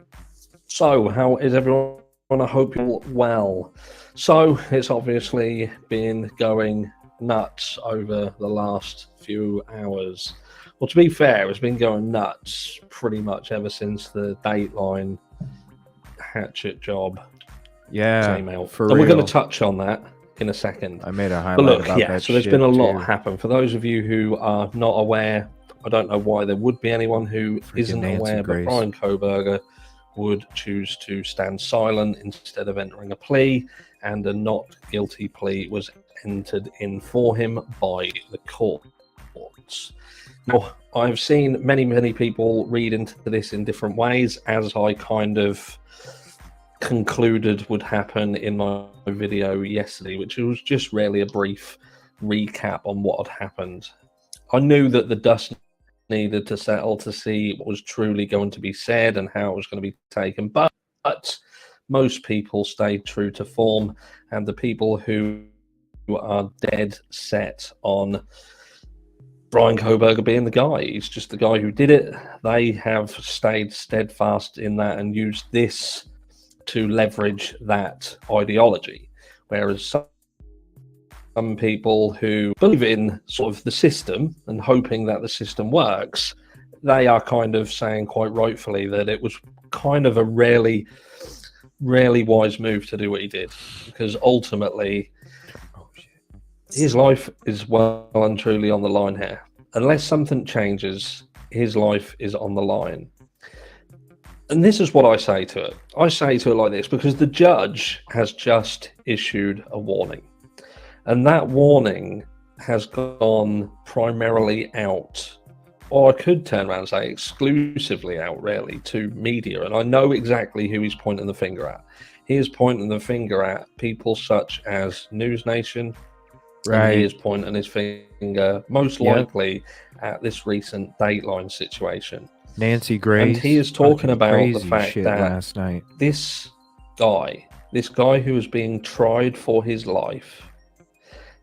[SPEAKER 10] So, how is everyone? I hope you're well. So, it's obviously been going nuts over the last few hours. Well, to be fair, it's been going nuts pretty much ever since the Dateline hatchet job came out.
[SPEAKER 2] For
[SPEAKER 10] and
[SPEAKER 2] real.
[SPEAKER 10] we're going to touch on that in a second.
[SPEAKER 2] I made a highlight
[SPEAKER 10] but look,
[SPEAKER 2] about that
[SPEAKER 10] so there's been a lot
[SPEAKER 2] too.
[SPEAKER 10] happen. For those of you who are not aware, I don't know why there would be anyone who isn't aware, but Brian Kohberger would choose to stand silent instead of entering a plea, and a not guilty plea was entered in for him by the courts. Now, I've seen many people read into this in different ways, as I kind of concluded would happen in my video yesterday, which was just really a brief recap on what had happened. I knew that the dust needed to settle to see what was truly going to be said and how it was going to be taken, but most people stayed true to form, and the people who are dead set on Brian Kohberger being the guy, he's just the guy who did it, they have stayed steadfast in that and used this to leverage that ideology. Whereas some people who believe in sort of the system and hoping that the system works, they are kind of saying quite rightfully that it was kind of a really wise move to do what he did, because ultimately his life is well and truly on the line here. Unless something changes, his life is on the line. And this is what I say to it. I say to it like this, because the judge has just issued a warning. And that warning has gone primarily out, or I could turn around and say exclusively out, really, to media. And I know exactly who he's pointing the finger at. He is pointing the finger at people such as News Nation.
[SPEAKER 2] Right.
[SPEAKER 10] And he is pointing his finger most likely at this recent Dateline situation.
[SPEAKER 2] Nancy Grace.
[SPEAKER 10] And he is talking about the fact
[SPEAKER 2] shit
[SPEAKER 10] that
[SPEAKER 2] last night.
[SPEAKER 10] this guy who is being tried for his life,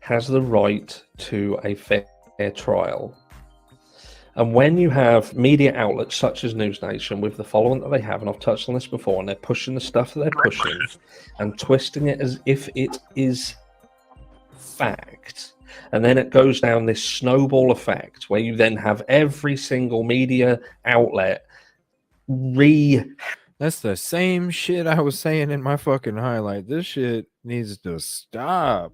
[SPEAKER 10] has the right to a fair trial. And when you have media outlets such as News Nation with the following that they have, and I've touched on this before, and they're pushing the stuff that they're pushing and twisting it as if it is fact, and then it goes down this snowball effect where you then have every single media outlet
[SPEAKER 2] That's the same shit I was saying in my fucking highlight. This shit needs to stop.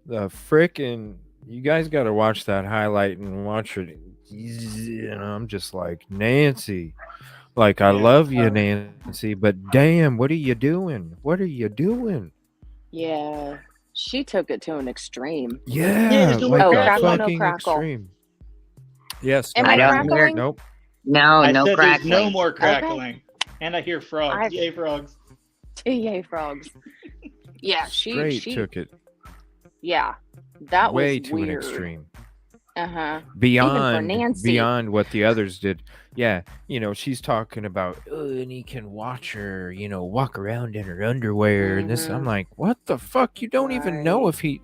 [SPEAKER 2] The frickin' you guys got to watch that highlight and watch it. You know, I'm just like, Nancy, like, I love you, Nancy, but damn, what are you doing? What are you doing?
[SPEAKER 9] Yeah, she took it to an extreme.
[SPEAKER 2] Yeah, like
[SPEAKER 9] oh,
[SPEAKER 2] a
[SPEAKER 9] crackle,
[SPEAKER 2] fucking
[SPEAKER 9] no crackle.
[SPEAKER 2] extreme. Yes.
[SPEAKER 9] Am I crackling?
[SPEAKER 2] Nope.
[SPEAKER 4] No,
[SPEAKER 7] I
[SPEAKER 4] no
[SPEAKER 7] said
[SPEAKER 4] crackling.
[SPEAKER 7] there's no more crackling. And I hear frogs. Yay, frogs.
[SPEAKER 9] Yay, frogs. Yeah,
[SPEAKER 2] Straight
[SPEAKER 9] she
[SPEAKER 2] took it
[SPEAKER 9] Yeah, that
[SPEAKER 2] way
[SPEAKER 9] was
[SPEAKER 2] to
[SPEAKER 9] weird.
[SPEAKER 2] an extreme.
[SPEAKER 9] Uh-huh.
[SPEAKER 2] Beyond what the others did. Yeah, you know, she's talking about, and he can watch her, you know, walk around in her underwear and this. I'm like, what the fuck? You don't even know if he,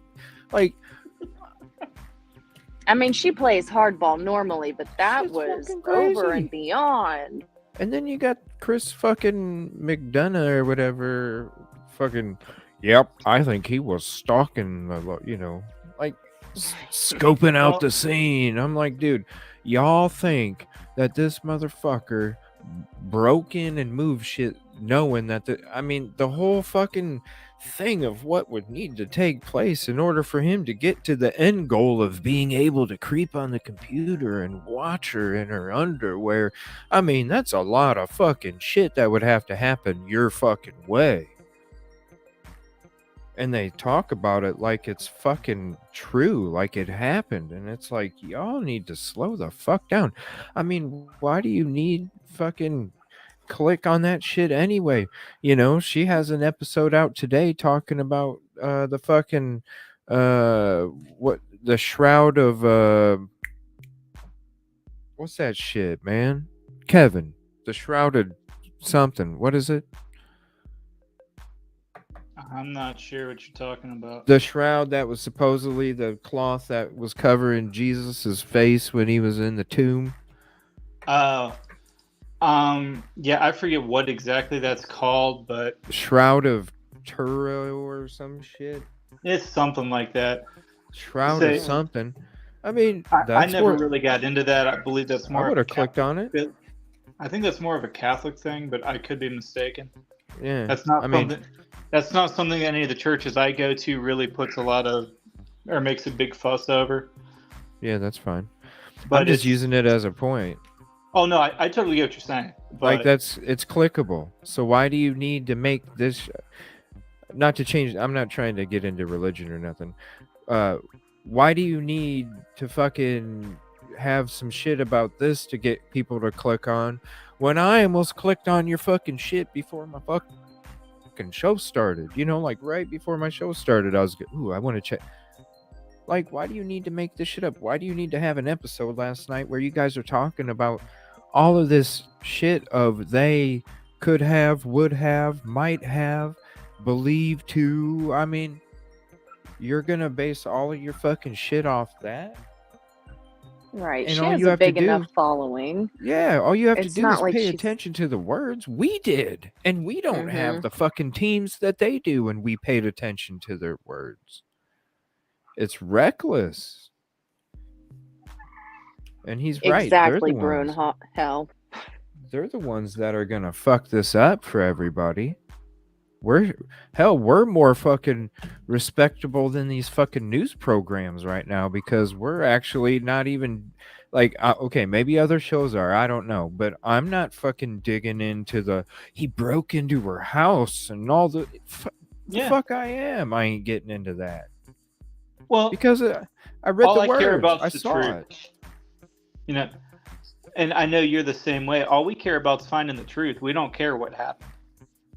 [SPEAKER 2] like.
[SPEAKER 9] I mean, she plays hardball normally, but that was over and beyond.
[SPEAKER 2] And then you got Chris fucking McDonough or whatever, fucking. Yep, I think he was stalking, you know, like scoping out the scene. I'm like, dude, y'all think that this motherfucker broke in and moved shit knowing that the whole fucking thing of what would need to take place in order for him to get to the end goal of being able to creep on the computer and watch her in her underwear. I mean, that's a lot of fucking shit that would have to happen your fucking way. And they talk about it like it's fucking true, like it happened. And it's like, y'all need to slow the fuck down. I mean, why do you need fucking click on that shit anyway? You know, she has an episode out today talking about the fucking what the shroud of what's that shit, man? Kevin, the shrouded something. What is it?
[SPEAKER 7] I'm not sure what you're talking about.
[SPEAKER 2] The shroud that was supposedly the cloth that was covering Jesus's face when he was in the tomb.
[SPEAKER 7] Oh. Yeah, I forget what exactly that's called, but
[SPEAKER 2] Shroud of Turin or some shit.
[SPEAKER 7] It's something like that.
[SPEAKER 2] Shroud of something. I mean,
[SPEAKER 7] I never really got into that. I believe that's more.
[SPEAKER 2] I would have clicked on it.
[SPEAKER 7] I think that's more of a Catholic thing, but I could be mistaken.
[SPEAKER 2] Yeah,
[SPEAKER 7] that's not something. That's not something any of the churches I go to really puts a lot of, or makes a big fuss over.
[SPEAKER 2] Yeah, that's fine.
[SPEAKER 7] But
[SPEAKER 2] I'm just using it as a point.
[SPEAKER 7] Oh no, I totally get what you're saying.
[SPEAKER 2] Like it's clickable. So why do you need to make this? Not to change. I'm not trying to get into religion or nothing. Why do you need to fucking have some shit about this to get people to click on? When I almost clicked on your fucking shit before my fucking show started, you know, like right before my show started, I was I want to check. Like, why do you need to make this shit up? Why do you need to have an episode last night where you guys are talking about all of this shit of they could have, would have, might have, believe to? I mean, you're gonna base all of your fucking shit off that?
[SPEAKER 9] Right.
[SPEAKER 2] And
[SPEAKER 9] she
[SPEAKER 2] all
[SPEAKER 9] has
[SPEAKER 2] you
[SPEAKER 9] a
[SPEAKER 2] have to
[SPEAKER 9] big
[SPEAKER 2] do-
[SPEAKER 9] enough following.
[SPEAKER 2] Yeah, all you have to
[SPEAKER 9] It's
[SPEAKER 2] do
[SPEAKER 9] not
[SPEAKER 2] is
[SPEAKER 9] like
[SPEAKER 2] pay
[SPEAKER 9] she's-
[SPEAKER 2] attention to the words. We did. And we don't have
[SPEAKER 9] Mhm.
[SPEAKER 2] the fucking teams that they do, and we paid attention to their words. It's reckless. And he's right.
[SPEAKER 9] Exactly,
[SPEAKER 2] They're the ones.
[SPEAKER 9] Brune Hell.
[SPEAKER 2] They're the ones that are gonna fuck this up for everybody. We're more fucking respectable than these fucking news programs right now, because we're actually not even like, okay, maybe other shows are, I don't know, but I'm not fucking digging into he broke into her house and all the fuck I am. I ain't getting into that.
[SPEAKER 7] Well,
[SPEAKER 2] because I read
[SPEAKER 7] all
[SPEAKER 2] the
[SPEAKER 7] I
[SPEAKER 2] words.
[SPEAKER 7] care about
[SPEAKER 2] I
[SPEAKER 7] is the
[SPEAKER 2] saw
[SPEAKER 7] truth.
[SPEAKER 2] it.
[SPEAKER 7] You know, and I know you're the same way. All we care about is finding the truth. We don't care what happened.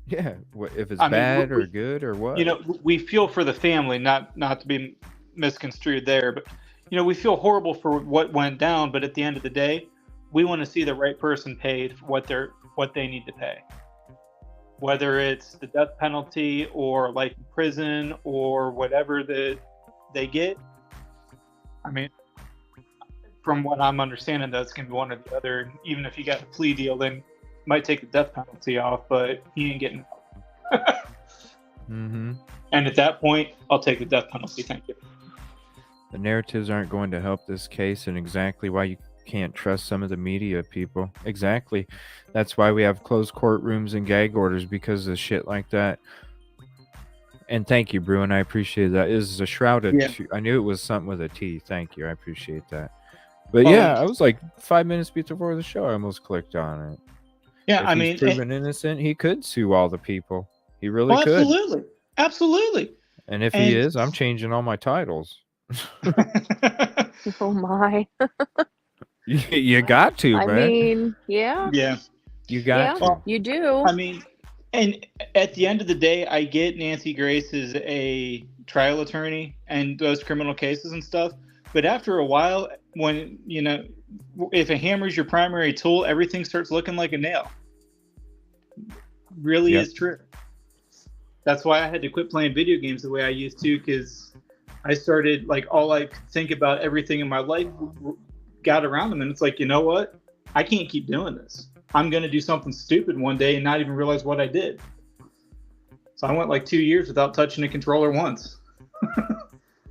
[SPEAKER 2] Yeah, if it's
[SPEAKER 7] I mean,
[SPEAKER 2] bad or good or what.
[SPEAKER 7] You know, we feel for the family, not to be misconstrued there, but you know, we feel horrible for what went down. But at the end of the day, we want to see the right person paid for what they need to pay. Whether it's the death penalty or like prison or whatever that they get. I mean, from what I'm understanding, that's going to be one or the other. Even if you got a plea deal, then might take the death penalty off, but he ain't getting.
[SPEAKER 2] Mm-hmm.
[SPEAKER 7] And at that point, I'll take the death penalty. Thank you.
[SPEAKER 2] The narratives aren't going to help this case, and exactly why you can't trust some of the media people. Exactly. That's why we have closed courtrooms and gag orders, because of shit like that. And thank you, Bruin. I appreciate that. It is a shrouded.
[SPEAKER 7] Yeah.
[SPEAKER 2] I knew it was something with a T. Thank you. I appreciate that. But yeah, I was like 5 minutes before the show. I almost clicked on it.
[SPEAKER 7] Yeah,
[SPEAKER 2] if
[SPEAKER 7] I
[SPEAKER 2] he's
[SPEAKER 7] mean,
[SPEAKER 2] proven innocent, he could sue all the people. He really could.
[SPEAKER 7] Absolutely.
[SPEAKER 2] And if he is, I'm changing all my titles.
[SPEAKER 9] Oh my.
[SPEAKER 2] You got to, man.
[SPEAKER 9] I mean, yeah.
[SPEAKER 7] Yeah.
[SPEAKER 2] You got to.
[SPEAKER 9] You do.
[SPEAKER 7] I mean, and at the end of the day, I get Nancy Grace is a trial attorney and does criminal cases and stuff. But after a while, when, you know, if a hammer is your primary tool, everything starts looking like a nail. Really is true. That's why I had to quit playing video games the way I used to, because I started, like, all I could think about everything in my life got around them. And it's like, you know what? I can't keep doing this. I'm going to do something stupid one day and not even realize what I did. So I went like 2 years without touching a controller once.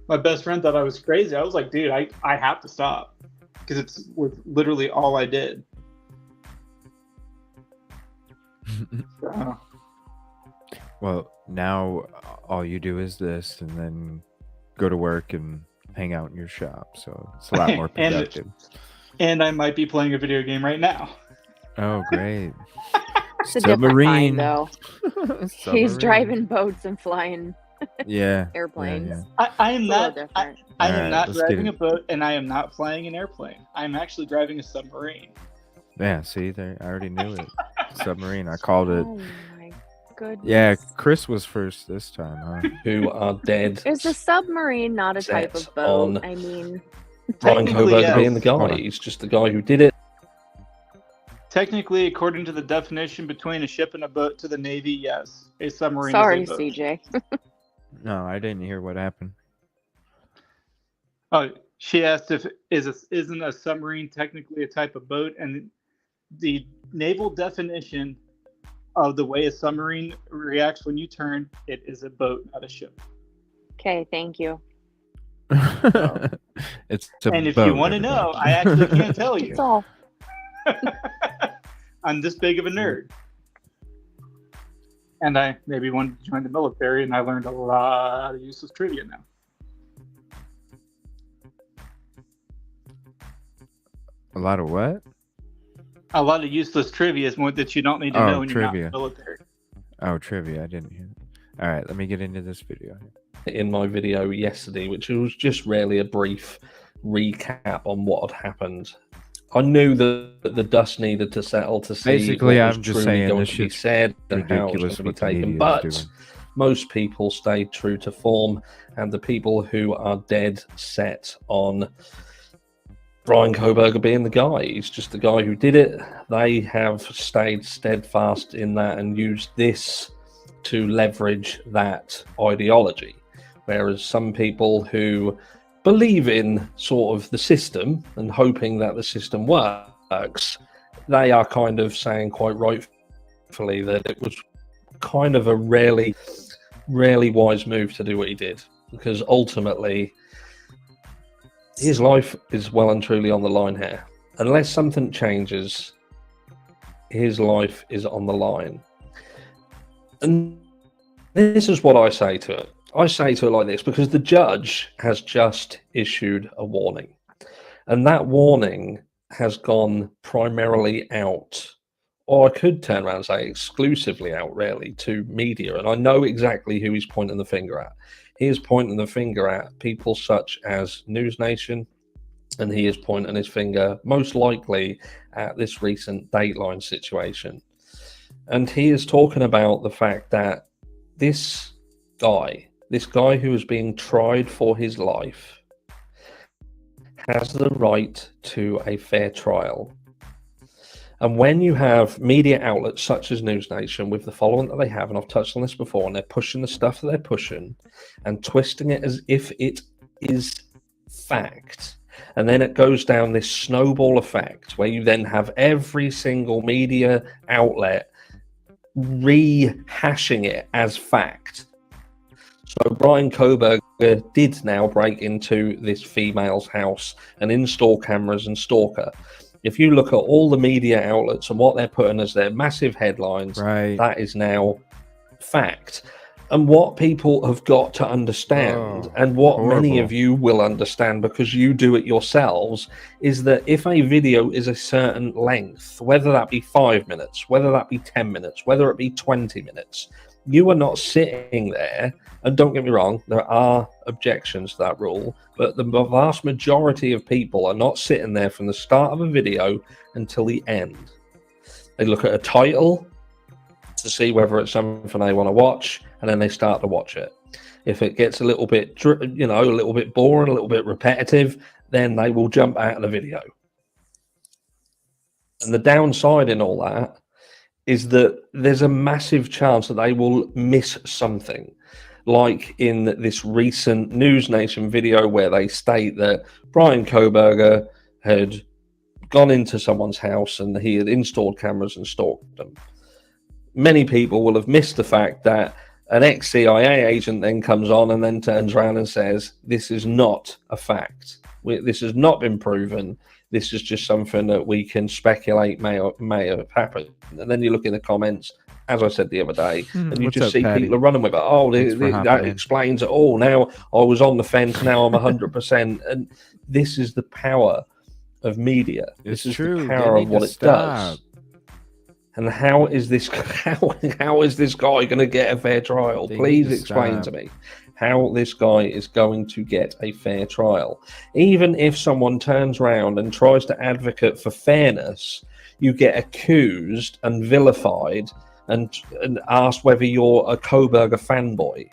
[SPEAKER 7] My best friend thought I was crazy. I was like, dude, I have to stop, because it's literally all I did.
[SPEAKER 2] Well, now all you do is this, and then go to work and hang out in your shop. So it's a lot more productive.
[SPEAKER 7] and I might be playing a video game right now.
[SPEAKER 2] Oh, great.
[SPEAKER 9] It's a different kind, though. He's driving boats and flying airplanes.
[SPEAKER 2] Yeah.
[SPEAKER 7] I am not. I am not driving
[SPEAKER 2] a
[SPEAKER 7] boat, and I am not flying an airplane. I'm actually driving a submarine.
[SPEAKER 2] Yeah, see, I already knew it. Submarine. I called it.
[SPEAKER 9] Oh my goodness.
[SPEAKER 2] Yeah, Chris was first this time, huh?
[SPEAKER 10] Who are dead.
[SPEAKER 9] Is a submarine not a type of boat? I mean,
[SPEAKER 10] Brian Kohberger being the guy. He's just the guy who did it.
[SPEAKER 7] Technically, according to the definition between a ship and a boat to the Navy, yes, a submarine
[SPEAKER 9] sorry,
[SPEAKER 7] is a boat.
[SPEAKER 9] CJ.
[SPEAKER 2] No, I didn't hear what happened.
[SPEAKER 7] Oh, she asked if isn't a submarine technically a type of boat, and the naval definition of the way a submarine reacts when you turn, it is a boat, not a ship.
[SPEAKER 9] Okay, thank you.
[SPEAKER 2] It's a
[SPEAKER 7] and if
[SPEAKER 2] boat,
[SPEAKER 7] you want to know, I actually can't tell you.
[SPEAKER 9] That's all.
[SPEAKER 7] I'm this big of a nerd. And I maybe wanted to join the military, and I learned a lot of useless trivia now.
[SPEAKER 2] A lot of what?
[SPEAKER 7] A lot of useless trivia is one that you don't need to know when you're not in the military.
[SPEAKER 2] Oh, trivia. I didn't hear that. All right, let me get into this video.
[SPEAKER 10] In my video yesterday, which was just really a brief recap on what had happened. I knew that the dust needed to settle to see
[SPEAKER 2] basically
[SPEAKER 10] what was
[SPEAKER 2] I'm just
[SPEAKER 10] truly
[SPEAKER 2] saying
[SPEAKER 10] going
[SPEAKER 2] this
[SPEAKER 10] to be
[SPEAKER 2] shit's
[SPEAKER 10] said and how it was going
[SPEAKER 2] ridiculous
[SPEAKER 10] to be
[SPEAKER 2] what the
[SPEAKER 10] taken.
[SPEAKER 2] media is
[SPEAKER 10] But
[SPEAKER 2] doing.
[SPEAKER 10] most people stayed true to form, and the people who are dead set on Brian Kohberger being the guy. He's just the guy who did it. They have stayed steadfast in that and used this to leverage that ideology. Whereas some people who believe in sort of the system and hoping that the system works, they are kind of saying quite rightfully that it was kind of a really wise move to do what he did, because ultimately his life is well and truly on the line here. Unless something changes, his life is on the line. And this is what I say to it. I say to it like this, because the judge has just issued a warning. And that warning has gone primarily out or I could turn around and say exclusively out really to media, and I know exactly who he's pointing the finger at. He is pointing the finger at people such as News Nation, and he is pointing his finger most likely at this recent Dateline situation. And he is talking about the fact that this guy who is being tried for his life, has the right to a fair trial. And when you have media outlets such as News Nation with the following that they have, and I've touched on this before, and they're pushing the stuff that they're pushing and twisting it as if it is fact, and then it goes down this snowball effect where you then have every single media outlet rehashing it as fact. So Brian Kohberger did now break into this female's house and install cameras and stalk her. If you look at all the media outlets and what they're putting as their massive headlines, that is now fact. And what people have got to understand, and what many of you will understand because you do it yourselves, is that if a video is a certain length, whether that be 5 minutes, whether that be 10 minutes, whether it be 20 minutes, you are not sitting there, and don't get me wrong, there are objections to that rule, but the vast majority of people are not sitting there from the start of a video until the end. They look at a title to see whether it's something they want to watch, and then they start to watch it. If it gets a little bit, a little bit boring, a little bit repetitive, then they will jump out of the video. And the downside in all that is that there's a massive chance that they will miss something. Like in this recent News Nation video where they state that Brian Kohberger had gone into someone's house and he had installed cameras and stalked them. Many people will have missed the fact that an ex-CIA agent then comes on and then turns around and says, this is not a fact. This has not been proven. This is just something that we can speculate may have happened. And then you look in the comments, as I said the other day, and you just see people are running with it. Oh, that explains it all. Now I was on the fence. Now I'm 100%. And this is the power of media. This is the power of what it does. And how is this guy going to get a fair trial? Please explain to me how this guy is going to get a fair trial. Even if someone turns around and tries to advocate for fairness, you get accused and vilified and asked whether you're a Kohberger fanboy.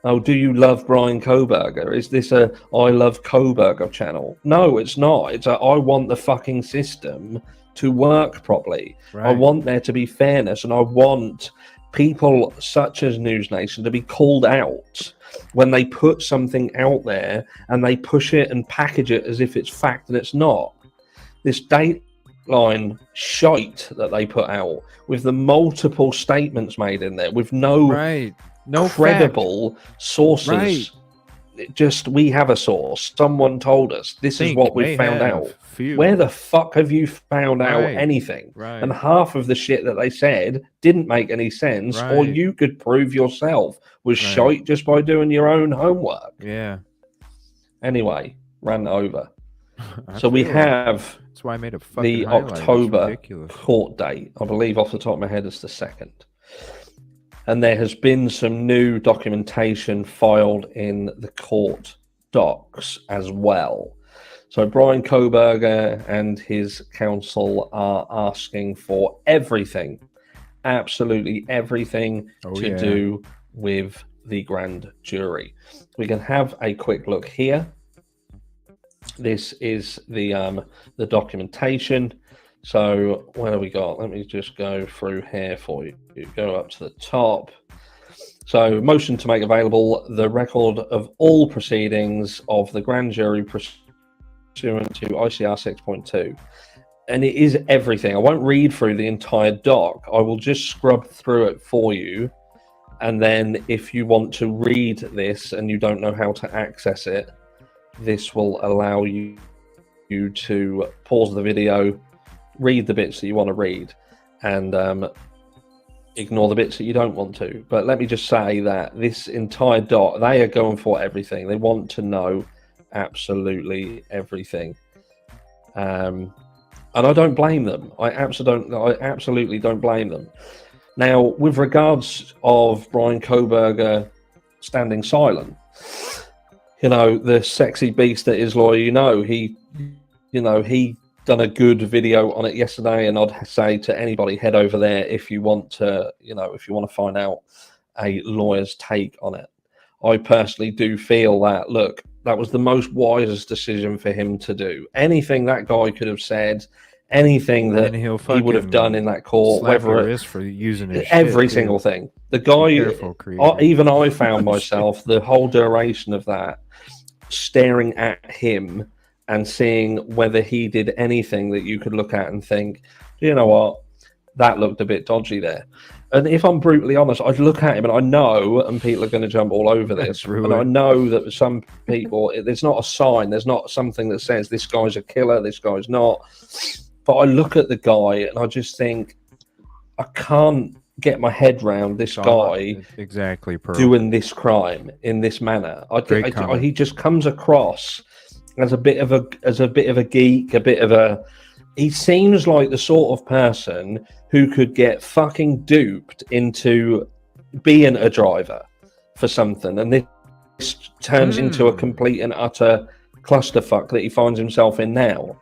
[SPEAKER 10] Oh, do you love Brian Kohberger? Is this a I love Kohberger channel? No, it's not. It's a I want the fucking system to work properly. I want there to be fairness, and I want people such as News Nation to be called out when they put something out there and they push it and package it as if it's fact and it's not. This Dateline shite that they put out with the multiple statements made in there with no credible sources. Just, we have a source. Someone told us. This is what we found out. Where the fuck have you found out anything? And half of the shit that they said didn't make any sense, or you could prove yourself was shite just by doing your own homework. Anyway, ran over. So we have
[SPEAKER 2] that's why I made a
[SPEAKER 10] the October court date. I believe off the top of my head it's the 2nd. And there has been some new documentation filed in the court docs as well. So Brian Kohberger and his counsel are asking for everything, absolutely everything to do with the grand jury. We can have a quick look here. This is the documentation. So what have we got? Let me just go through here for you. You go up to the top. So motion to make available the record of all proceedings of the grand jury pursuant to ICR 6.2. And it is everything. I won't read through the entire doc. I will just scrub through it for you. And then if you want to read this and you don't know how to access it, this will allow you to pause the video, read the bits that you want to read, and ignore the bits that you don't want to. But let me just say that this entire doc, they are going for everything. They want to know absolutely everything. And I don't blame them. I absolutely don't blame them. Now, with regards of Brian Kohberger standing silent, the sexy beast that is lawyer, he done a good video on it yesterday, and I'd say to anybody, head over there if you want to, if you want to find out a lawyer's take on it. I personally do feel that, look, that was the most wisest decision for him to do. Anything that guy could have said, anything that he would have done in that court,
[SPEAKER 2] whether your wrist for using his
[SPEAKER 10] every
[SPEAKER 2] shit,
[SPEAKER 10] single thing. The guy, even I found myself the whole duration of that staring at him and seeing whether he did anything that you could look at and think, you know what, that looked a bit dodgy there. And if I'm brutally honest, I'd look at him and I know, and people are going to jump all over this, and I know that some people, there's not a sign, there's not something that says this guy's a killer, this guy's not. But I look at the guy and I just think, I can't get my head round this guy doing this crime in this manner. He just comes across as a bit of a geek, he seems like the sort of person who could get fucking duped into being a driver for something, and this turns into a complete and utter clusterfuck that he finds himself in now.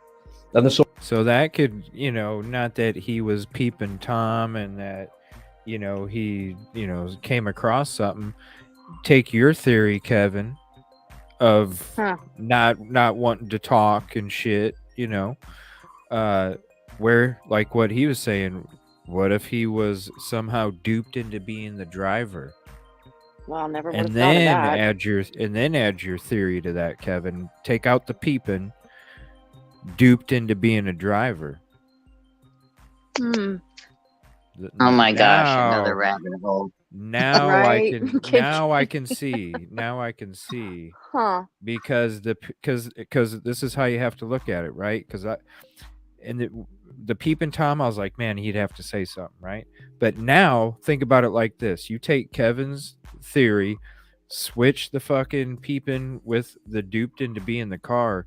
[SPEAKER 10] And
[SPEAKER 2] so that could, not that he was peeping Tom and that, he, came across something. Take your theory, Kevin, of not wanting to talk and shit, where, like what he was saying, what if he was somehow duped into being the driver?
[SPEAKER 9] Well, never would have thought of that.
[SPEAKER 2] Add your theory to that, Kevin. Take out the peeping, duped into being a driver.
[SPEAKER 4] Oh my gosh, another rabbit hole.
[SPEAKER 2] Now
[SPEAKER 9] right?
[SPEAKER 2] I can see. Now I can see. Because this is how you have to look at it, right? Because the peeping Tom, I was like, man, he'd have to say something, right? But now think about it like this: you take Kevin's theory, switch the fucking peeping with the duped into being the car.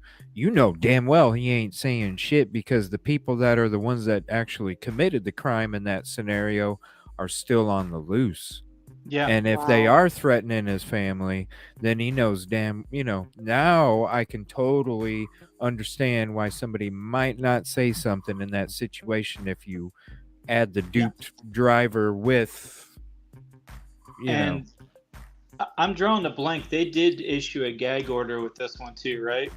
[SPEAKER 2] Damn well he ain't saying shit, because the people that are the ones that actually committed the crime in that scenario are still on the loose.
[SPEAKER 7] Yeah.
[SPEAKER 2] And if they are threatening his family, then he knows now I can totally understand why somebody might not say something in that situation if you add the duped driver with,
[SPEAKER 7] and I'm drawing a blank. They did issue a gag order with this one too, right?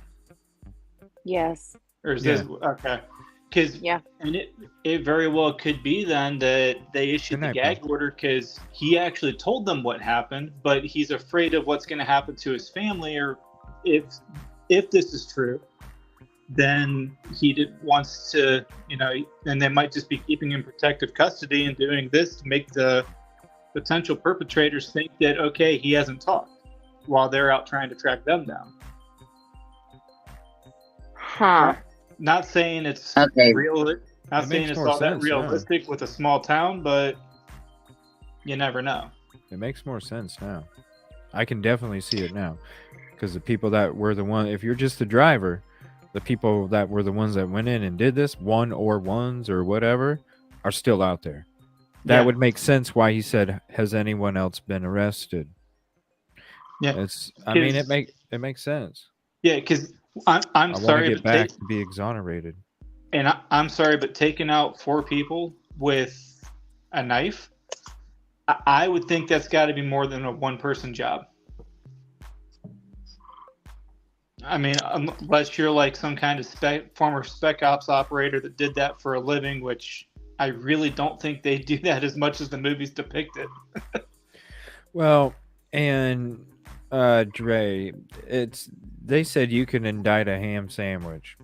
[SPEAKER 9] Yes.
[SPEAKER 7] Or is this okay? Because and it very well could be then that they issued the gag order because he actually told them what happened, but he's afraid of what's going to happen to his family, or if this is true, then he wants to, and they might just be keeping him in protective custody and doing this to make the potential perpetrators think that, okay, he hasn't talked while they're out trying to track them down. Not saying it's real. Not saying it's all that realistic with a small town, but you never know.
[SPEAKER 2] It makes more sense now. I can definitely see it now, because the people that were the one, if you're just the driver, the people that were the ones that went in and did this, ones or whatever, are still out there. That would make sense why he said, has anyone else been arrested?
[SPEAKER 7] Yeah.
[SPEAKER 2] It makes sense.
[SPEAKER 7] Yeah, because I'm sorry,
[SPEAKER 2] to get back to be exonerated.
[SPEAKER 7] And I'm sorry, but taking out 4 people with a knife, I would think that's got to be more than a one-person job. I mean, unless you're like some kind of former spec ops operator that did that for a living, which I really don't think they do that as much as the movies depict it.
[SPEAKER 2] Well, and Dre, they said you can indict a ham sandwich.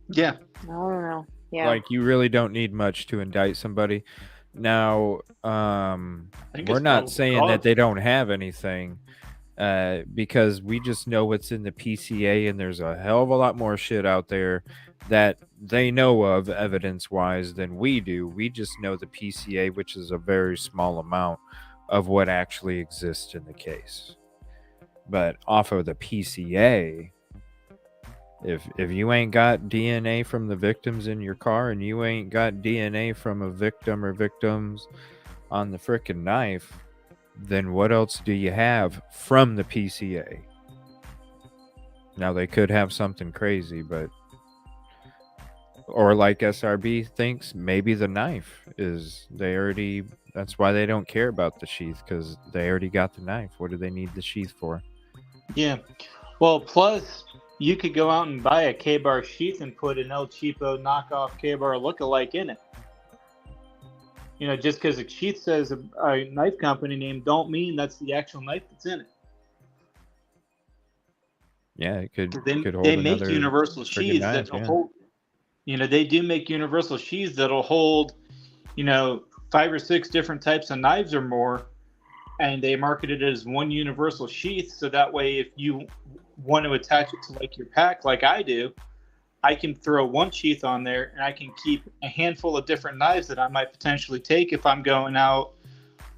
[SPEAKER 7] Yeah.
[SPEAKER 9] I don't know. Yeah.
[SPEAKER 2] Like, you really don't need much to indict somebody. Now, we're not saying that they don't have anything, because we just know what's in the PCA, and there's a hell of a lot more shit out there that they know of evidence-wise than we do. We just know the PCA, which is a very small amount of what actually exists in the case. But off of the PCA, If you ain't got DNA from the victims in your car, and you ain't got DNA from a victim or victims on the frickin' knife, then what else do you have from the PCA? Now, they could have something crazy, but, or like SRB thinks, maybe the knife is, that's why they don't care about the sheath, because they already got the knife. What do they need the sheath for?
[SPEAKER 7] Yeah. Well, plus, you could go out and buy a K-bar sheath and put an El Cheapo knockoff K-bar lookalike in it. Just because a sheath says a knife company name don't mean that's the actual knife that's in it.
[SPEAKER 2] Yeah, it could hold
[SPEAKER 7] they make
[SPEAKER 2] another
[SPEAKER 7] universal
[SPEAKER 2] friggin'
[SPEAKER 7] sheaths
[SPEAKER 2] knife,
[SPEAKER 7] that'll
[SPEAKER 2] yeah.
[SPEAKER 7] hold. They do make universal sheaths that'll hold, 5 or 6 different types of knives or more, and they market it as one universal sheath. So that way, if you want to attach it to like your pack, like I do, I can throw one sheath on there, and I can keep a handful of different knives that I might potentially take if I'm going out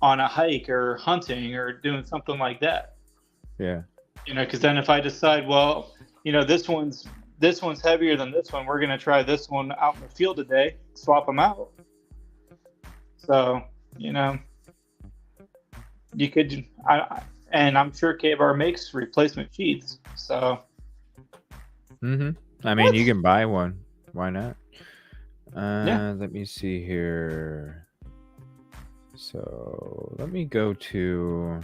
[SPEAKER 7] on a hike or hunting or doing something like that.
[SPEAKER 2] Yeah.
[SPEAKER 7] Because then if I decide, well, this one's heavier than this one, we're going to try this one out in the field today, swap them out. So, you could, and I'm sure K-Bar makes replacement sheaths. So,
[SPEAKER 2] I mean, you can buy one. Why not?
[SPEAKER 7] Yeah.
[SPEAKER 2] Let me see here. So let me go to.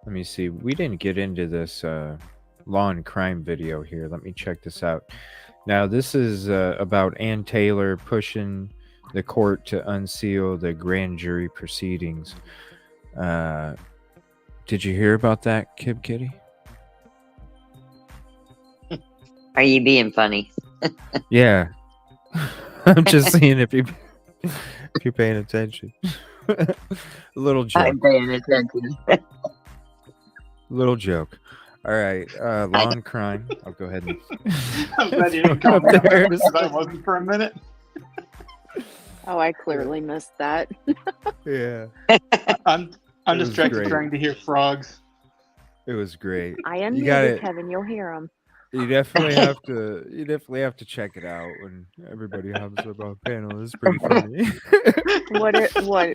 [SPEAKER 2] Let me see. We didn't get into this law and crime video here. Let me check this out. Now, this is about Ann Taylor pushing the court to unseal the grand jury proceedings. Did you hear about that, Kib Kitty?
[SPEAKER 4] Are you being funny?
[SPEAKER 2] Yeah. I'm just seeing if you're paying attention. A little joke.
[SPEAKER 4] I'm paying attention.
[SPEAKER 2] Little joke. All right. Law and crime. I'll go ahead and.
[SPEAKER 7] I'm glad you didn't come up there because I wasn't for a minute.
[SPEAKER 9] Oh, I clearly missed that.
[SPEAKER 2] Yeah.
[SPEAKER 7] I'm
[SPEAKER 2] It was
[SPEAKER 7] distracted
[SPEAKER 2] great.
[SPEAKER 7] trying to hear frogs.
[SPEAKER 2] It was great.
[SPEAKER 9] I
[SPEAKER 2] You got
[SPEAKER 9] unmuted
[SPEAKER 2] it.
[SPEAKER 9] Kevin. You'll hear him.
[SPEAKER 2] You definitely have to. You definitely have to check it out when everybody hops up on panel. It's pretty funny.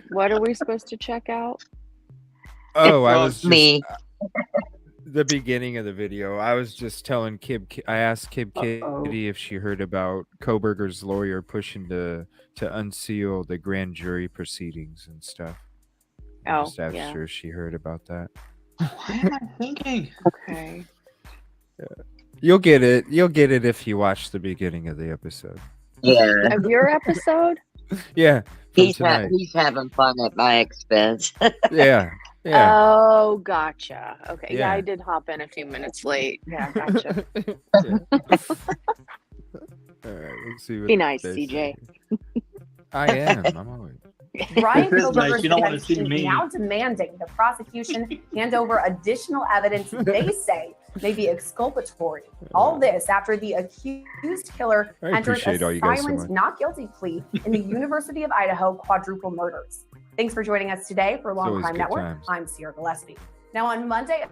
[SPEAKER 9] What are we supposed to check out?
[SPEAKER 2] Oh, I was just
[SPEAKER 4] Me.
[SPEAKER 2] the beginning of the video. I was just telling I asked Kib Kitty if she heard about Kohberger's lawyer pushing to unseal the grand jury proceedings and stuff. I just asked her if she heard about that.
[SPEAKER 7] Why am I thinking?
[SPEAKER 9] Okay.
[SPEAKER 2] You'll get it. You'll get it if you watch the beginning of the episode.
[SPEAKER 4] Yeah.
[SPEAKER 9] Of your episode?
[SPEAKER 2] Yeah.
[SPEAKER 4] He's having fun at my expense.
[SPEAKER 2] Yeah. Yeah.
[SPEAKER 9] Oh, gotcha. Okay. Yeah,
[SPEAKER 2] Yeah.
[SPEAKER 9] I did hop in a few minutes late. Yeah, gotcha.
[SPEAKER 2] Yeah. All right. Let's see what
[SPEAKER 9] Be nice,
[SPEAKER 2] they
[SPEAKER 9] CJ.
[SPEAKER 2] say. I am. I'm always.
[SPEAKER 8] Brian
[SPEAKER 7] It is nice.
[SPEAKER 8] Kohberger's
[SPEAKER 7] You don't want to
[SPEAKER 8] defense
[SPEAKER 7] see
[SPEAKER 8] team
[SPEAKER 7] me.
[SPEAKER 8] now demanding the prosecution hand over additional evidence they say may be exculpatory. All this after the accused killer
[SPEAKER 2] I
[SPEAKER 8] entered
[SPEAKER 2] appreciate all
[SPEAKER 8] a
[SPEAKER 2] you guys so
[SPEAKER 8] silent
[SPEAKER 2] much.
[SPEAKER 8] not guilty plea in the University of Idaho quadruple murders. Thanks for joining us today for Long
[SPEAKER 2] always
[SPEAKER 8] Crime
[SPEAKER 2] good
[SPEAKER 8] Network.
[SPEAKER 2] times.
[SPEAKER 8] I'm Sierra Gillespie. Now, on Monday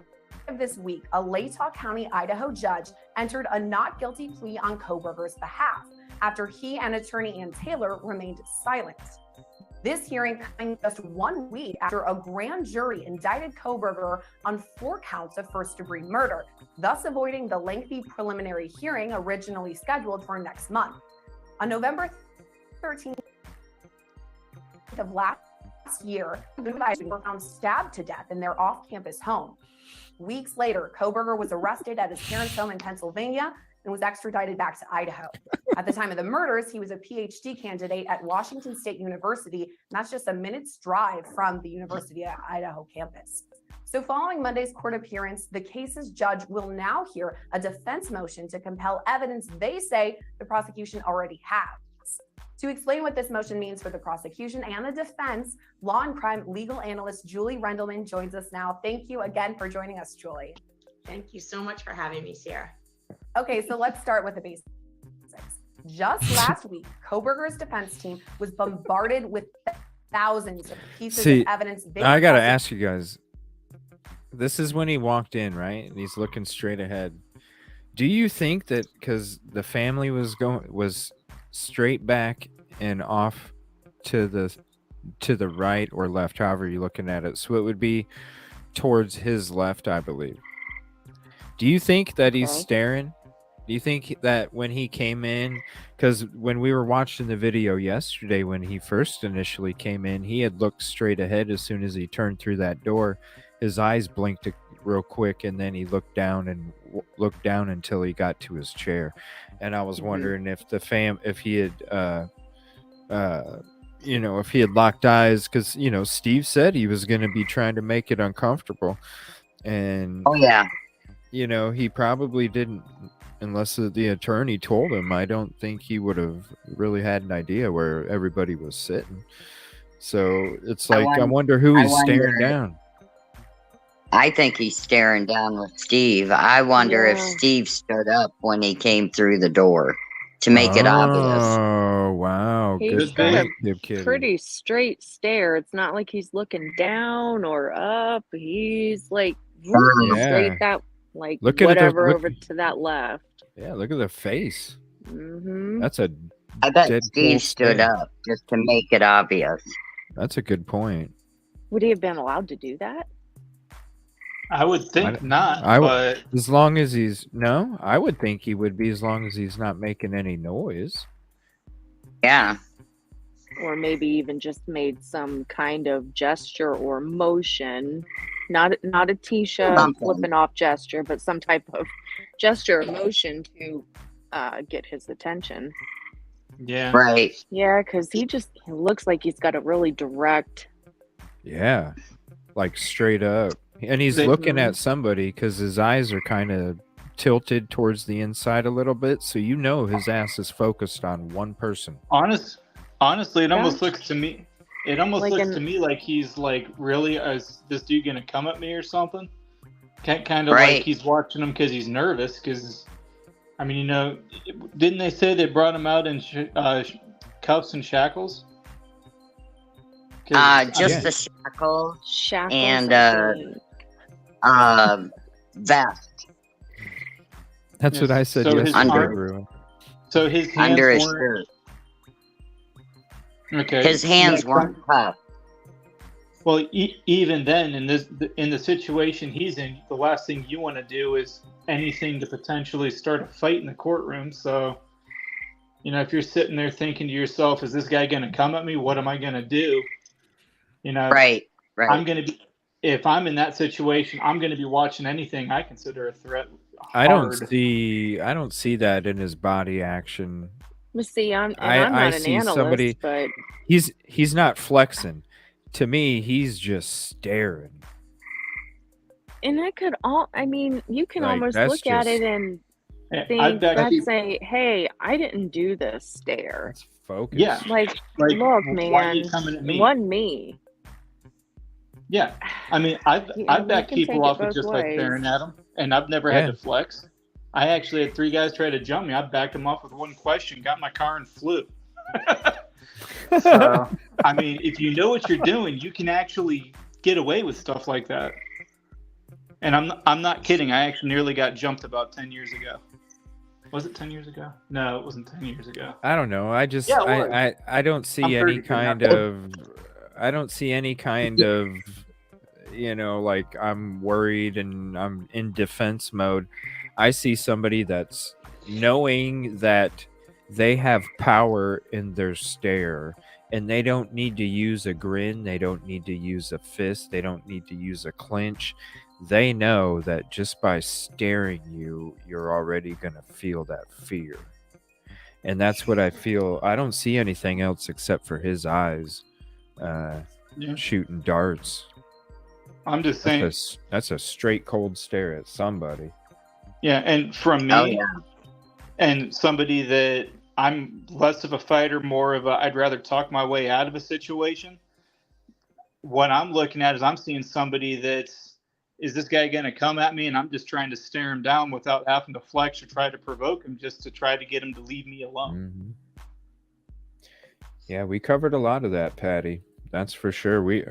[SPEAKER 8] of this week, a Latah County, Idaho judge entered a not guilty plea on Kohberger's behalf after he and attorney Ann Taylor remained silent. This hearing coming just 1 week after a grand jury indicted Kohberger on 4 counts of first-degree murder, thus avoiding the lengthy preliminary hearing originally scheduled for next month. On November 13th of last year, were found stabbed to death in their off-campus home. Weeks later, Kohberger was arrested at his parents' home in Pennsylvania and was extradited back to Idaho. At the time of the murders, he was a PhD candidate at Washington State University, and that's just a minute's drive from the University of Idaho campus. So following Monday's court appearance, the case's judge will now hear a defense motion to compel evidence they say the prosecution already has. To explain what this motion means for the prosecution and the defense, law and crime legal analyst Julie Rendelman joins us now. Thank you again for joining us, Julie.
[SPEAKER 11] Thank you so much for having me, Sierra.
[SPEAKER 8] Okay, so let's start with the basics. Just last week, Kohberger's defense team was bombarded with thousands of pieces of evidence.
[SPEAKER 2] I got to ask you guys, this is when he walked in, right? And he's looking straight ahead. Do you think that because the family was straight back and off to the right or left, however you're looking at it, so it would be towards his left, I believe. Do you think that he's
[SPEAKER 9] Okay.
[SPEAKER 2] staring? Do you think that when he came in, because when we were watching the video yesterday, when he first initially came in, he had looked straight ahead as soon as he turned through that door. His eyes blinked real quick, and then he looked down and looked down until he got to his chair. And I was wondering if if he had, if he had locked eyes, because Steve said he was going to be trying to make it uncomfortable, and
[SPEAKER 4] Oh yeah.
[SPEAKER 2] he probably didn't, unless the attorney told him. I don't think he would have really had an idea where everybody was sitting. So it's like, I wonder who he's staring down.
[SPEAKER 4] I think he's staring down with Steve. I wonder if
[SPEAKER 9] Yeah.
[SPEAKER 4] Steve stood up when he came through the door to make it obvious.
[SPEAKER 2] Oh, wow.
[SPEAKER 9] He's
[SPEAKER 2] Good
[SPEAKER 9] got
[SPEAKER 2] point,
[SPEAKER 9] a
[SPEAKER 2] Kid Kitty.
[SPEAKER 9] pretty straight stare. It's not like he's looking down or up. He's like straight that, like
[SPEAKER 2] Look at
[SPEAKER 9] whatever
[SPEAKER 2] look-
[SPEAKER 9] over to that left.
[SPEAKER 2] Yeah, look at the face.
[SPEAKER 9] Mm-hmm.
[SPEAKER 2] That's a
[SPEAKER 4] I bet
[SPEAKER 2] dead
[SPEAKER 4] Steve
[SPEAKER 2] cool
[SPEAKER 4] stood
[SPEAKER 2] stare.
[SPEAKER 4] up just to make it obvious.
[SPEAKER 2] That's a good point.
[SPEAKER 9] Would he have been allowed to do that?
[SPEAKER 7] I would think not, but
[SPEAKER 2] as long as I would think he would be, as long as he's not making any noise.
[SPEAKER 4] Yeah.
[SPEAKER 9] Or maybe even just made some kind of gesture or motion. Not a Tisha
[SPEAKER 4] Something.
[SPEAKER 9] flipping off gesture, but some type of gesture or motion to get his attention.
[SPEAKER 7] yeah.
[SPEAKER 4] Right.
[SPEAKER 9] Yeah, because he looks like he's got a really direct.
[SPEAKER 2] Yeah, like straight up. And he's looking at somebody because his eyes are kind of tilted towards the inside a little bit, so his ass is focused on one person.
[SPEAKER 7] Honestly, it almost
[SPEAKER 9] Yeah.
[SPEAKER 7] looks to me. It almost
[SPEAKER 9] Like
[SPEAKER 7] looks
[SPEAKER 9] an-
[SPEAKER 7] to me like he's like, really, is this dude gonna come at me or something? Kind of
[SPEAKER 4] Right.
[SPEAKER 7] like he's watching him because he's nervous. Because, I mean, didn't they say they brought him out in cuffs and shackles?
[SPEAKER 4] Just
[SPEAKER 2] Yeah.
[SPEAKER 4] the shackle
[SPEAKER 9] Shackles
[SPEAKER 4] and
[SPEAKER 9] and
[SPEAKER 4] vest
[SPEAKER 2] That's what I said
[SPEAKER 7] So his
[SPEAKER 2] yesterday,
[SPEAKER 4] arm-
[SPEAKER 2] everyone.
[SPEAKER 7] So his hands
[SPEAKER 4] under his
[SPEAKER 7] weren't.
[SPEAKER 4] shirt.
[SPEAKER 7] Okay.
[SPEAKER 4] His hands
[SPEAKER 7] Yeah,
[SPEAKER 4] weren't cuffed.
[SPEAKER 7] Well, even then, in the situation he's in, the last thing you want to do is anything to potentially start a fight in the courtroom. So, if you're sitting there thinking to yourself, "Is this guy going to come at me? What am I going to do?"
[SPEAKER 4] Right.
[SPEAKER 7] I'm going to be. If I'm in that situation, I'm going to be watching anything I consider a threat.
[SPEAKER 2] I don't
[SPEAKER 7] hard.
[SPEAKER 2] see that in his body action.
[SPEAKER 9] Let's see, I'm
[SPEAKER 2] I
[SPEAKER 9] not an
[SPEAKER 2] see
[SPEAKER 9] analyst,
[SPEAKER 2] somebody-
[SPEAKER 9] but
[SPEAKER 2] He's not flexing. To me, he's just staring.
[SPEAKER 9] and that could you can
[SPEAKER 2] Like,
[SPEAKER 9] almost
[SPEAKER 2] that's
[SPEAKER 9] look at
[SPEAKER 2] just-
[SPEAKER 9] it and
[SPEAKER 7] I
[SPEAKER 9] think
[SPEAKER 7] bet
[SPEAKER 9] that's
[SPEAKER 7] he-
[SPEAKER 9] say, hey, I didn't do this stare.
[SPEAKER 2] That's focus.
[SPEAKER 7] Yeah.
[SPEAKER 9] Like,
[SPEAKER 7] Like,
[SPEAKER 9] look,
[SPEAKER 7] why are
[SPEAKER 9] man,
[SPEAKER 7] you coming at me?
[SPEAKER 9] it wasn't me.
[SPEAKER 7] Yeah, I mean, I've
[SPEAKER 9] You
[SPEAKER 7] backed
[SPEAKER 9] can take
[SPEAKER 7] people
[SPEAKER 9] it
[SPEAKER 7] off with
[SPEAKER 9] both
[SPEAKER 7] just like
[SPEAKER 9] ways.
[SPEAKER 7] staring at them, and I've never
[SPEAKER 2] Yeah.
[SPEAKER 7] had to flex. I actually had 3 guys try to jump me. I backed them off with one question, got in my car, and flew. So, I mean, if you know what you're doing, you can actually get away with stuff like that. And I'm not kidding. I actually nearly got jumped about 10 years ago. Was it 10 years ago? No, it wasn't 10 years ago.
[SPEAKER 2] I don't know. I just
[SPEAKER 7] Yeah, it was.
[SPEAKER 2] I don't see
[SPEAKER 7] I'm
[SPEAKER 2] any
[SPEAKER 7] 32
[SPEAKER 2] kind
[SPEAKER 7] now.
[SPEAKER 2] of like I'm worried and I'm in defense mode. I see somebody that's knowing that they have power in their stare, and they don't need to use a grin, they don't need to use a fist, they don't need to use a clinch. They know that just by staring you're already going to feel that fear. And that's what I feel. I don't see anything else except for his eyes shooting darts.
[SPEAKER 7] I'm just saying.
[SPEAKER 2] That's a straight cold stare at somebody.
[SPEAKER 7] Yeah, and from me,
[SPEAKER 4] Oh, yeah.
[SPEAKER 7] and somebody that I'm less of a fighter, more of a I'd rather talk my way out of a situation. What I'm looking at is I'm seeing somebody is this guy going to come at me, and I'm just trying to stare him down without having to flex or try to provoke him, just to try to get him to leave me alone.
[SPEAKER 2] Mm-hmm. Yeah, we covered a lot of that, Patty. That's for sure. We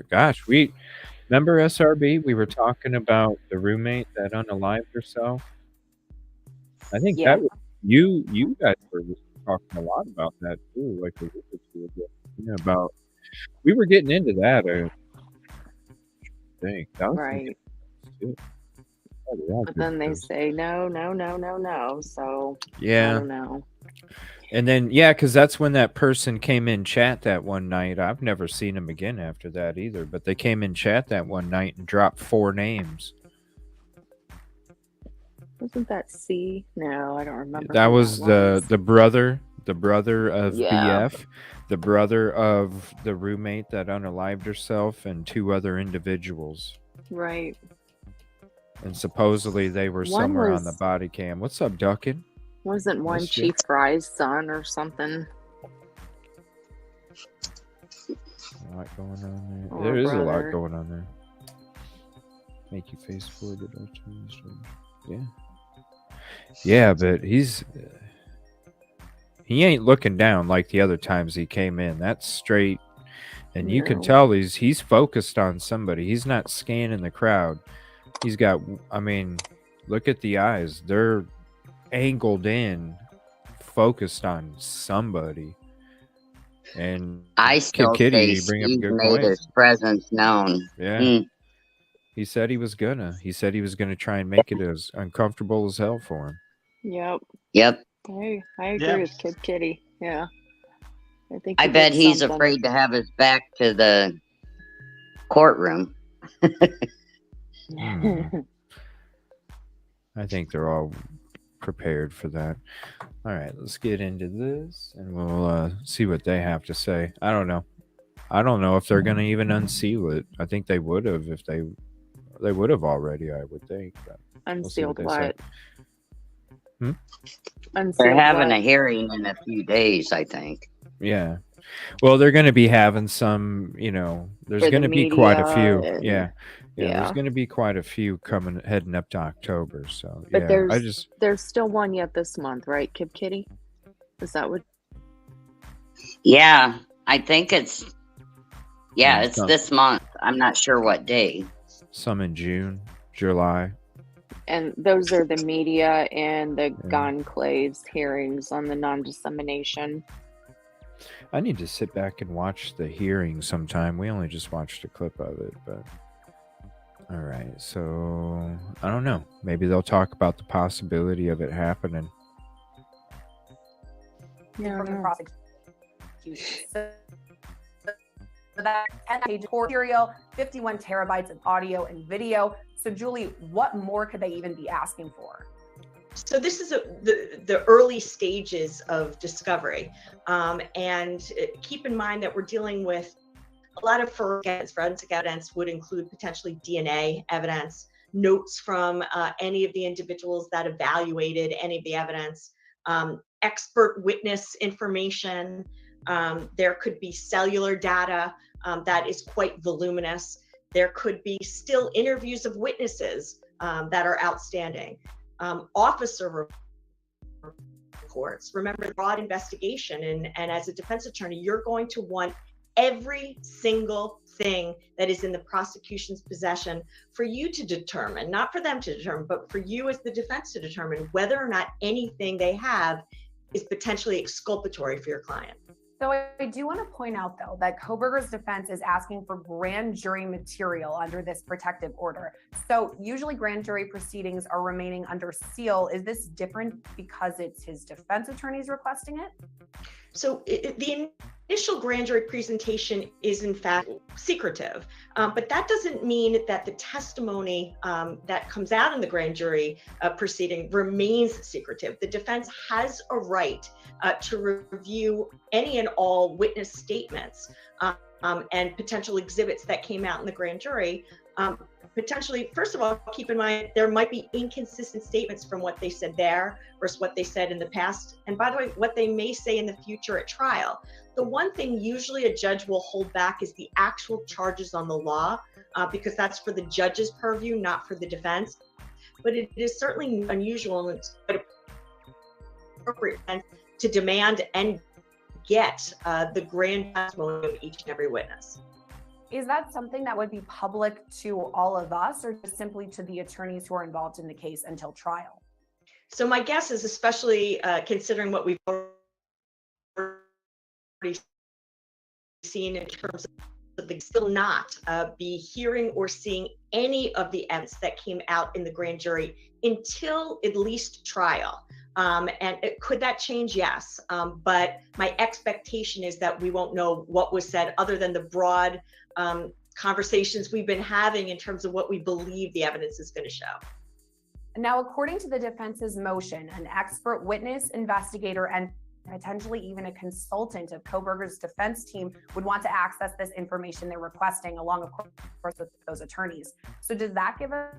[SPEAKER 2] remember SRB? We were talking about the roommate that unalived herself. I think
[SPEAKER 9] Yeah.
[SPEAKER 2] that was, you guys were talking a lot about that too, like a week or two ago. Yeah, about we were getting into that. I think that was some
[SPEAKER 9] Right.
[SPEAKER 2] good too. Oh, yeah,
[SPEAKER 9] But
[SPEAKER 2] good
[SPEAKER 9] then they
[SPEAKER 2] shows.
[SPEAKER 9] say no, no, no, no, no. So I
[SPEAKER 2] Yeah,
[SPEAKER 9] don't know.
[SPEAKER 2] and then yeah, because that's when that person came in chat that one night. I've never seen him again after that either. But they came in chat that one night and dropped 4 names.
[SPEAKER 9] Wasn't that C? No, I don't remember
[SPEAKER 2] That
[SPEAKER 9] who
[SPEAKER 2] was
[SPEAKER 9] that was.
[SPEAKER 2] the brother of
[SPEAKER 9] Yeah.
[SPEAKER 2] BF, the brother of the roommate that unalived herself, and 2 other individuals.
[SPEAKER 9] Right.
[SPEAKER 2] And supposedly they were
[SPEAKER 9] One
[SPEAKER 2] somewhere on the
[SPEAKER 9] was
[SPEAKER 2] body cam. What's up, Duckin?
[SPEAKER 9] wasn't one
[SPEAKER 2] Missed you.
[SPEAKER 9] Chief Fry's son or something?
[SPEAKER 2] A lot going on there.
[SPEAKER 9] Or
[SPEAKER 2] There is a lot
[SPEAKER 9] brother.
[SPEAKER 2] going on there. Make you face forward. Yeah. Yeah, but he ain't looking down like the other times he came in. That's straight. And you can
[SPEAKER 9] No.
[SPEAKER 2] tell he's focused on somebody. He's not scanning the crowd. He's got, I mean, look at the eyes. They're angled in, focused on somebody. And
[SPEAKER 4] I
[SPEAKER 2] Kid
[SPEAKER 4] still
[SPEAKER 2] Kitty,
[SPEAKER 4] say
[SPEAKER 2] you bring up a
[SPEAKER 4] Steve
[SPEAKER 2] good
[SPEAKER 4] made
[SPEAKER 2] point.
[SPEAKER 4] his presence known.
[SPEAKER 2] Yeah.
[SPEAKER 4] Mm.
[SPEAKER 2] He said he was gonna. He said he was gonna try and make it as uncomfortable as hell for him.
[SPEAKER 9] Yep.
[SPEAKER 4] Yep.
[SPEAKER 9] I agree
[SPEAKER 7] Yeah.
[SPEAKER 9] with Kid Kitty. Yeah. I think
[SPEAKER 4] I
[SPEAKER 9] he
[SPEAKER 4] bet
[SPEAKER 9] did
[SPEAKER 4] he's
[SPEAKER 9] something.
[SPEAKER 4] afraid to have his back to the courtroom.
[SPEAKER 2] I think they're all prepared for that. All right, let's get into this and we'll see what they have to say. I don't know. I don't know if they're going to even unseal it. I think they would have if they would have already, I would think. But we'll see
[SPEAKER 9] Unsealed
[SPEAKER 2] what they say.
[SPEAKER 9] what? Unsealed
[SPEAKER 4] They're having
[SPEAKER 9] what?
[SPEAKER 4] a hearing in a few days, I think.
[SPEAKER 2] Yeah. Well, they're going to be having some, there's
[SPEAKER 9] For the
[SPEAKER 2] going to be quite a
[SPEAKER 9] media
[SPEAKER 2] few.
[SPEAKER 9] and-
[SPEAKER 2] Yeah. Yeah,
[SPEAKER 9] yeah.
[SPEAKER 2] there's going to be quite a few heading up to October. So,
[SPEAKER 9] But
[SPEAKER 2] yeah,
[SPEAKER 9] there's still one yet this month, right, Kid Kitty? Is that what?
[SPEAKER 4] Yeah, I think it's it's
[SPEAKER 2] some-
[SPEAKER 4] this month. I'm not sure what day.
[SPEAKER 2] some in June, July.
[SPEAKER 9] And those are the media and the Conclave's hearings on the non-dissemination.
[SPEAKER 2] I need to sit back and watch the hearing sometime. We only just watched a clip of it, but all right. So I don't know. Maybe they'll talk about the possibility of it happening.
[SPEAKER 9] Yeah,
[SPEAKER 12] from the prosecution. So that 10-page court material, 51 terabytes of audio and video. So Julie, what more could they even be asking for?
[SPEAKER 11] So this is the early stages of discovery. And keep in mind that we're dealing with a lot of forensic evidence would include potentially DNA evidence, notes from any of the individuals that evaluated any of the evidence, expert witness information. There could be cellular data that is quite voluminous. There could be still interviews of witnesses that are outstanding. Officer reports. Remember, broad investigation, and as a defense attorney, you're going to want every single thing that is in the prosecution's possession for you to determine, not for them to determine, but for you as the defense to determine whether or not anything they have is potentially exculpatory for your client.
[SPEAKER 12] So I do want to point out, though, that Kohberger's defense is asking for grand jury material under this protective order. So usually grand jury proceedings are remaining under seal. Is this different because it's his defense attorneys requesting it?
[SPEAKER 11] So the initial grand jury presentation is in fact secretive, but that doesn't mean that the testimony that comes out in the grand jury proceeding remains secretive. The defense has a right to review any and all witness statements and potential exhibits that came out in the grand jury. Potentially, first of all, keep in mind, there might be inconsistent statements from what they said there versus what they said in the past. And by the way, what they may say in the future at trial. The one thing usually a judge will hold back is the actual charges on the law, because that's for the judge's purview, not for the defense. But it is certainly unusual and it's quite appropriate to demand and get the grand testimony of each and every witness.
[SPEAKER 12] Is that something that would be public to all of us or just simply to the attorneys who are involved in the case until trial?
[SPEAKER 11] So my guess is, especially considering what we've already seen in terms of the still not be hearing or seeing any of the evidence that came out in the grand jury until at least trial. Could that change? Yes. But my expectation is that we won't know what was said other than the broad conversations we've been having in terms of what we believe the evidence is going to show.
[SPEAKER 12] Now, according to the defense's motion, an expert witness, investigator, and potentially even a consultant of Kohberger's defense team would want to access this information they're requesting, along, of course, with those attorneys. So does that give us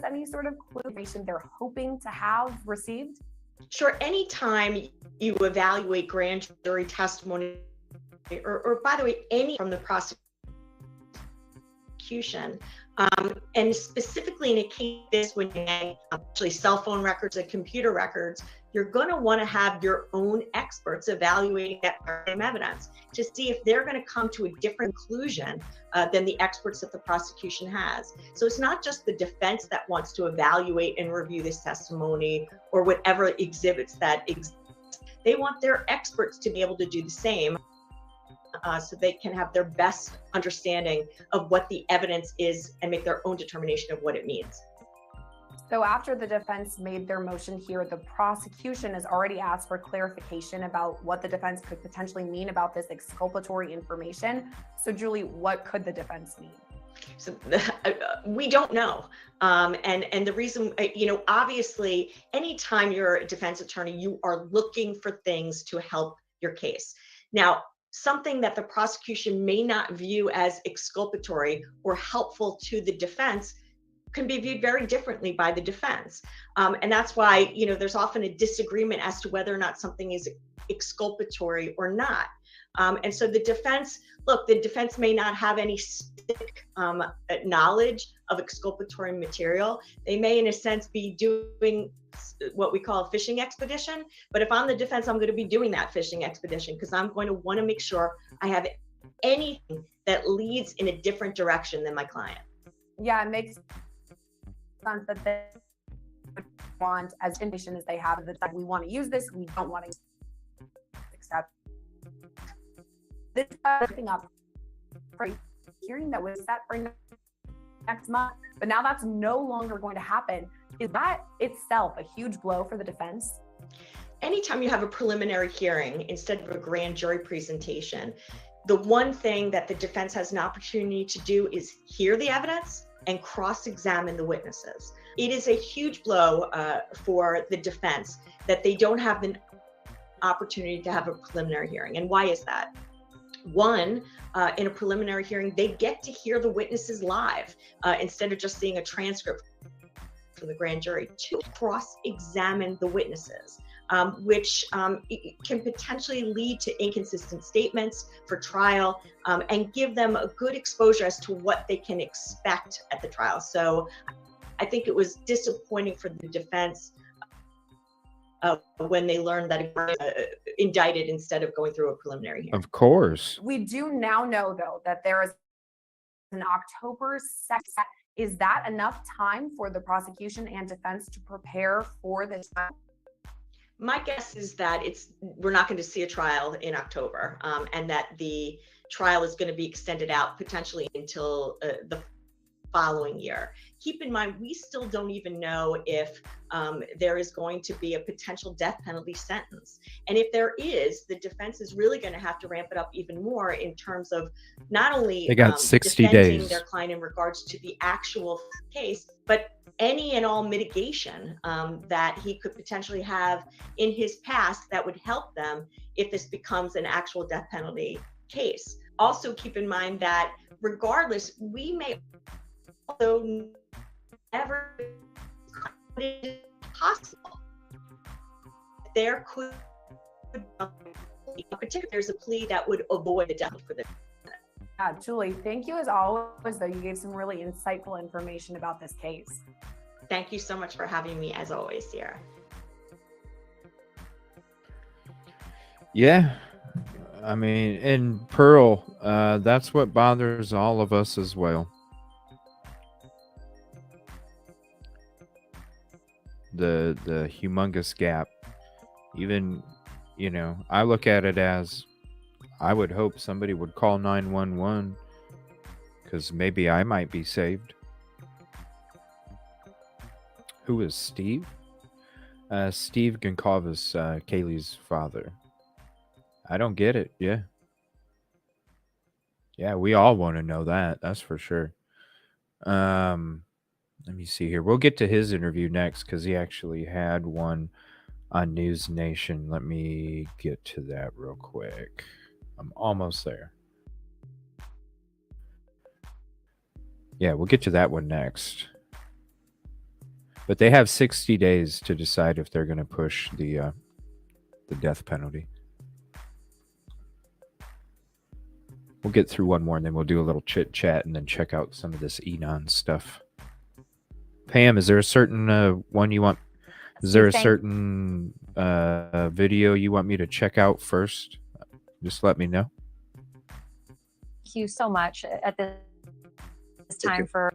[SPEAKER 12] any sort of clue information they're hoping to have received?
[SPEAKER 11] Sure. Anytime you evaluate grand jury testimony, or by the way, any from the prosecution, and specifically in a case when you have actually cell phone records and computer records, you're going to want to have your own experts evaluating that same evidence to see if they're going to come to a different conclusion than the experts that the prosecution has. So it's not just the defense that wants to evaluate and review this testimony or whatever exhibits that exist. They want their experts to be able to do the same. So they can have their best understanding of what the evidence is and make their own determination of what it means.
[SPEAKER 12] So after the defense made their motion here, the prosecution has already asked for clarification about what the defense could potentially mean about this exculpatory information. So Julie, what could the defense mean?
[SPEAKER 11] So we don't know. And the reason, obviously, anytime you're a defense attorney, you are looking for things to help your case. Now, something that the prosecution may not view as exculpatory or helpful to the defense can be viewed very differently by the defense. And that's why, there's often a disagreement as to whether or not something is exculpatory or not. And so the defense may not have any specific knowledge of exculpatory material. They may, in a sense, be doing what we call a fishing expedition. But if I'm the defense, I'm going to be doing that fishing expedition because I'm going to want to make sure I have anything that leads in a different direction than my client.
[SPEAKER 12] Yeah, it makes sense that they want as information as they have at the time. We want to use this. We don't want to accept this. Everything up for hearing that was set for next month, but now that's no longer going to happen. Is that itself a huge blow for the defense?
[SPEAKER 11] Anytime you have a preliminary hearing instead of a grand jury presentation, the one thing that the defense has an opportunity to do is hear the evidence and cross-examine the witnesses. It is a huge blow for the defense that they don't have an opportunity to have a preliminary hearing. And why is that? One, in a preliminary hearing, they get to hear the witnesses live instead of just seeing a transcript from the grand jury. Two, cross-examine the witnesses, which can potentially lead to inconsistent statements for trial and give them a good exposure as to what they can expect at the trial. So I think it was disappointing for the defense when they learned that it was indicted instead of going through a preliminary hearing.
[SPEAKER 2] Of course.
[SPEAKER 12] We do now know, though, that there is an October 2nd. Is that enough time for the prosecution and defense to prepare for this trial?
[SPEAKER 11] My guess is that we're not going to see a trial in October, and that the trial is going to be extended out potentially until the following year. Keep in mind, we still don't even know if there is going to be a potential death penalty sentence. And if there is, the defense is really going to have to ramp it up even more in terms of not only
[SPEAKER 2] they got 60
[SPEAKER 11] defending
[SPEAKER 2] days
[SPEAKER 11] their client in regards to the actual case, but any and all mitigation that he could potentially have in his past that would help them if this becomes an actual death penalty case. Also keep in mind that regardless, we may also never possible. There could, particularly, there's a plea that would avoid the death for the.
[SPEAKER 12] Julie, thank you as always, though. You gave some really insightful information about this case.
[SPEAKER 11] Thank you so much for having me, as always, Sierra.
[SPEAKER 2] Yeah. I mean, and Pearl, that's what bothers all of us as well. the humongous gap. Even, you know, I look at it as I would hope somebody would call 911 because maybe I might be saved. Who is Steve? Steve Goncalves, Kaylee's father. I don't get it. Yeah. Yeah, we all want to know that. That's for sure. Let me see here. We'll get to his interview next because he actually had one on News Nation. Let me get to that real quick. I'm almost there. Yeah, we'll get to that one next. But they have 60 days to decide if they're going to push the death penalty. We'll get through one more and then we'll do a little chit chat and then check out some of this Enon stuff. Pam, is there a certain one you want? Is there a certain video you want me to check out first? Just let me know.
[SPEAKER 5] Thank you so much at this time for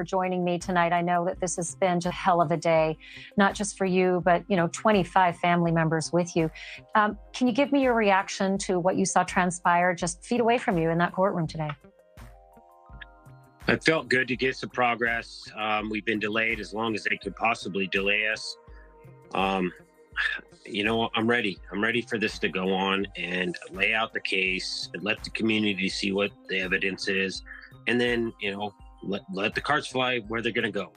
[SPEAKER 5] joining me tonight. I know that this has been a hell of a day, not just for you, but 25 family members with you. Can you give me your reaction to what you saw transpire just feet away from you in that courtroom today?
[SPEAKER 13] It felt good to get some progress. We've been delayed as long as they could possibly delay us. I'm ready. I'm ready for this to go on and lay out the case and let the community see what the evidence is. And then, let the cards fly where they're going to go.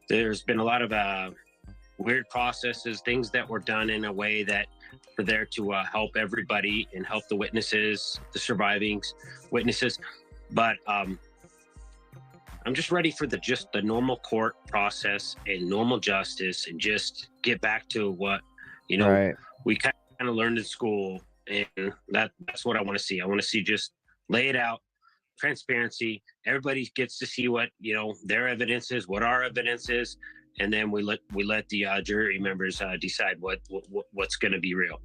[SPEAKER 13] There's been a lot of weird processes, things that were done in a way that are there to help everybody and help the witnesses, the surviving witnesses. But I'm just ready for the normal court process and normal justice and just get back to what,
[SPEAKER 2] Right.
[SPEAKER 13] we kind of learned in school. And that's what I want to see. I want to see just lay it out. Transparency. Everybody gets to see what their evidence is, what our evidence is, and then we let the jury members decide what's going to be real.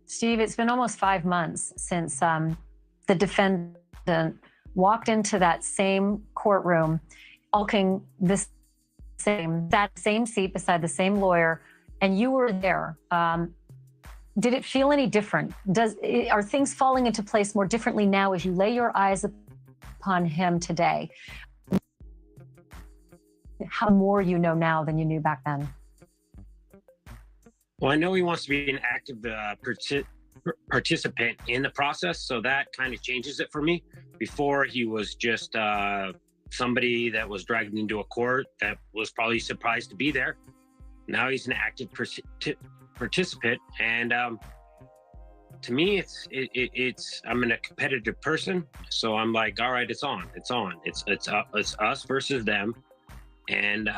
[SPEAKER 5] Steve, it's been almost 5 months since the defendant walked into that same courtroom, hulking that same seat beside the same lawyer, and you were there. Did it feel any different? Are things falling into place more differently now as you lay your eyes upon him today? How more you know now than you knew back then?
[SPEAKER 13] Well, I know he wants to be an active participant in the process, so that kind of changes it for me. Before, he was just somebody that was dragged into a court that was probably surprised to be there. Now he's an active participant, and to me, it's I'm a competitive person, so I'm like, all right, it's on, it's us versus them, and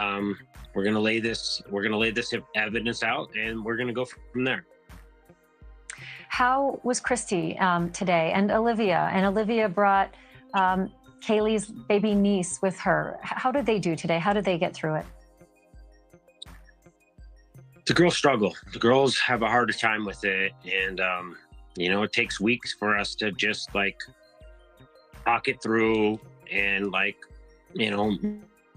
[SPEAKER 13] we're gonna lay this evidence out, and we're gonna go from there.
[SPEAKER 5] How was Christy today, and Olivia? And Olivia brought Kaylee's baby niece with her. How did they do today? How did they get through it?
[SPEAKER 13] The girls struggle. The girls have a harder time with it. And, it takes weeks for us to just talk it through and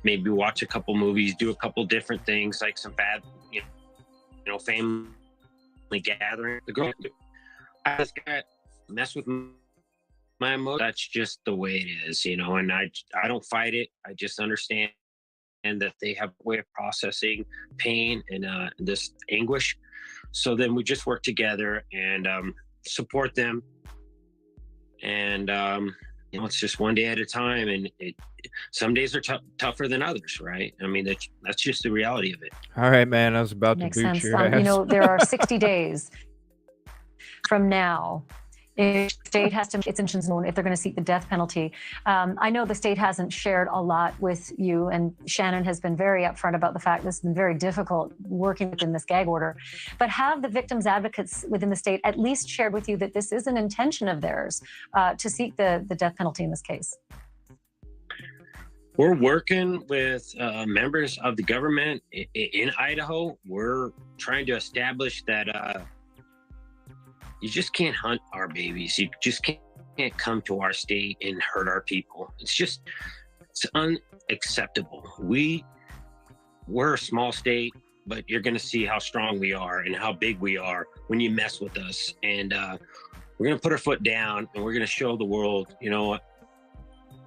[SPEAKER 13] maybe watch a couple movies, do a couple different things, like some bad, family gathering. The girls do. I just got mess with my emotions. That's just the way it is, and I don't fight it. I just understand. And that they have a way of processing pain and this anguish. So then we just work together and support them. And, it's just one day at a time. And some days are tougher than others, right? I mean, that's just the reality of it.
[SPEAKER 2] All right, man. I was about
[SPEAKER 5] Makes
[SPEAKER 2] to boot
[SPEAKER 5] sense.
[SPEAKER 2] your ass.
[SPEAKER 5] There are 60 days from now. If the state has to make its intentions known if they're going to seek the death penalty. I know the state hasn't shared a lot with you, and Shannon has been very upfront about the fact this has been very difficult working within this gag order. But have the victims' advocates within the state at least shared with you that this is an intention of theirs to seek the death penalty in this case?
[SPEAKER 13] We're working with members of the government in Idaho. We're trying to establish that you just can't hunt our babies. You just can't come to our state and hurt our people. It's just, It's unacceptable. We're a small state, but you're going to see how strong we are and how big we are when you mess with us. And we're going to put our foot down, and we're going to show the world, you know what?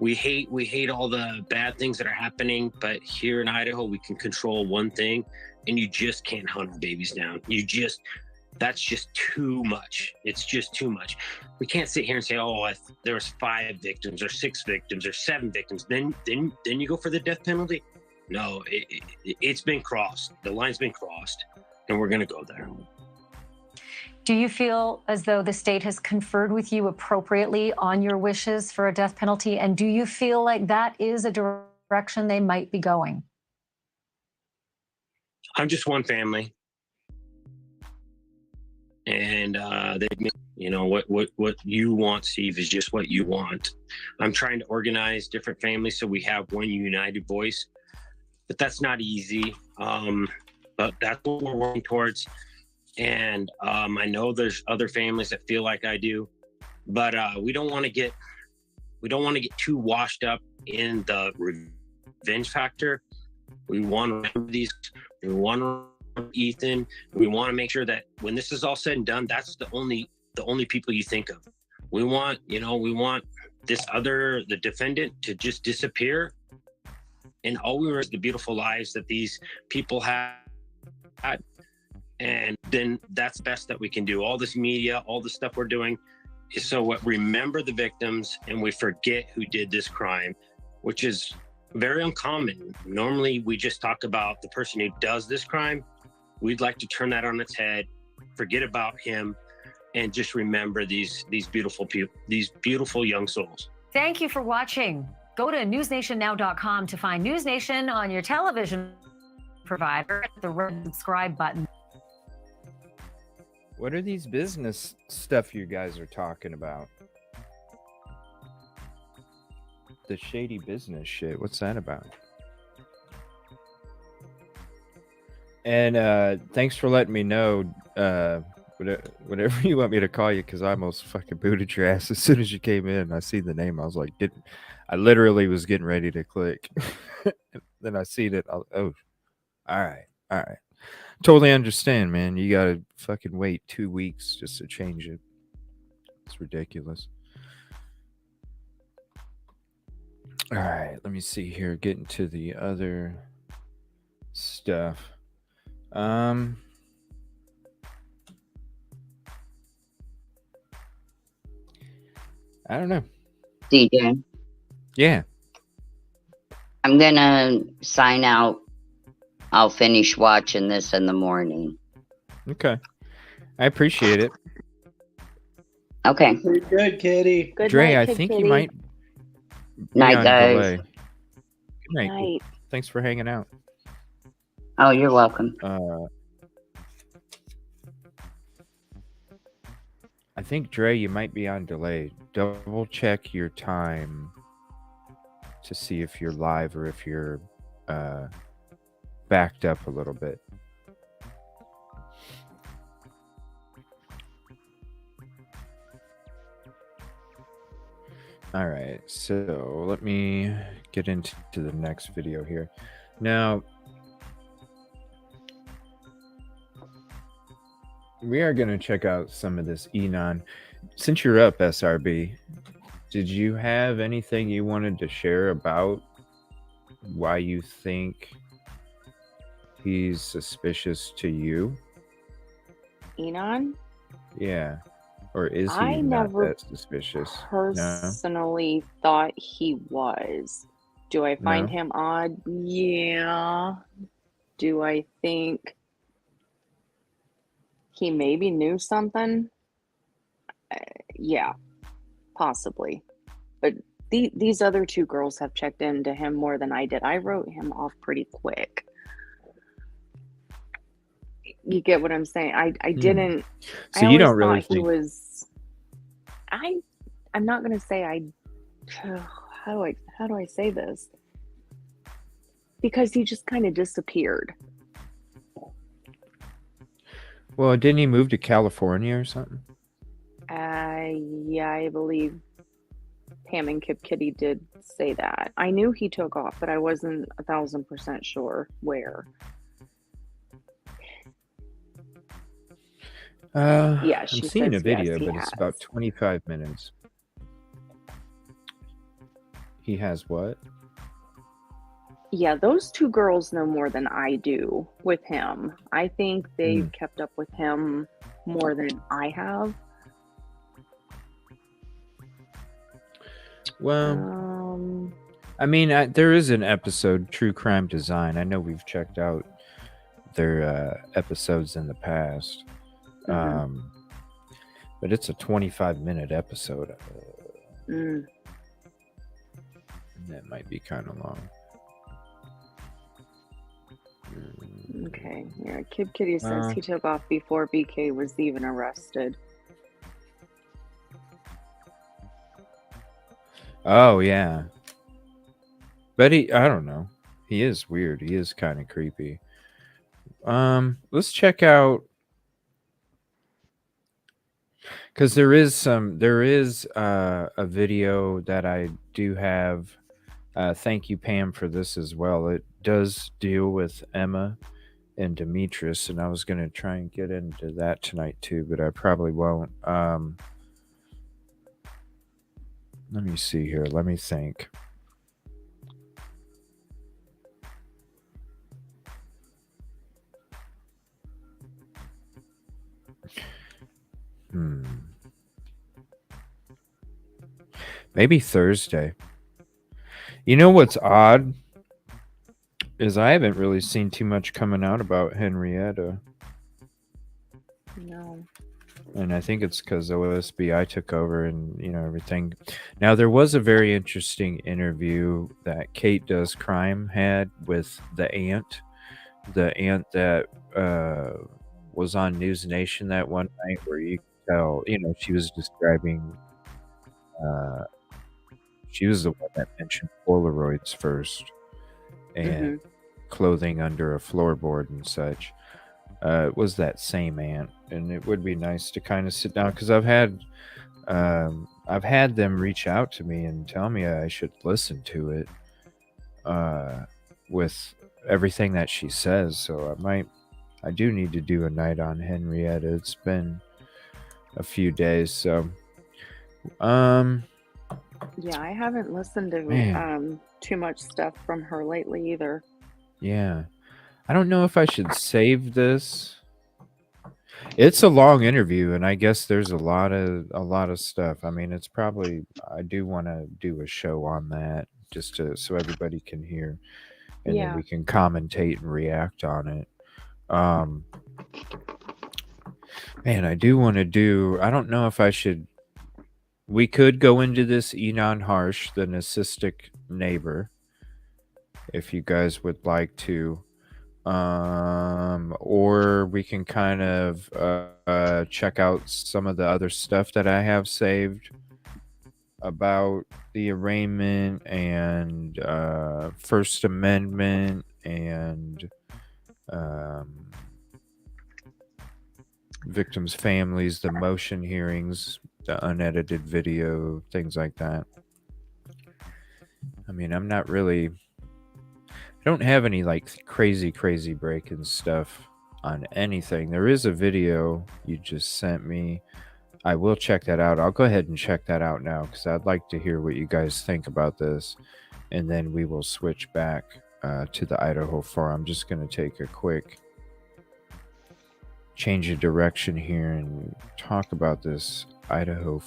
[SPEAKER 13] We hate all the bad things that are happening, but here in Idaho, we can control one thing, and you just can't hunt our babies down. That's just too much. It's just too much. We can't sit here and say, oh, there was 5 victims or 6 victims or 7 victims. Then you go for the death penalty. No, it's been crossed. The line's been crossed, and we're going to go there.
[SPEAKER 5] Do you feel as though the state has conferred with you appropriately on your wishes for a death penalty? And do you feel like that is a direction they might be going?
[SPEAKER 13] I'm just one family. And you know, what you want, Steve, is just what you want. I'm trying to organize different families so we have one united voice. But that's not easy. But that's what we're working towards. And I know there's other families that feel like I do, but we don't want to get too washed up in the revenge factor. We want to remember these. We want to remember Ethan. We want to make sure that when this is all said and done, that's the only people you think of. We want the defendant to just disappear, and all we remember is the beautiful lives that these people had. And then that's the best that we can do. All this media, all the stuff we're doing is so remember the victims and we forget who did this crime, which is very uncommon. Normally, we just talk about the person who does this crime. We'd like to turn that on its head, forget about him, and just remember these beautiful people, these beautiful young souls.
[SPEAKER 5] Thank you for watching. Go to newsnationnow.com to find News Nation on your television provider. Hit the red subscribe button.
[SPEAKER 2] What are these business stuff you guys are talking about? The shady business shit. What's that about? And thanks for letting me know whatever you want me to call you, because I almost fucking booted your ass as soon as you came in. I see the name. I was like, I literally was getting ready to click. Then I seen it. Oh, all right. Totally understand, man. You gotta fucking wait 2 weeks just to change it. It's ridiculous. All right, let me see here. Getting to the other stuff. I don't know.
[SPEAKER 4] DJ.
[SPEAKER 2] Yeah.
[SPEAKER 4] I'm gonna sign out. I'll finish watching this in the morning.
[SPEAKER 2] Okay. I appreciate it.
[SPEAKER 4] Okay.
[SPEAKER 7] Pretty good, Kitty.
[SPEAKER 9] Good
[SPEAKER 2] Dre,
[SPEAKER 9] night,
[SPEAKER 2] I
[SPEAKER 9] Kid
[SPEAKER 2] think
[SPEAKER 9] Kitty.
[SPEAKER 2] you might be
[SPEAKER 4] Night,
[SPEAKER 2] on
[SPEAKER 4] guys.
[SPEAKER 2] delay. Good night.
[SPEAKER 9] Night.
[SPEAKER 2] Thanks for hanging out.
[SPEAKER 4] Oh, you're welcome.
[SPEAKER 2] I think, Dre, you might be on delay. Double check your time to see if you're live or if you're backed up a little bit. All right, so let me get into the next video here. Now, we are going to check out some of this Enon. Since you're up, SRB, did you have anything you wanted to share about why you think he's suspicious to you?
[SPEAKER 9] Enon?
[SPEAKER 2] Yeah. Or is he
[SPEAKER 9] I
[SPEAKER 2] not
[SPEAKER 9] never
[SPEAKER 2] that suspicious?
[SPEAKER 9] personally thought he was. Do I find
[SPEAKER 2] No?
[SPEAKER 9] him odd? Yeah. Do I think he maybe knew something? Yeah, possibly. But these other 2 girls have checked into him more than I did. I wrote him off pretty quick. You get what I'm saying? I didn't.
[SPEAKER 2] So
[SPEAKER 9] I
[SPEAKER 2] you don't
[SPEAKER 9] always
[SPEAKER 2] really
[SPEAKER 9] thought he
[SPEAKER 2] think
[SPEAKER 9] was. I'm not gonna say I. How do I say this? Because he just kind of disappeared.
[SPEAKER 2] Well, didn't he move to California or something?
[SPEAKER 9] Yeah, I believe Pam and Kip Kitty did say that. I knew he took off, but I wasn't 1,000% sure where. Yeah,
[SPEAKER 2] I'm
[SPEAKER 9] she
[SPEAKER 2] seeing a
[SPEAKER 9] says yes,
[SPEAKER 2] video,
[SPEAKER 9] he
[SPEAKER 2] but
[SPEAKER 9] has.
[SPEAKER 2] it's about 25 minutes. He has what?
[SPEAKER 9] Yeah, those two girls know more than I do with him. I think they've kept up with him more than I have.
[SPEAKER 2] Well, I mean, there is an episode, True Crime Design. I know we've checked out their episodes in the past. But it's a 25-minute episode. That might be kind of long.
[SPEAKER 9] Okay, yeah, Kid Kitty says he took off before BK was even arrested.
[SPEAKER 2] Oh, yeah. But I don't know. He is weird. He is kind of creepy. Let's check out, because there is a video that I do have. Thank you, Pam, for this as well. It does deal with Emma and Demetrius, and I was going to try and get into that tonight too, but I probably won't. Let me see here. Let me think. Maybe Thursday. You know what's odd is I haven't really seen too much coming out about Henrietta.
[SPEAKER 9] No.
[SPEAKER 2] And I think it's because OSBI took over and, everything. Now, there was a very interesting interview that Kate Does Crime had with the aunt that was on News Nation that one night, where you could tell, she was describing, she was the one that mentioned Polaroids first and clothing under a floorboard and such. It was that same aunt, and it would be nice to kind of sit down, because I've had them reach out to me and tell me I should listen to it with everything that she says. So I do need to do a night on Henrietta. It's been a few days, so
[SPEAKER 9] yeah, I haven't listened to too much stuff from her lately either.
[SPEAKER 2] Yeah. I don't know if I should save this. It's a long interview, and I guess there's a lot of stuff. I mean, it's probably, I do want to do a show on that, just so everybody can hear, and then we can commentate and react on it. Man, I do want to do, I don't know if I should, we could go into this Enon Harsh, the narcissistic neighbor, if you guys would like to. Or we can kind of check out some of the other stuff that I have saved about the arraignment and First Amendment and victims' families, the motion hearings, the unedited video, things like that. I mean, I'm not really... I don't have any like crazy breaking stuff on anything. There is a video you just sent me. I will check that out. I'll go ahead and check that out now, because I'd like to hear what you guys think about this, and then we will switch back to the Idaho Forum. I'm just going to take a quick change of direction here and talk about this Idaho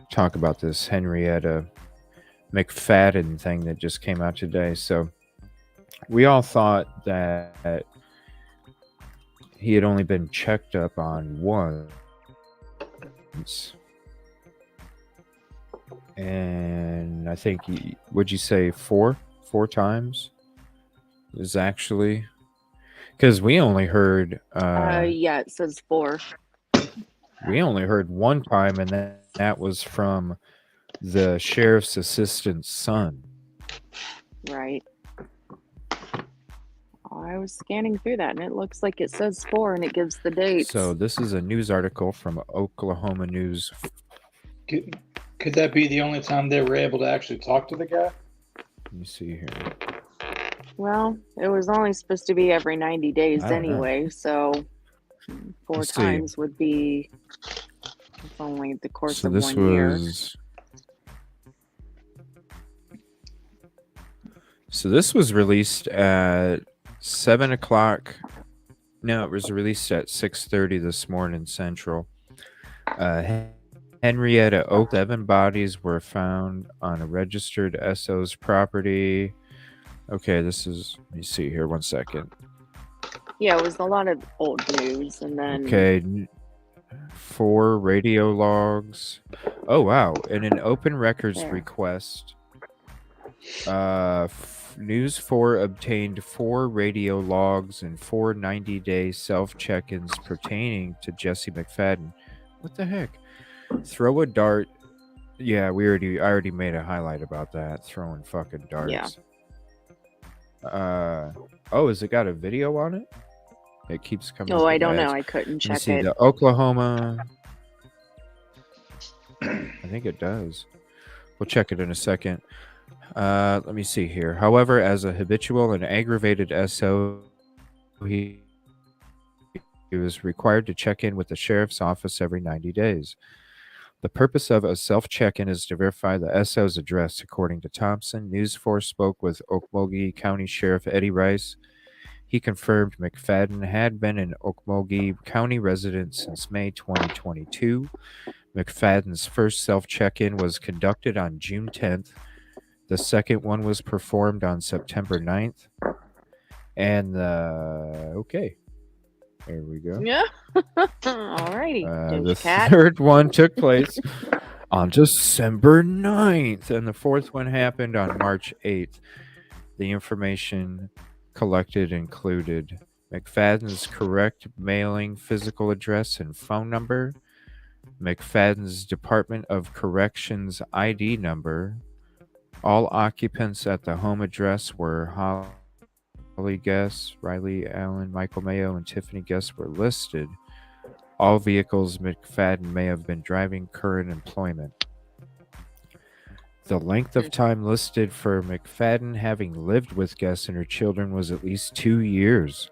[SPEAKER 2] talk about this Henrietta McFadden thing that just came out today. So we all thought that he had only been checked up on once, and I think would you say four times is actually, because we only heard
[SPEAKER 9] yeah, it says 4.
[SPEAKER 2] We only heard one time, and that was from the sheriff's assistant's son.
[SPEAKER 9] Right. I was scanning through that, and it looks like it says 4, and it gives the dates.
[SPEAKER 2] So this is a news article from Oklahoma News
[SPEAKER 7] Could that be the only time they were able to actually talk to the guy?
[SPEAKER 2] Let me see here.
[SPEAKER 9] Well, it was only supposed to be every 90 days
[SPEAKER 2] I don't know.
[SPEAKER 9] anyway, so 4
[SPEAKER 2] Let's see.
[SPEAKER 9] times would be, it's only the course
[SPEAKER 2] So
[SPEAKER 9] of
[SPEAKER 2] this
[SPEAKER 9] 1 year.
[SPEAKER 2] was. So this was released at 7 o'clock. No, it was released at 6:30 this morning Central. Henrietta Oak. 7 bodies were found on a registered SO's property. Okay, this is. Let me see here. 1 second.
[SPEAKER 9] Yeah, it was a lot of old news, and then
[SPEAKER 2] Okay, 4 radio logs. Oh wow! In an open records
[SPEAKER 9] There.
[SPEAKER 2] request, News 4 obtained 4 radio logs and 4 90-day self-check-ins pertaining to Jesse McFadden. What the heck? Throw a dart. Yeah, I already made a highlight about that. Throwing fucking darts. Oh, has it got a video on it? It keeps coming.
[SPEAKER 9] oh,
[SPEAKER 2] up
[SPEAKER 9] I
[SPEAKER 2] with
[SPEAKER 9] don't know.
[SPEAKER 2] ads.
[SPEAKER 9] I couldn't
[SPEAKER 2] Let me
[SPEAKER 9] check
[SPEAKER 2] see
[SPEAKER 9] it.
[SPEAKER 2] the Oklahoma. I think it does. We'll check it in a second. Let me see here. However, as a habitual and aggravated SO, he was required to check in with the sheriff's office every 90 days. The purpose of a self-check-in is to verify the SO's address, according to Thompson. News 4 spoke with Okmulgee County Sheriff Eddie Rice. He confirmed McFadden had been an Okmulgee County resident since May 2022. McFadden's first self-check-in was conducted on June 10th. The second one was performed on September 9th. And okay. There we go.
[SPEAKER 9] Yeah. Alrighty.
[SPEAKER 2] The
[SPEAKER 9] Doja Cat.
[SPEAKER 2] third one took place on December 9th, and the fourth one happened on March 8th. The information collected included McFadden's correct mailing, physical address, and phone number, McFadden's Department of Corrections ID number. All occupants at the home address were Holly Guest, Riley Allen, Michael Mayo, and Tiffany Guest were listed. All vehicles McFadden may have been driving current employment. The length of time listed for McFadden having lived with Guest and her children was at least 2 years.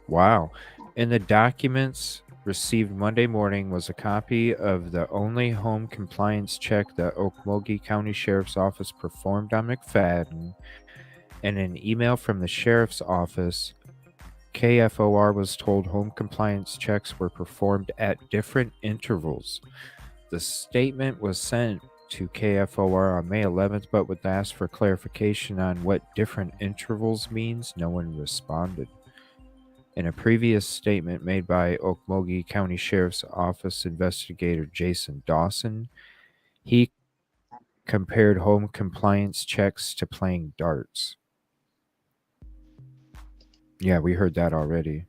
[SPEAKER 2] Wow. In the documents received Monday morning was a copy of the only home compliance check the Okmulgee County Sheriff's Office performed on McFadden, and an email from the Sheriff's Office. KFOR was told home compliance checks were performed at different intervals. The statement was sent to KFOR on May 11th, but with asked for clarification on what different intervals means, no one responded. In a previous statement made by Okmulgee County Sheriff's Office investigator Jason Dawson, he compared home compliance checks to playing darts. Yeah, we heard that already.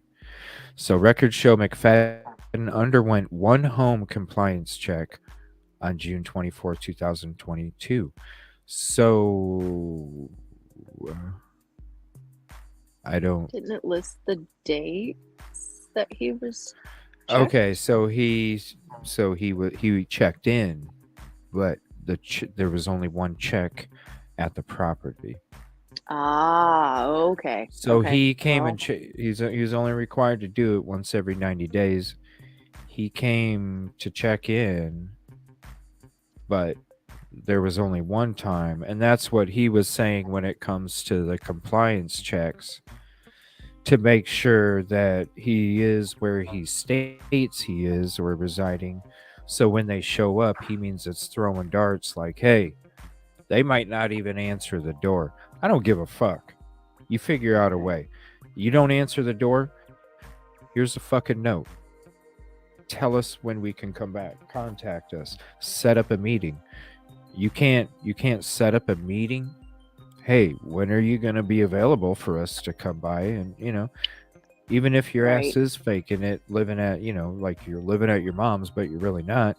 [SPEAKER 2] So records show McFadden underwent 1 home compliance check on June 24, 2022. So I don't.
[SPEAKER 9] Didn't it list the dates that he was checked?
[SPEAKER 2] Okay, so he checked in, but there was only 1 check at the property.
[SPEAKER 9] Ah, okay.
[SPEAKER 2] So
[SPEAKER 9] okay.
[SPEAKER 2] he came
[SPEAKER 9] well,
[SPEAKER 2] and he was only required to do it once every 90 days. He came to check in, but there was only 1 time, and that's what he was saying when it comes to the compliance checks, to make sure that he is where he states he is or residing. So when they show up, he means it's throwing darts like, hey, they might not even answer the door. I don't give a fuck. You figure out a way. You don't answer the door, here's a fucking note. Tell us when we can come back. Contact us. Set up a meeting. You can't set up a meeting. Hey, when are you going to be available for us to come by? And, even if your ass is faking it, living at, like you're living at your mom's, but you're really not,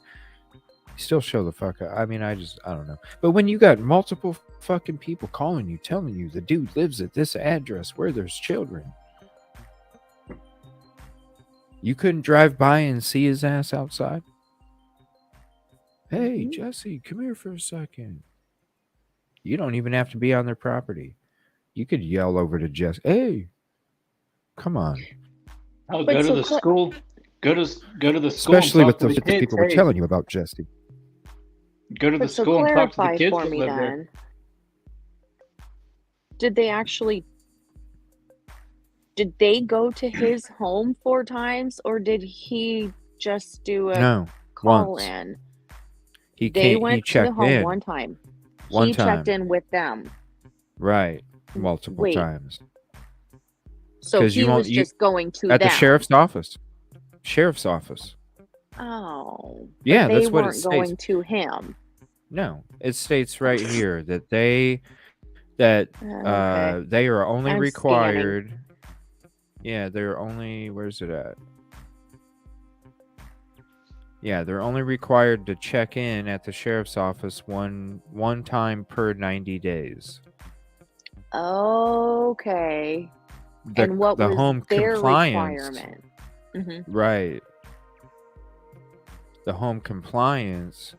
[SPEAKER 2] you still show the fuck up. I mean, I don't know. But when you got multiple fucking people calling you, telling you the dude lives at this address where there's children, you couldn't drive by and see his ass outside? Hey, Jesse, come here for a second. You don't even have to be on their property. You could yell over to Jesse, hey, come on.
[SPEAKER 7] Oh,
[SPEAKER 9] But
[SPEAKER 7] go to
[SPEAKER 9] so
[SPEAKER 7] the school. Go to the school and
[SPEAKER 2] Especially
[SPEAKER 7] talk
[SPEAKER 2] with
[SPEAKER 7] to
[SPEAKER 2] the
[SPEAKER 7] the kids.
[SPEAKER 2] people were
[SPEAKER 7] Hey,
[SPEAKER 2] telling you about Jesse.
[SPEAKER 7] go to the
[SPEAKER 9] but so
[SPEAKER 7] school and talk to the
[SPEAKER 9] clarify
[SPEAKER 7] kids
[SPEAKER 9] for
[SPEAKER 7] that
[SPEAKER 9] me
[SPEAKER 7] live there.
[SPEAKER 9] then. Did they go to his home 4 times, or did he just do a
[SPEAKER 2] No,
[SPEAKER 9] call
[SPEAKER 2] once.
[SPEAKER 9] in?
[SPEAKER 2] He
[SPEAKER 9] They
[SPEAKER 2] can't. He
[SPEAKER 9] went to the
[SPEAKER 2] checked
[SPEAKER 9] home
[SPEAKER 2] in
[SPEAKER 9] one time.
[SPEAKER 2] one
[SPEAKER 9] He checked
[SPEAKER 2] time.
[SPEAKER 9] in with them.
[SPEAKER 2] Right, multiple
[SPEAKER 9] Wait,
[SPEAKER 2] times.
[SPEAKER 9] so
[SPEAKER 2] Because
[SPEAKER 9] he
[SPEAKER 2] you won't.
[SPEAKER 9] was
[SPEAKER 2] You
[SPEAKER 9] just going to
[SPEAKER 2] at the
[SPEAKER 9] them.
[SPEAKER 2] sheriff's office. Sheriff's office.
[SPEAKER 9] Oh,
[SPEAKER 2] Yeah,
[SPEAKER 9] but they
[SPEAKER 2] that's what it
[SPEAKER 9] weren't
[SPEAKER 2] states.
[SPEAKER 9] going to him.
[SPEAKER 2] No, it states right here that they that
[SPEAKER 9] Okay,
[SPEAKER 2] they are only
[SPEAKER 9] I'm scanning.
[SPEAKER 2] required. Yeah, they're only. Where's it at? Yeah, they're only required to check in at the sheriff's office one time per 90 days.
[SPEAKER 9] Okay,
[SPEAKER 2] The
[SPEAKER 9] and what
[SPEAKER 2] the
[SPEAKER 9] was
[SPEAKER 2] home
[SPEAKER 9] their
[SPEAKER 2] compliance,
[SPEAKER 9] requirement? Hmm.
[SPEAKER 2] right? The home compliance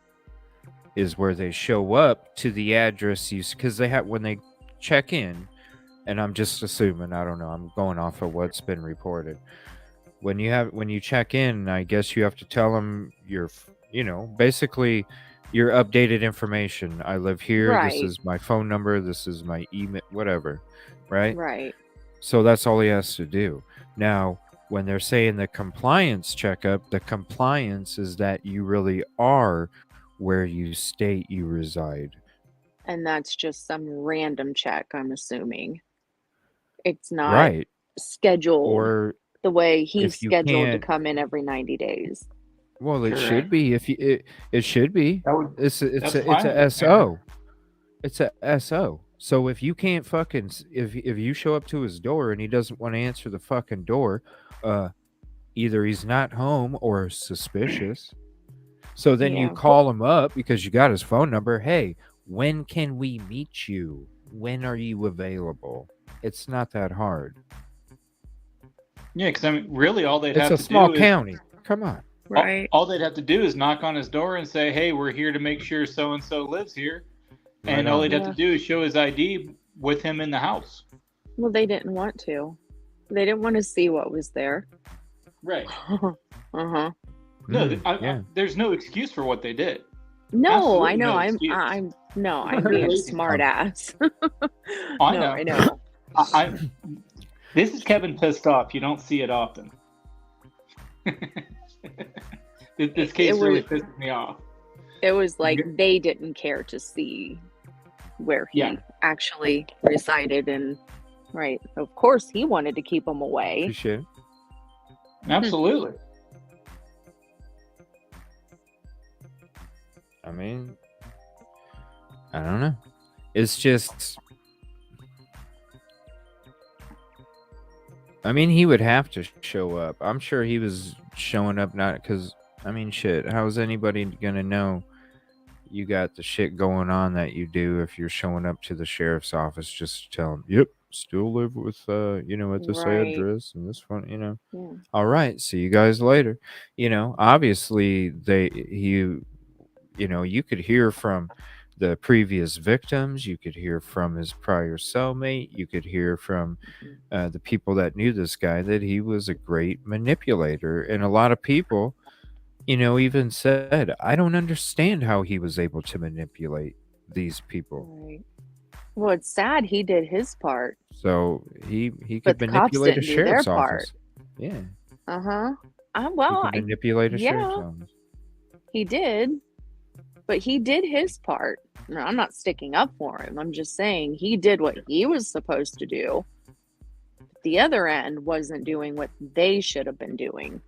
[SPEAKER 2] is where they show up to the address you because they have when they check in, and I'm just assuming, I don't know, I'm going off of what's been reported. When you check in, I guess you have to tell them your, basically your updated information. I live here. This
[SPEAKER 9] Right,
[SPEAKER 2] is my phone number. This is my email, whatever. Right.
[SPEAKER 9] right.
[SPEAKER 2] So that's all he has to do. Now, when they're saying the compliance checkup, the compliance is that you really are where you state you reside.
[SPEAKER 9] And that's just some random check, I'm assuming. It's not
[SPEAKER 2] Right.
[SPEAKER 9] scheduled
[SPEAKER 2] Or
[SPEAKER 9] the way he's
[SPEAKER 2] if you
[SPEAKER 9] scheduled to
[SPEAKER 2] can't,
[SPEAKER 9] come in every 90 days.
[SPEAKER 2] well, it should
[SPEAKER 7] Correct.
[SPEAKER 2] be. If you, it should be.
[SPEAKER 7] That would.
[SPEAKER 2] It's
[SPEAKER 7] That's
[SPEAKER 2] a
[SPEAKER 7] my understanding.
[SPEAKER 2] SO. It's a SO. So if you can't fucking if you show up to his door and he doesn't want to answer the fucking door, either he's not home or suspicious. So then you
[SPEAKER 9] Yeah,
[SPEAKER 2] call him up because you got his phone number. Hey, when can we meet you? When are you available? It's not that hard.
[SPEAKER 7] Yeah, because I mean, really, all they'd
[SPEAKER 2] It's
[SPEAKER 7] have
[SPEAKER 2] a
[SPEAKER 7] to
[SPEAKER 2] small
[SPEAKER 7] do is
[SPEAKER 2] county. Come on.
[SPEAKER 9] right.
[SPEAKER 7] all they'd have to do is knock on his door and say, "Hey, we're here to make sure so and so lives here,"
[SPEAKER 2] Right
[SPEAKER 7] and all
[SPEAKER 2] on.
[SPEAKER 7] he'd have to
[SPEAKER 9] Yeah.
[SPEAKER 7] do is show his ID with him in the house.
[SPEAKER 9] Well, they didn't want to. They didn't want to see what was there.
[SPEAKER 7] Right.
[SPEAKER 9] Uh-huh.
[SPEAKER 7] No,
[SPEAKER 2] Yeah.
[SPEAKER 7] there's no excuse for what they did.
[SPEAKER 9] No, I
[SPEAKER 7] Absolutely
[SPEAKER 9] know.
[SPEAKER 7] no
[SPEAKER 9] I'm
[SPEAKER 7] excuse.
[SPEAKER 9] no, I'm
[SPEAKER 7] They're
[SPEAKER 9] being
[SPEAKER 7] lazy.
[SPEAKER 9] smart ass.
[SPEAKER 7] I
[SPEAKER 9] No,
[SPEAKER 7] know.
[SPEAKER 9] I know.
[SPEAKER 7] This is Kevin pissed off. You don't see it often. This case
[SPEAKER 9] It
[SPEAKER 7] really
[SPEAKER 9] was
[SPEAKER 7] pisses me off.
[SPEAKER 9] it was like they didn't care to see where he
[SPEAKER 7] Yeah.
[SPEAKER 9] actually resided, and right, of course he wanted to keep him away.
[SPEAKER 2] Appreciate it.
[SPEAKER 7] Absolutely.
[SPEAKER 2] I mean, I don't know. It's just, I mean, he would have to show up. I'm sure he was showing up not because, I mean, shit, how is anybody gonna know you got the shit going on that you do if you're showing up to the sheriff's office just to tell them, yep, still live with, at this
[SPEAKER 9] Right.
[SPEAKER 2] address and this one,
[SPEAKER 9] Yeah.
[SPEAKER 2] all right, see you guys later. Obviously you could hear from the previous victims, you could hear from his prior cellmate, you could hear from the people that knew this guy that he was a great manipulator. And a lot of people, even said, I don't understand how he was able to manipulate these people.
[SPEAKER 9] Right. Well, it's sad he did his part,
[SPEAKER 2] So he
[SPEAKER 9] but
[SPEAKER 2] could
[SPEAKER 9] the cops
[SPEAKER 2] manipulate a
[SPEAKER 9] didn't do their
[SPEAKER 2] sheriff's
[SPEAKER 9] part.
[SPEAKER 2] office. Yeah,
[SPEAKER 9] Uh-huh.
[SPEAKER 2] he
[SPEAKER 9] Well,
[SPEAKER 2] could manipulate a sheriff's
[SPEAKER 9] yeah,
[SPEAKER 2] office.
[SPEAKER 9] he did, but he did his part. No, I'm not sticking up for him. I'm just saying he did what he was supposed to do. The other end wasn't doing what they should have been doing.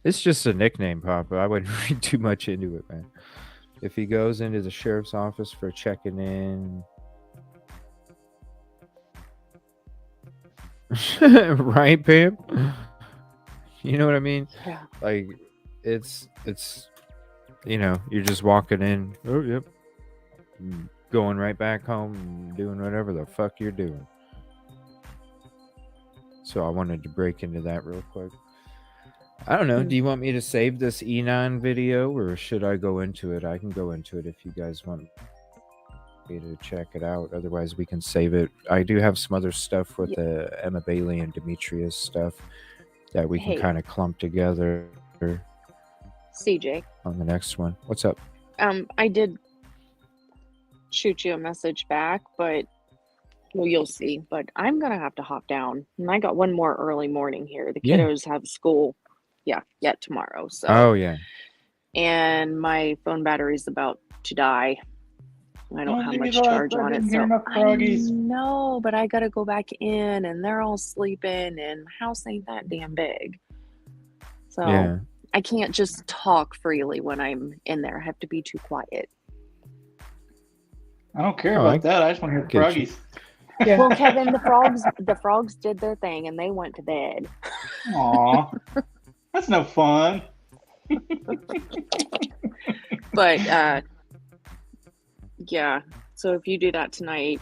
[SPEAKER 2] It's just a nickname, Papa. I wouldn't read too much into it, man. If he goes into the sheriff's office for checking in, right, Pam? You know what I mean?
[SPEAKER 9] Yeah.
[SPEAKER 2] Like, it's you're just walking in. Oh, yep. Going right back home and doing whatever the fuck you're doing. So I wanted to break into that real quick. I don't know. Do you want me to save this Enon video, or should I go into it? I can go into it if you guys want me to check it out. Otherwise, we can save it. I do have some other stuff with the Emma Bailey and Demetrius stuff that we can
[SPEAKER 9] Hey.
[SPEAKER 2] kind of clump together
[SPEAKER 9] CJ.
[SPEAKER 2] on the next one. What's up?
[SPEAKER 9] I did shoot you a message back, but well, you'll see. But I'm gonna have to hop down, and I got one more early morning here. The
[SPEAKER 2] Yeah.
[SPEAKER 9] kiddos have school, yet tomorrow. So.
[SPEAKER 2] Oh yeah.
[SPEAKER 9] And my phone battery's about to die. I don't have much charge on it, so I know, but I gotta go back in, and they're all sleeping, and the house ain't that damn big, so
[SPEAKER 2] Yeah.
[SPEAKER 9] I can't just talk freely when I'm in there. I have to be too quiet.
[SPEAKER 7] I don't care
[SPEAKER 2] Oh,
[SPEAKER 7] about that. I just want to hear
[SPEAKER 2] get you.
[SPEAKER 7] froggies.
[SPEAKER 2] Yeah.
[SPEAKER 9] Well, Kevin, the frogs did their thing, and they went to bed.
[SPEAKER 7] Aw, that's no fun.
[SPEAKER 9] But yeah. So if you do that tonight,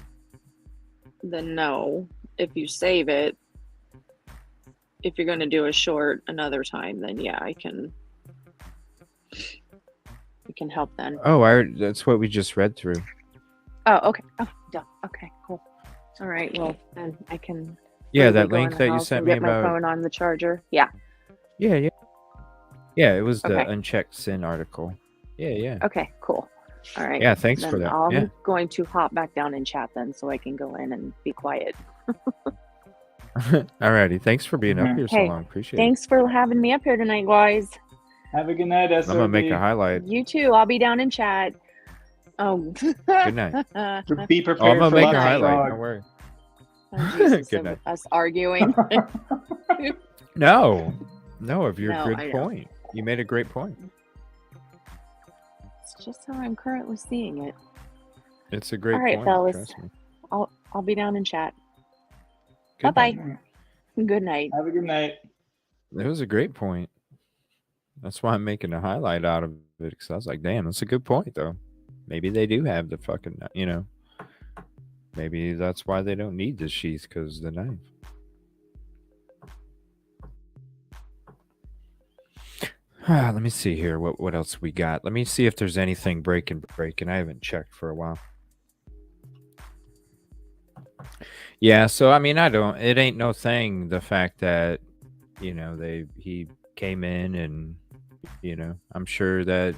[SPEAKER 9] then no. If you save it, if you're going to do a short another time, then yeah, I can help then.
[SPEAKER 2] Oh, that's what we just read through.
[SPEAKER 9] Oh, okay. Oh, duh. Okay, cool. All right. Well, then I can.
[SPEAKER 2] Yeah,
[SPEAKER 9] quickly
[SPEAKER 2] that
[SPEAKER 9] go in
[SPEAKER 2] link
[SPEAKER 9] the
[SPEAKER 2] that you
[SPEAKER 9] house
[SPEAKER 2] sent
[SPEAKER 9] and
[SPEAKER 2] me
[SPEAKER 9] get my
[SPEAKER 2] about.
[SPEAKER 9] phone on the charger. Yeah.
[SPEAKER 2] Yeah. Yeah, it was the
[SPEAKER 9] Okay.
[SPEAKER 2] unchecked sin article. Yeah.
[SPEAKER 9] Okay. Cool. All right.
[SPEAKER 2] Yeah, thanks
[SPEAKER 9] then
[SPEAKER 2] for that.
[SPEAKER 9] I'm
[SPEAKER 2] Yeah.
[SPEAKER 9] going to hop back down and chat then, so I can go in and be quiet.
[SPEAKER 2] Alrighty. Thanks for being up here so
[SPEAKER 9] Hey,
[SPEAKER 2] long. Appreciate
[SPEAKER 9] thanks for having me up here tonight, guys.
[SPEAKER 7] Have a good night,
[SPEAKER 2] it.
[SPEAKER 7] SOB.
[SPEAKER 2] I'm gonna make a highlight.
[SPEAKER 9] You too. I'll be down in chat. Oh.
[SPEAKER 2] Good night.
[SPEAKER 7] Be
[SPEAKER 2] Oh, I'm
[SPEAKER 7] prepared
[SPEAKER 2] gonna
[SPEAKER 7] for
[SPEAKER 2] make
[SPEAKER 7] lots
[SPEAKER 2] a
[SPEAKER 7] of
[SPEAKER 2] highlight.
[SPEAKER 7] frog.
[SPEAKER 2] Don't worry.
[SPEAKER 9] Oh, Jesus,
[SPEAKER 2] Good
[SPEAKER 9] of
[SPEAKER 2] night.
[SPEAKER 9] us arguing.
[SPEAKER 2] No, of your
[SPEAKER 9] No,
[SPEAKER 2] good
[SPEAKER 9] I know.
[SPEAKER 2] point. You made a great point.
[SPEAKER 9] It's just how I'm currently seeing it.
[SPEAKER 2] It's a great
[SPEAKER 9] All right,
[SPEAKER 2] point.
[SPEAKER 9] fellas.
[SPEAKER 2] Trust me.
[SPEAKER 9] I'll be down in chat.
[SPEAKER 2] Good
[SPEAKER 9] Bye
[SPEAKER 2] night.
[SPEAKER 9] bye. Good night.
[SPEAKER 7] Have a good night.
[SPEAKER 2] It was a great point. That's why I'm making a highlight out of it, because I was like, damn, that's a good point, though. Maybe they do have the fucking, maybe that's why they don't need the sheath, because the knife. Let me see here. What else we got? Let me see if there's anything breaking. I haven't checked for a while. Yeah, so I mean, it ain't no thing, the fact that, he came in and, I'm sure that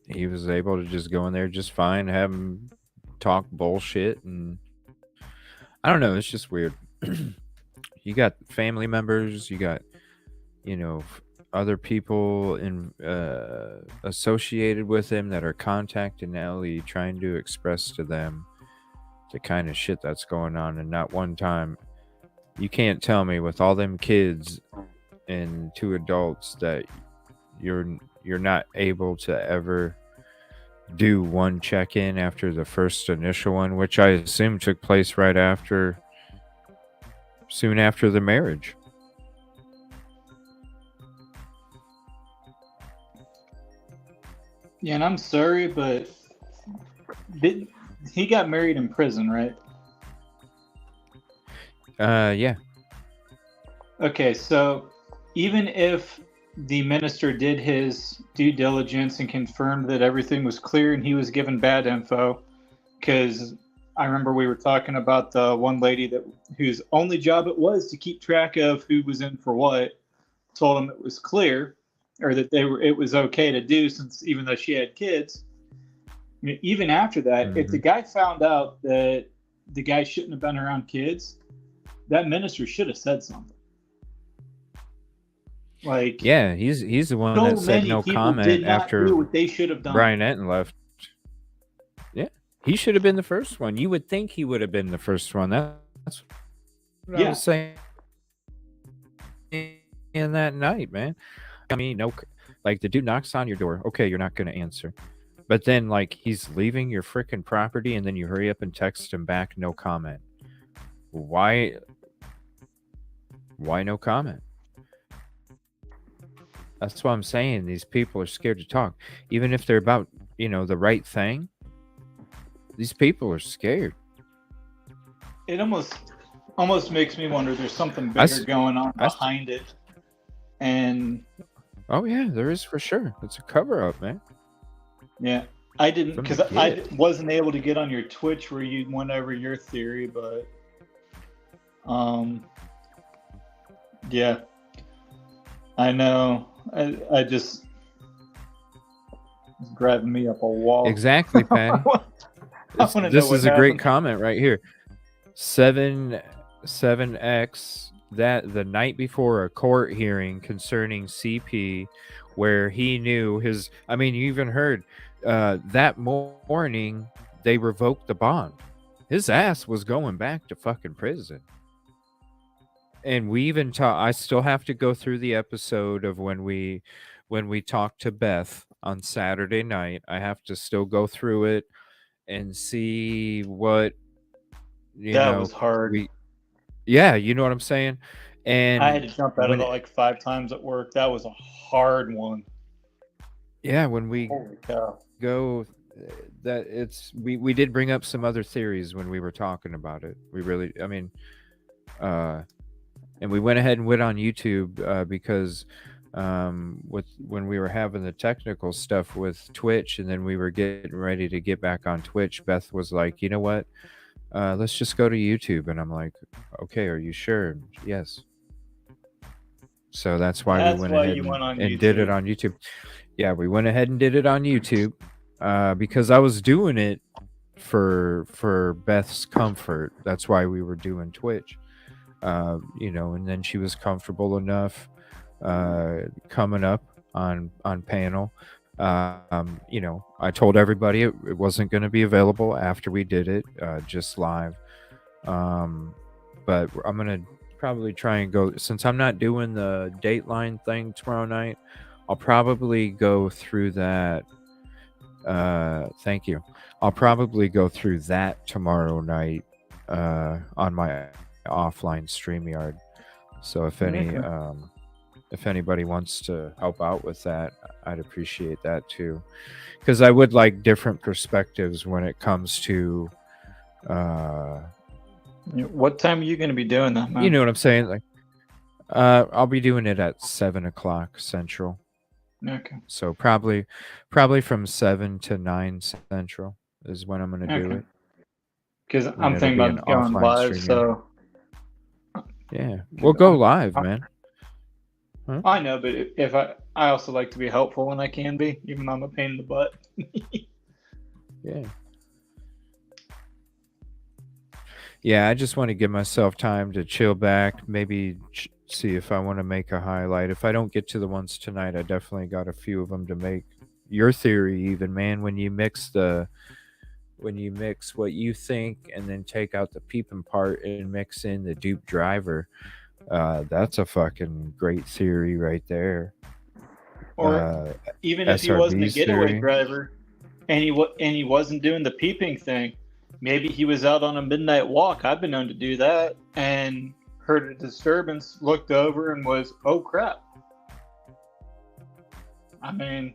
[SPEAKER 2] he was able to just go in there just fine, have him talk bullshit, and I don't know, it's just weird. You got family members, you got, other people associated with him that are contacting Ellie, trying to express to them the kind of shit that's going on, and not one time. You can't tell me with all them kids and 2 adults that you're not able to ever do one check-in after the first initial one, which I assume took place soon after the marriage.
[SPEAKER 7] Yeah, and I'm sorry, but he got married in prison, right?
[SPEAKER 2] Yeah.
[SPEAKER 7] Okay, so even if the minister did his due diligence and confirmed that everything was clear and he was given bad info, because I remember we were talking about the one lady whose only job it was to keep track of who was in for what, told him it was clear, or that it was okay to do, since even though she had kids. I mean, even after that, if the guy found out that the guy shouldn't have been around kids, that minister should have said something. Like,
[SPEAKER 2] yeah, he's the one
[SPEAKER 7] so
[SPEAKER 2] that said
[SPEAKER 7] many
[SPEAKER 2] no
[SPEAKER 7] people
[SPEAKER 2] comment
[SPEAKER 7] did not
[SPEAKER 2] after
[SPEAKER 7] do what they should have done.
[SPEAKER 2] Brian Etten left. Yeah, he should have been the first one. You would think he would have been the first one. That's what I was saying in that night, man. I mean, like the dude knocks on your door. Okay, you're not going to answer. But then, like, he's leaving your freaking property, and then you hurry up and text him back, no comment. Why no comment? That's what I'm saying. These people are scared to talk. Even if they're about, the right thing, these people are scared.
[SPEAKER 7] It almost
[SPEAKER 3] almost makes me wonder there's something bigger going on behind it. And
[SPEAKER 2] oh yeah, there is for sure. It's a cover up, man.
[SPEAKER 3] Yeah, I didn't
[SPEAKER 2] From
[SPEAKER 3] because
[SPEAKER 2] the
[SPEAKER 3] I
[SPEAKER 2] get.
[SPEAKER 3] wasn't able to get on your Twitch where you went over your theory, but yeah, I know. I just it's grabbing me up a wall.
[SPEAKER 2] Exactly, Patty. This is a great comment right here. 7X that the night before a court hearing concerning CP, where he knew his. I mean, you even heard that morning they revoked the bond. His ass was going back to fucking prison. And we even I still have to go through the episode of when we talked to Beth on Saturday night. I have to still go through it and see what
[SPEAKER 3] that was hard.
[SPEAKER 2] Yeah, you know what I'm saying? And
[SPEAKER 3] I had to jump out of it like 5 times at work. That was a hard one.
[SPEAKER 2] Yeah, when we
[SPEAKER 3] Holy cow.
[SPEAKER 2] go that it's we did bring up some other theories when we were talking about it. We really, I mean, and we went ahead and went on YouTube because with when we were having the technical stuff with Twitch, and then we were getting ready to get back on Twitch, Beth was like, you know what, let's just go to YouTube. And I'm like, okay, are you sure? Yes. So that's why we went ahead and did it on YouTube. Yeah, we went ahead and did it on YouTube because I was doing it for Beth's comfort. That's why we were doing Twitch. You know, and then she was comfortable enough coming up on panel. You know, I told everybody it wasn't going to be available after we did it, just live. But I'm going to probably try and go, since I'm not doing the Dateline thing tomorrow night, I'll probably go through that. Thank you. I'll probably go through that tomorrow night on my offline StreamYard. So if anybody wants to help out with that, I'd appreciate that too, because I would like different perspectives when it comes to
[SPEAKER 3] what time are you going to be doing that, man?
[SPEAKER 2] you know what I'm saying, like I'll be doing it at 7:00 Central.
[SPEAKER 3] Okay.
[SPEAKER 2] So probably from 7 to 9 Central is when I'm going to do it.
[SPEAKER 3] Because I'm thinking about going live, so
[SPEAKER 2] yeah, we'll go live, man. Huh?
[SPEAKER 3] I know, but if I also like to be helpful when I can be, even though I'm a pain in the butt.
[SPEAKER 2] Yeah. Yeah, I just want to give myself time to chill back, maybe see if I want to make a highlight. If I don't get to the ones tonight, I definitely got a few of them to make. Your theory, even, man, when you mix what you think and then take out the peeping part and mix in the dupe driver, that's a fucking great theory right there.
[SPEAKER 3] Or even if he wasn't a getaway driver and he wasn't doing the peeping thing, maybe he was out on a midnight walk. I've been known to do that and heard a disturbance, looked over, and was, oh crap. I mean,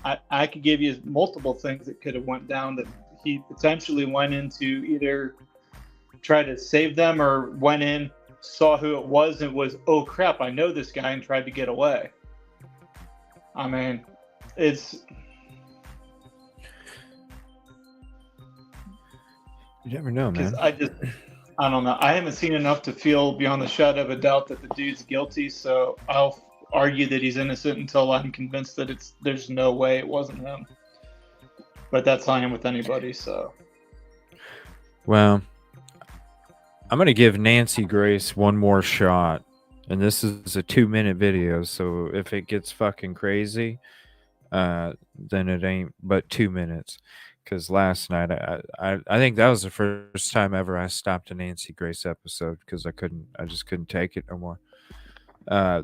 [SPEAKER 3] I could give you multiple things that could have went down, that he potentially went into either try to save them or went in, saw who it was, and was, oh crap, I know this guy, and tried to get away. I mean, it's...
[SPEAKER 2] You never know, man.
[SPEAKER 3] I don't know. I haven't seen enough to feel beyond the shadow of a doubt that the dude's guilty, so I'll argue that he's innocent until I'm convinced that there's no way it wasn't him. But that's not him with anybody, so...
[SPEAKER 2] Well, I'm going to give Nancy Grace one more shot. And this is a 2-minute video, so if it gets fucking crazy, then it ain't but 2 minutes. Because last night, I think that was the first time ever I stopped a Nancy Grace episode because I just couldn't take it no more.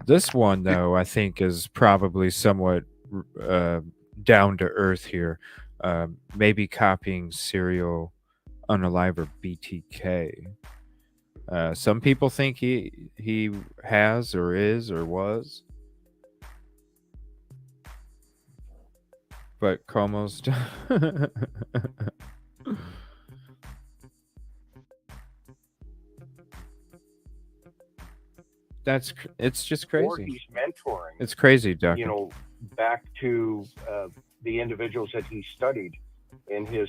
[SPEAKER 2] This one, though, I think is probably somewhat down to earth here. Maybe copying Serial Unaliver BTK. Some people think he has or is or was. But Como's... it's just
[SPEAKER 14] or
[SPEAKER 2] crazy.
[SPEAKER 14] he's mentoring,
[SPEAKER 2] It's crazy, Duck.
[SPEAKER 14] back to the individuals that he studied in his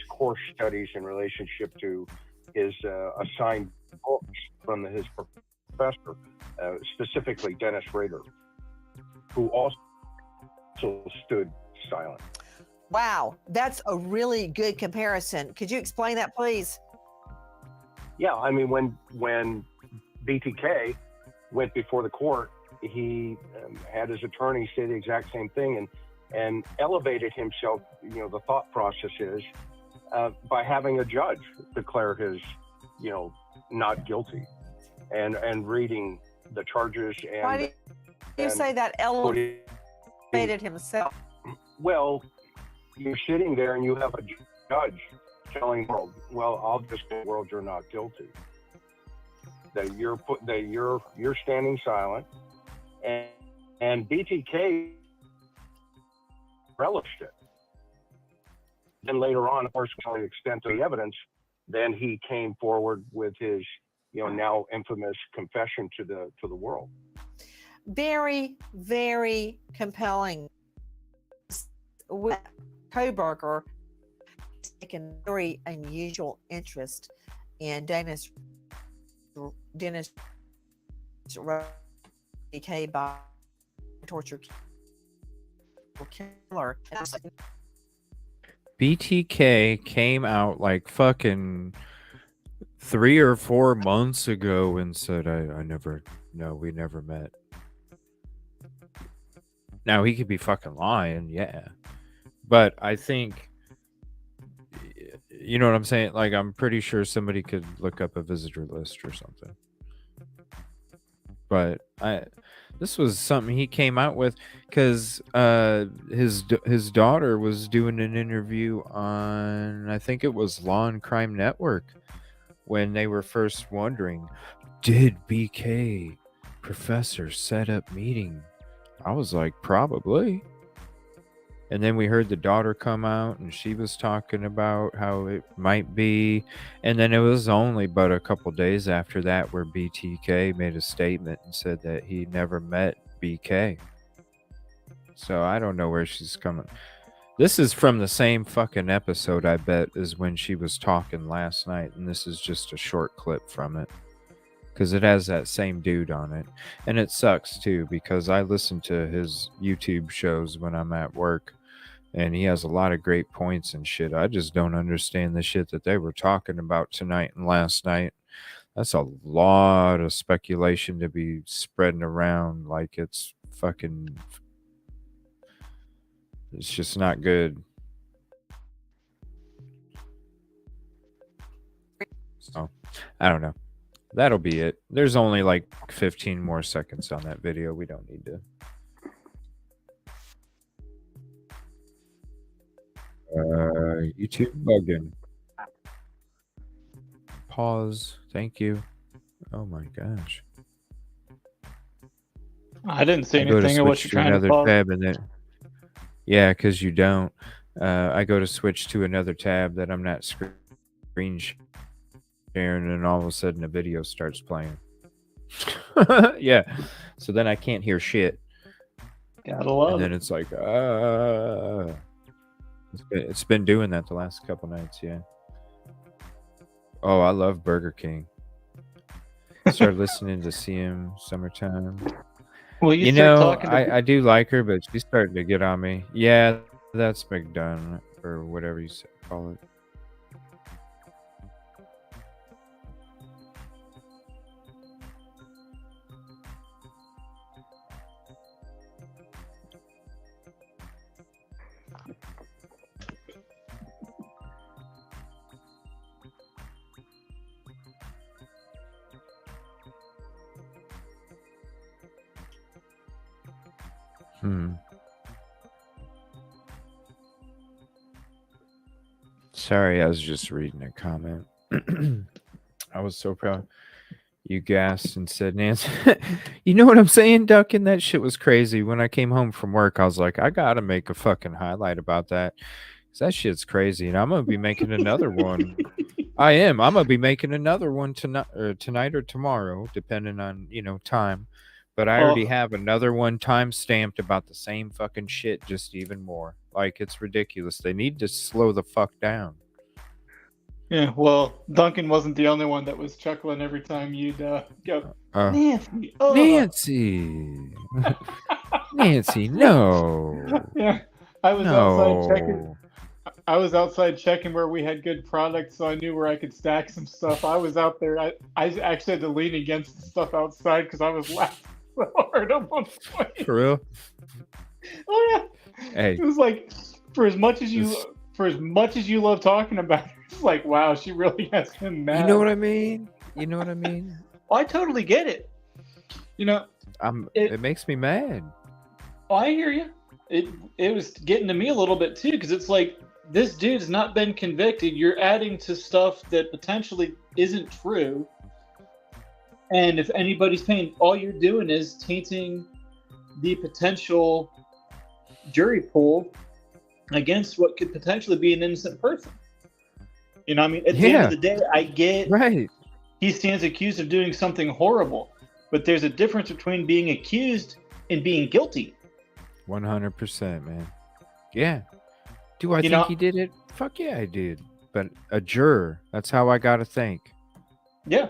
[SPEAKER 14] course studies in relationship to his assigned books from his professor, specifically Dennis Rader, who also stood silent.
[SPEAKER 15] Wow, that's a really good comparison. Could you explain that, please?
[SPEAKER 14] Yeah, I mean, when BTK went before the court, he had his attorney say the exact same thing and elevated himself. The thought process is by having a judge declare his, not guilty, and reading the charges. And
[SPEAKER 15] why do you say that elevated himself?
[SPEAKER 14] Well, you're sitting there and you have a judge telling the world, well, I'll just tell the world you're not guilty. That you're standing silent, and BTK relished it. Then later on, of course, to the extent of the evidence, then he came forward with his, now infamous confession to the world.
[SPEAKER 15] Very, very compelling. With Kohberger taken very unusual interest in Dennis BK by torture killer.
[SPEAKER 2] BTK came out like fucking 3 or 4 months ago and said, we never met. Now he could be fucking lying, yeah. But I think, you know what I'm saying? Like, I'm pretty sure somebody could look up a visitor list or something. But this was something he came out with because his daughter was doing an interview on, I think it was Law and Crime Network, when they were first wondering, did BK professor set up meeting? I was like, probably. And then we heard the daughter come out and she was talking about how it might be. And then it was only but a couple days after that where BTK made a statement and said that he never met BK. So I don't know where she's coming. This is from the same fucking episode, I bet, as when she was talking last night. And this is just a short clip from it, because it has that same dude on it. And it sucks too, because I listen to his YouTube shows when I'm at work, and he has a lot of great points and shit. I just don't understand the shit that they were talking about tonight and last night. That's a lot of speculation to be spreading around like it's fucking... It's just not good. So, I don't know. That'll be it. There's only like 15 more seconds on that video. We don't need to. YouTube bugging. Pause. Thank you. Oh my gosh.
[SPEAKER 7] I didn't see anything of what you're trying to pause.
[SPEAKER 2] Tab and then, yeah, because you don't. I go to switch to another tab that I'm not screen sharing, and all of a sudden a video starts playing. Yeah. So then I can't hear shit.
[SPEAKER 7] Gotta love
[SPEAKER 2] and then it's like, it's been doing that the last couple nights, yeah. Oh, I love Burger King. Started listening to CM Summertime.
[SPEAKER 7] Well,
[SPEAKER 2] you know, I do like her, but she's starting to get on me. Yeah, that's McDonough, or whatever you call it. Sorry, I was just reading a comment. I was so proud. You gasped and said, Nancy. You know what I'm saying, Duckin? That shit was crazy. When I came home from work, I was like, I gotta make a fucking highlight about that. 'Cause that shit's crazy. And I'm gonna be making another one I am. I'm gonna be making another one tonight or tomorrow, depending on time. But I already have another one time stamped about the same fucking shit, just even more. Like, it's ridiculous. They need to slow the fuck down.
[SPEAKER 3] Yeah, well, Duncan wasn't the only one that was chuckling every time you'd go, Nancy. Oh.
[SPEAKER 2] Nancy. Nancy, no.
[SPEAKER 3] Yeah, I was outside checking. I was outside checking where we had good products, so I knew where I could stack some stuff. I was out there. I actually had to lean against the stuff outside because I was laughing so hard at one point.
[SPEAKER 2] For real?
[SPEAKER 3] Oh yeah.
[SPEAKER 2] Hey.
[SPEAKER 3] It was like, for as much as you love talking about it, it's like, wow, she really has him mad.
[SPEAKER 2] You know what I mean? You know what I mean?
[SPEAKER 3] I totally get it.
[SPEAKER 2] It makes me mad.
[SPEAKER 3] Oh, I hear you. It was getting to me a little bit too, because it's like, this dude's not been convicted. You're adding to stuff that potentially isn't true. And if anybody's paying, all you're doing is tainting the potential jury pool against what could potentially be an innocent person. You know what I mean? At the end of the day, I get he stands accused of doing something horrible, but there's a difference between being accused and being guilty.
[SPEAKER 2] 100%, man. Yeah. Do I think he did it? Fuck yeah, I did. But a juror, that's how I gotta think.
[SPEAKER 3] Yeah.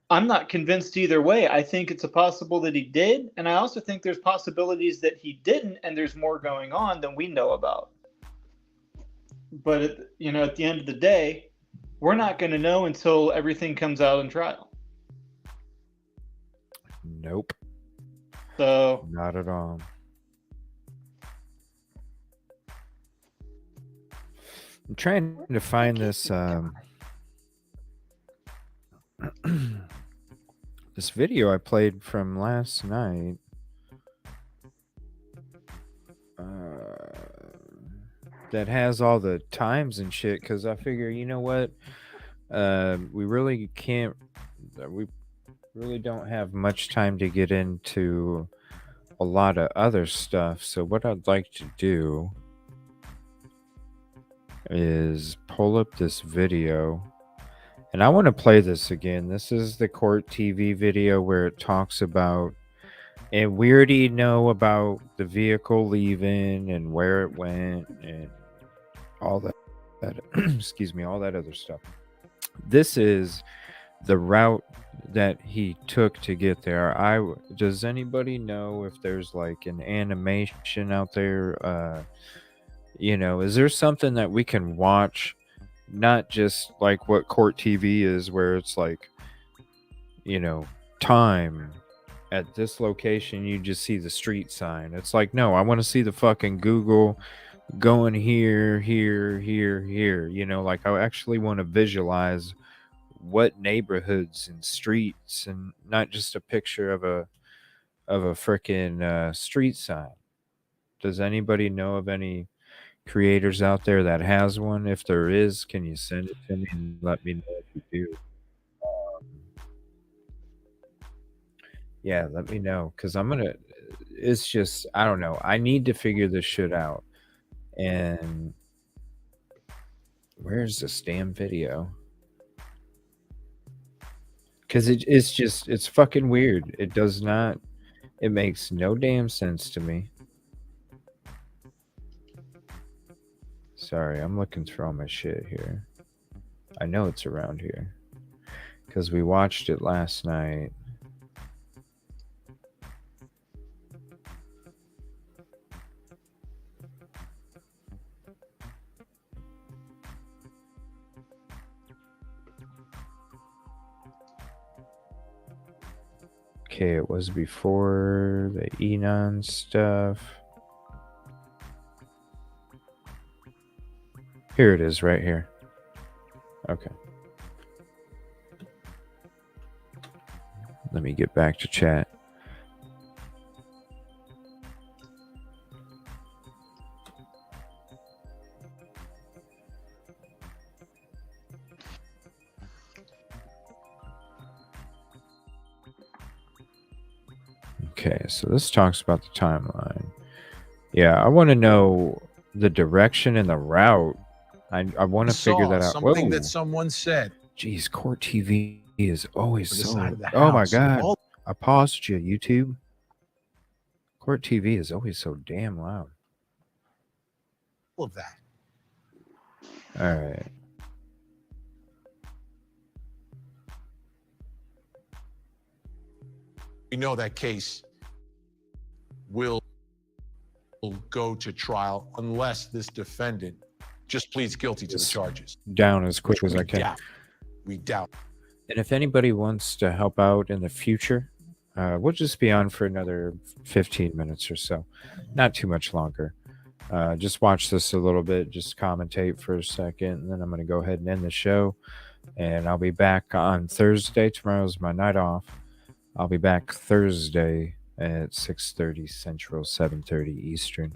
[SPEAKER 3] I'm not convinced either way. I think it's a possible that he did, and I also think there's possibilities that he didn't, and there's more going on than we know about. But at the end of the day, we're not going to know until everything comes out in trial.
[SPEAKER 2] Nope.
[SPEAKER 3] So
[SPEAKER 2] not at all. I'm trying to find this this video I played from last night. That has all the times and shit, because I figure, you know what? We really don't have much time to get into a lot of other stuff. So what I'd like to do is pull up this video, and I want to play this again. This is the court TV video where it talks about, and we already know about the vehicle leaving and where it went and all that excuse me, all that other stuff. This is the route that he took to get there. Does anybody know if there's like an animation out there? Is there something that we can watch, not just like what court TV is, where it's like, time at this location, you just see the street sign. It's like, no, I want to see the fucking Google going here, like I actually want to visualize what neighborhoods and streets, and not just a picture of a freaking street sign. Does anybody know of any creators out there that has one? If there is, can you send it to me and let me know if you do? Yeah, let me know, because it's just, I don't know, I need to figure this shit out. And where's this damn video? Because it's fucking weird. It makes no damn sense to me. Sorry, I'm looking through all my shit here. I know it's around here, because we watched it last night. Okay, it was before the Enon stuff. Here it is, right here. Okay. Let me get back to chat. Okay, so this talks about the timeline. Yeah, I want to know the direction and the route I want to figure that out.
[SPEAKER 16] Something
[SPEAKER 2] Whoa.
[SPEAKER 16] that someone said.
[SPEAKER 2] Jeez, Court TV is always
[SPEAKER 16] For the
[SPEAKER 2] so.
[SPEAKER 16] side of the
[SPEAKER 2] Oh my
[SPEAKER 16] house.
[SPEAKER 2] God!
[SPEAKER 16] All
[SPEAKER 2] I paused you, YouTube. Court TV is always so damn loud.
[SPEAKER 16] of that.
[SPEAKER 2] All right.
[SPEAKER 16] We know that case will go to trial unless this defendant just pleads guilty to the charges.
[SPEAKER 2] Down as quick
[SPEAKER 16] Which
[SPEAKER 2] as
[SPEAKER 16] we
[SPEAKER 2] I can.
[SPEAKER 16] doubt. We doubt.
[SPEAKER 2] And if anybody wants to help out in the future, we'll just be on for another 15 minutes or so. Not too much longer. Just watch this a little bit, just commentate for a second, and then I'm going to go ahead and end the show. And I'll be back on Thursday. Tomorrow's my night off. I'll be back Thursday at 6:30 Central, 7:30 Eastern.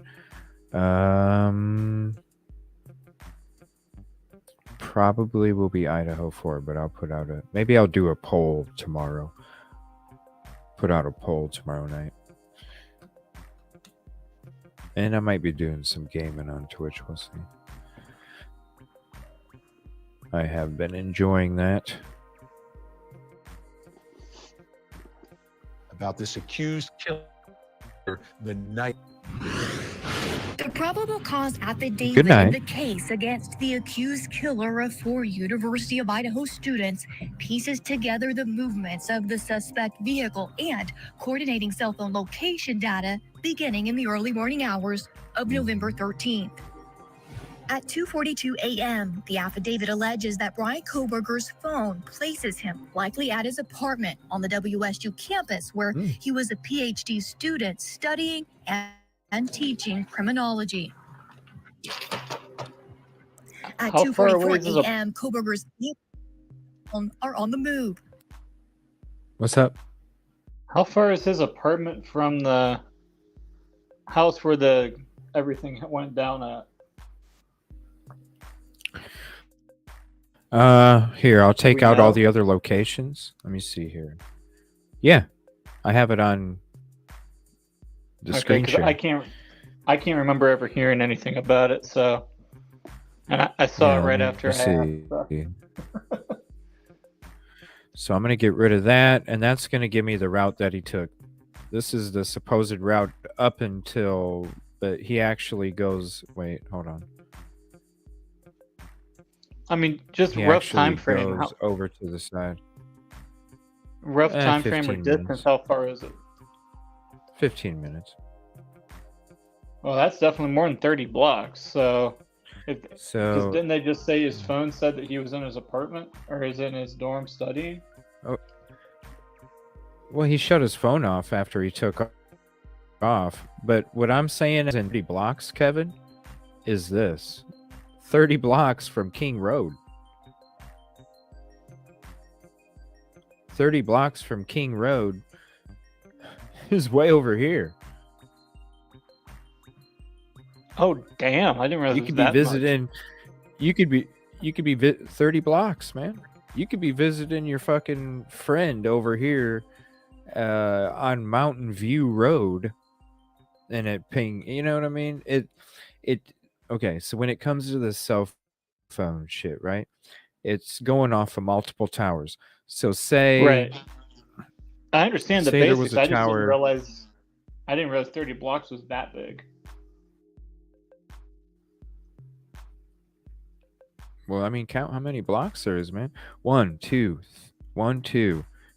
[SPEAKER 2] Probably will be Idaho 4, but I'll put out maybe I'll do a poll tomorrow. Put out a poll tomorrow night. And I might be doing some gaming on Twitch, we'll see. I have been enjoying that.
[SPEAKER 16] About this accused killer the night.
[SPEAKER 17] The probable cause affidavit
[SPEAKER 2] Good night.
[SPEAKER 17] in the case against the accused killer of 4 University of Idaho students pieces together the movements of the suspect vehicle and coordinating cell phone location data beginning in the early morning hours of November 13th. At 2:42 a.m., the affidavit alleges that Brian Kohberger's phone places him likely at his apartment on the WSU campus where he was a PhD student studying and teaching criminology. At
[SPEAKER 7] How far away
[SPEAKER 17] 2:44
[SPEAKER 7] is this
[SPEAKER 17] a.m., Kohberger's are on the move.
[SPEAKER 2] What's up?
[SPEAKER 7] How far is his apartment from the house where everything went down at?
[SPEAKER 2] Here, I'll take
[SPEAKER 7] We
[SPEAKER 2] out all
[SPEAKER 7] know.
[SPEAKER 2] the other locations. Let me see here. Yeah, I have it on the screen
[SPEAKER 7] 'cause
[SPEAKER 2] share.
[SPEAKER 7] I can't remember ever hearing anything about it. So, and I saw it right after I
[SPEAKER 2] let's
[SPEAKER 7] asked.
[SPEAKER 2] see. So I'm going to get rid of that, and that's going to give me the route that he took. This is the supposed route up until, but he actually goes. Wait, hold on.
[SPEAKER 7] I mean, just
[SPEAKER 2] He
[SPEAKER 7] rough
[SPEAKER 2] actually
[SPEAKER 7] time frame.
[SPEAKER 2] goes over to the side.
[SPEAKER 7] Rough time frame or
[SPEAKER 2] 15
[SPEAKER 7] distance?
[SPEAKER 2] minutes.
[SPEAKER 7] How far is it?
[SPEAKER 2] 15 minutes.
[SPEAKER 7] Well, that's definitely more than 30 blocks. So,
[SPEAKER 2] So
[SPEAKER 7] didn't they just say his phone said that he was in his apartment or is in his dorm studying?
[SPEAKER 2] Oh, well, he shut his phone off after he took off. But what I'm saying is in 30 blocks, Kevin, is this. 30 blocks from King Road. 30 blocks from King Road is way over here.
[SPEAKER 7] Oh, damn. I didn't realize
[SPEAKER 2] You
[SPEAKER 7] it was
[SPEAKER 2] could be
[SPEAKER 7] that
[SPEAKER 2] visiting. You could be 30 blocks, man. You could be visiting your fucking friend over here on Mountain View Road and it ping, you know what I mean? Okay, so when it comes to the cell phone shit, right? It's going off of multiple towers. So say
[SPEAKER 7] Right. I understand the
[SPEAKER 2] say there
[SPEAKER 7] basics.
[SPEAKER 2] was a
[SPEAKER 7] I just
[SPEAKER 2] tower.
[SPEAKER 7] didn't realize 30 blocks was that big.
[SPEAKER 2] Well, I mean, count how many blocks there is, man. 1, 2,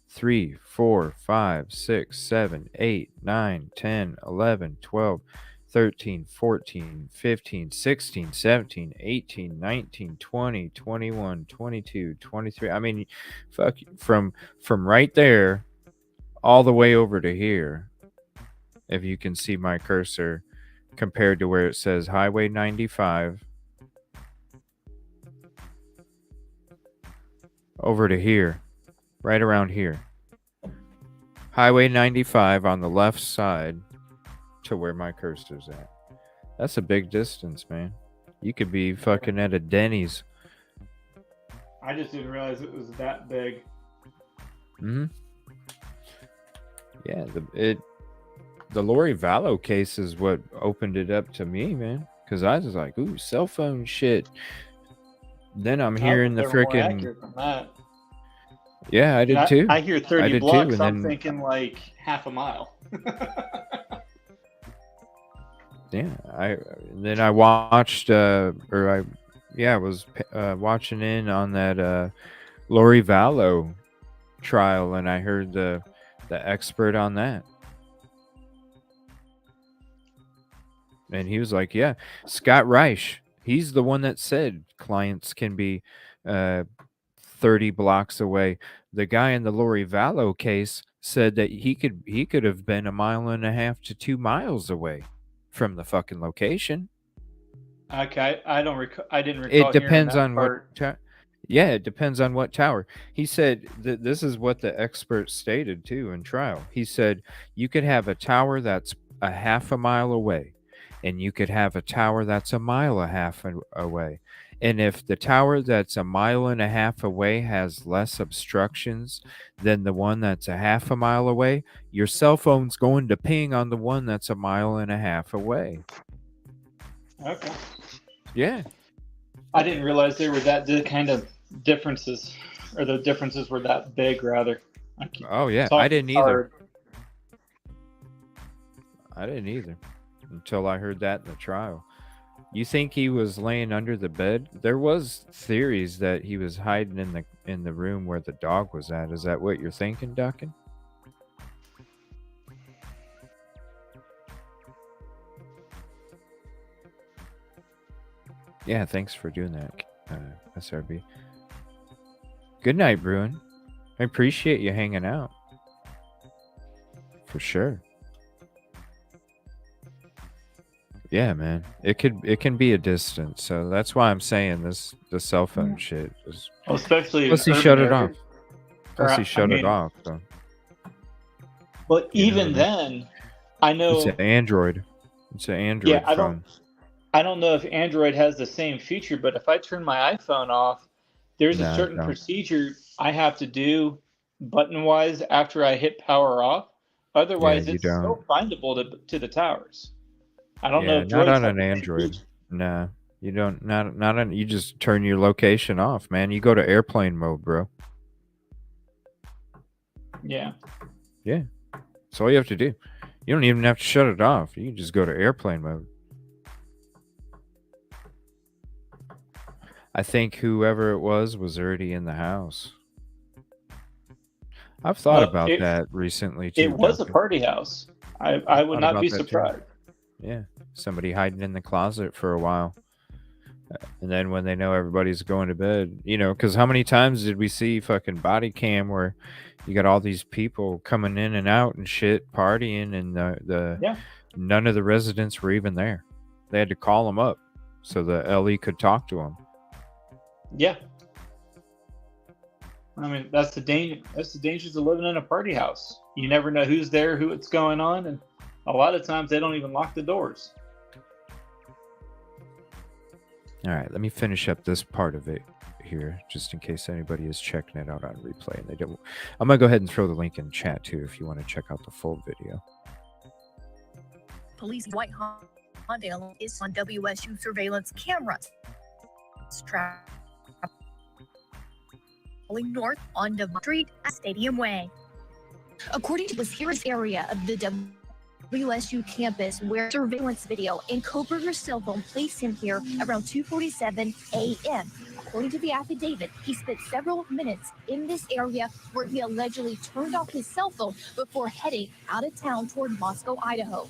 [SPEAKER 2] 3, 4, 5, 6, 7, 8, 9, 10, 11, 12, 13, 14, 15, 16, 17, 18, 19, 20, 21, 22, 23. I mean, fuck, from right there all the way over to here, if you can see my cursor, compared to where it says Highway 95, over to here, right around here. Highway 95 on the left side to where my cursor's at. That's a big distance, man. You could be fucking at a Denny's.
[SPEAKER 7] I just didn't realize it was that big.
[SPEAKER 2] Yeah, the Lori Vallow case is what opened it up to me, man. Because I was like, ooh, cell phone shit. Then I'm
[SPEAKER 7] I
[SPEAKER 2] hearing
[SPEAKER 7] thought
[SPEAKER 2] the
[SPEAKER 7] they were more
[SPEAKER 2] freaking.
[SPEAKER 7] accurate than that.
[SPEAKER 2] Yeah, I
[SPEAKER 7] And
[SPEAKER 2] did too.
[SPEAKER 7] I hear 30
[SPEAKER 2] did
[SPEAKER 7] blocks,
[SPEAKER 2] too, and
[SPEAKER 7] I'm
[SPEAKER 2] then
[SPEAKER 7] thinking like half a mile.
[SPEAKER 2] yeah, I watched I was watching in on that Lori Vallow trial, and I heard the expert on that, and he was like, yeah, Scott Reich, he's the one that said clients can be 30 blocks away. The guy in the Lori Vallow case said that he could have been 1.5 to 2 miles away from the fucking location.
[SPEAKER 7] Okay, I didn't
[SPEAKER 2] It
[SPEAKER 7] recall hearing
[SPEAKER 2] depends
[SPEAKER 7] that
[SPEAKER 2] on
[SPEAKER 7] part.
[SPEAKER 2] yeah, it depends on what tower. He said that this is what the expert stated too in trial. He said you could have a tower that's 1/2 mile away, and you could have a tower that's 1.5 miles away. And if the tower that's 1.5 miles away has less obstructions than the one that's 1/2 mile away, your cell phone's going to ping on the one that's 1.5 miles away.
[SPEAKER 7] Okay.
[SPEAKER 2] Yeah.
[SPEAKER 7] I didn't realize there were that kind of differences, or the differences were that big, rather.
[SPEAKER 2] Oh yeah, I didn't either. I didn't either until I heard that in the trial. You think he was laying under the bed? There was theories that he was hiding in the room where the dog was at. Is that what you're thinking, Duncan? Yeah, thanks for doing that, SRB. Good night, Bruin. I appreciate you hanging out. For sure. Yeah, man. It can be a distance, so that's why I'm saying the cell phone shit is.
[SPEAKER 7] Well, especially
[SPEAKER 2] Plus
[SPEAKER 7] in
[SPEAKER 2] he
[SPEAKER 7] urban
[SPEAKER 2] shut it off.
[SPEAKER 7] areas.
[SPEAKER 2] Plus he shut it off. So.
[SPEAKER 7] Well,
[SPEAKER 2] You know
[SPEAKER 7] even
[SPEAKER 2] what I
[SPEAKER 7] then, I know.
[SPEAKER 2] It's an Android. It's an Android
[SPEAKER 7] Yeah,
[SPEAKER 2] phone.
[SPEAKER 7] I don't know if Android has the same feature, but if I turn my iPhone off, there's
[SPEAKER 2] No,
[SPEAKER 7] a
[SPEAKER 2] I
[SPEAKER 7] certain
[SPEAKER 2] don't.
[SPEAKER 7] procedure I have to do button-wise after I hit power off. Otherwise,
[SPEAKER 2] you
[SPEAKER 7] it's
[SPEAKER 2] don't.
[SPEAKER 7] still findable to the towers. I don't know
[SPEAKER 2] Yeah,
[SPEAKER 7] if
[SPEAKER 2] not
[SPEAKER 7] droids
[SPEAKER 2] on
[SPEAKER 7] have
[SPEAKER 2] an
[SPEAKER 7] the same
[SPEAKER 2] Android.
[SPEAKER 7] feature.
[SPEAKER 2] No, you don't. Not on. You just turn your location off, man. You go to airplane mode, bro.
[SPEAKER 7] Yeah.
[SPEAKER 2] Yeah, that's all you have to do. You don't even have to shut it off. You can just go to airplane mode. I think whoever it was already in the house. I've thought
[SPEAKER 7] Well,
[SPEAKER 2] about that recently too.
[SPEAKER 7] It was a
[SPEAKER 2] Duncan.
[SPEAKER 7] party house. I would
[SPEAKER 2] Thought
[SPEAKER 7] not
[SPEAKER 2] about
[SPEAKER 7] be
[SPEAKER 2] that, too.
[SPEAKER 7] surprised.
[SPEAKER 2] Yeah, somebody hiding in the closet for a while. And then when they know everybody's going to bed, because how many times did we see fucking body cam where you got all these people coming in and out and shit, partying, and
[SPEAKER 7] Yeah.
[SPEAKER 2] none of the residents were even there. They had to call them up so the LE could talk to them.
[SPEAKER 7] Yeah. I mean, that's the danger. That's the dangers of living in a party house. You never know who's there, what's going on, and a lot of times they don't even lock the doors.
[SPEAKER 2] All right, let me finish up this part of it here, just in case anybody is checking it out on replay and they don't. I'm gonna go ahead and throw the link in chat too if you want to check out the full video.
[SPEAKER 17] Police white Honda is on WSU surveillance cameras. Traveling north on Devon Street at Stadium Way. According to the serious area of the WSU campus where surveillance video and Kohberger's cell phone placed him here around 2:47 a.m. According to the affidavit, he spent several minutes in this area where he allegedly turned off his cell phone before heading out of town toward Moscow, Idaho.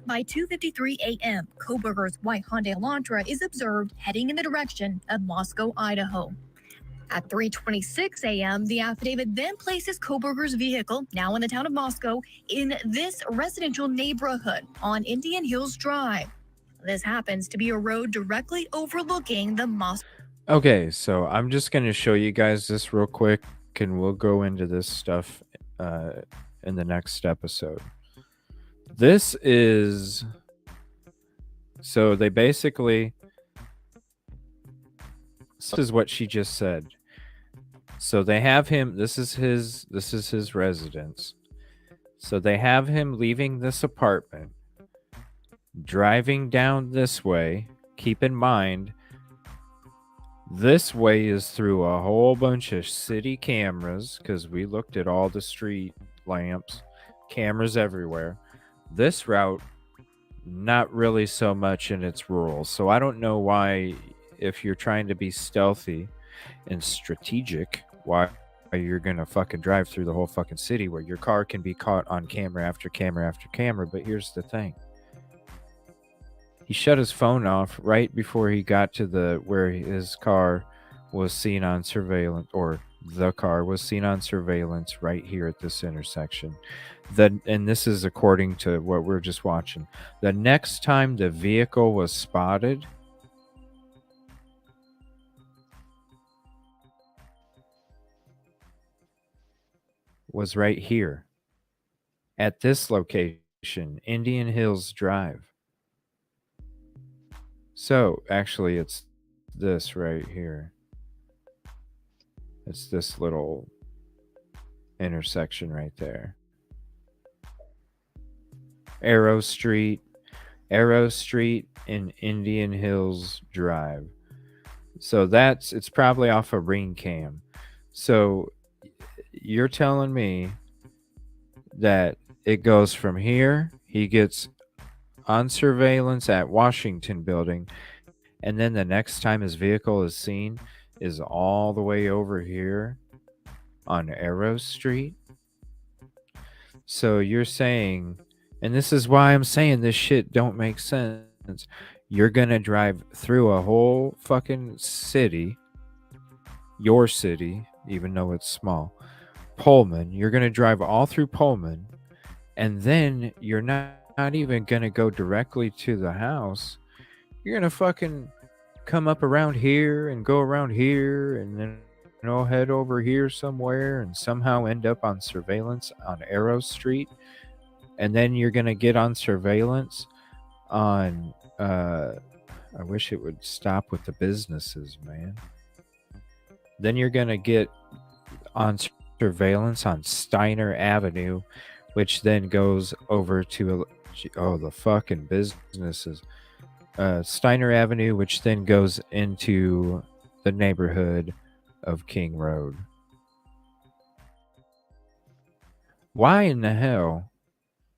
[SPEAKER 17] By 2:53 a.m., Kohberger's white Hyundai Elantra is observed heading in the direction of Moscow, Idaho. At 3:26 a.m., the affidavit then places Kohberger's vehicle, now in the town of Moscow, in this residential neighborhood on Indian Hills Drive. This happens to be a road directly overlooking the Moscow.
[SPEAKER 2] Okay, so I'm just going to show you guys this real quick, and we'll go into this stuff in the next episode. This is... So they basically... This is what she just said. So they have him... This is his residence. So they have him leaving this apartment, driving down this way. Keep in mind, This way is through a whole bunch of city cameras because we looked at all the street lamps, cameras everywhere. This route, not really so much in its rural. So I don't know why, if you're trying to be stealthy and strategic, why you're going to fucking drive through the whole fucking city where your car can be caught on camera after camera after camera. But here's the thing. He shut his phone off right before he got to the where his car was seen on surveillance, or the car was seen on surveillance right here at this intersection. And this is according to what we're just watching. The next time the vehicle was spotted was right here at this location, Indian Hills Drive. So actually it's this right here. It's this little intersection right there. Arrow Street and Indian Hills Drive. So it's probably off a ring cam. So you're telling me that it goes from here, he gets on surveillance at Washington Building, and then the next time his vehicle is seen is all the way over here on Arrow Street. So you're saying, and this is why I'm saying this shit don't make sense, you're gonna drive through a whole fucking city, your city, even though it's small, Pullman, you're gonna drive all through Pullman, and then you're not even gonna go directly to the house. You're gonna fucking come up around here and go around here and then head over here somewhere and somehow end up on surveillance on Arrow Street. And then you're gonna get on surveillance on I wish it would stop with the businesses, man. Then you're gonna get on surveillance on Steiner Avenue, which then goes over to the fucking businesses. Steiner Avenue, which then goes into the neighborhood of King Road. Why in the hell,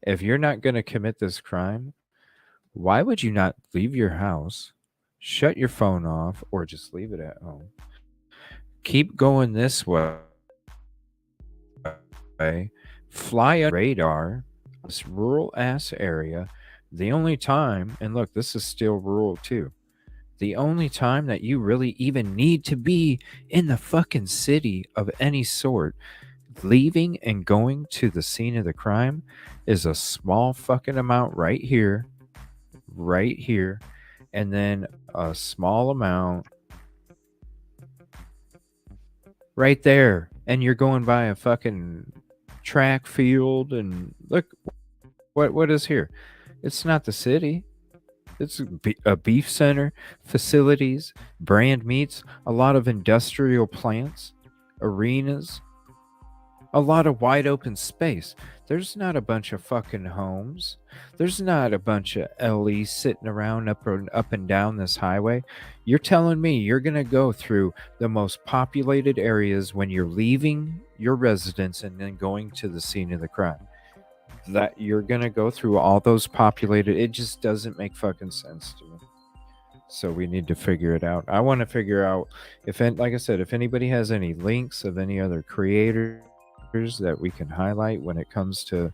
[SPEAKER 2] if you're not going to commit this crime, why would you not leave your house, shut your phone off, or just leave it at home? Keep going this way, fly under radar, this rural ass area. The only time, and look, this is still rural too, the only time that you really even need to be in the fucking city of any sort, leaving and going to the scene of the crime, is a small fucking amount right here, and then a small amount right there. And you're going by a fucking track field, and look, what is here? It's not the city. It's a beef center, facilities, brand meats, a lot of industrial plants, arenas, a lot of wide open space. There's not a bunch of fucking homes. There's not a bunch of LEs sitting around up and down this highway. You're telling me you're going to go through the most populated areas when you're leaving your residence and then going to the scene of the crime? That you're gonna go through all those populated, it just doesn't make fucking sense to me. So we need to figure it out. I want to figure out like I said, if anybody has any links of any other creators that we can highlight when it comes to,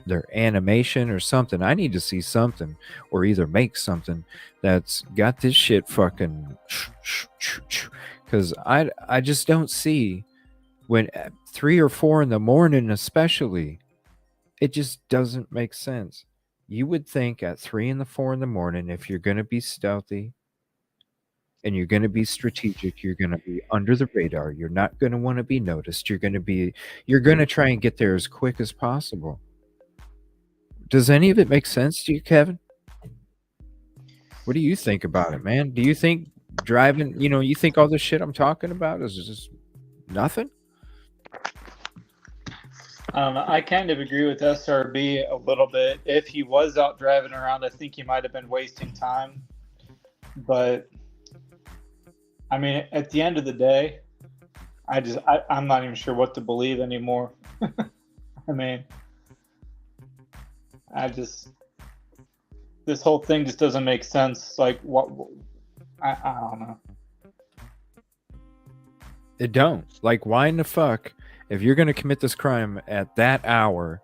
[SPEAKER 2] their animation or something. I need to see something, or either make something that's got this shit fucking, because I just don't see when at 3 or 4 in the morning, especially, it just doesn't make sense. You would think at 3 and 4 in the morning, if you're going to be stealthy and you're going to be strategic, you're going to be under the radar. You're not going to want to be noticed. You're going to try and get there as quick as possible. Does any of it make sense to you, Kevin? What do you think about it, man? Do you think driving, you think all this shit I'm talking about is just nothing?
[SPEAKER 7] I kind of agree with SRB a little bit. If he was out driving around, I think he might have been wasting time. But I mean, at the end of the day, I'm not even sure what to believe anymore. I mean, this whole thing just doesn't make sense. Like, what? I don't know.
[SPEAKER 2] It don't. Like, why in the fuck, if you're going to commit this crime at that hour,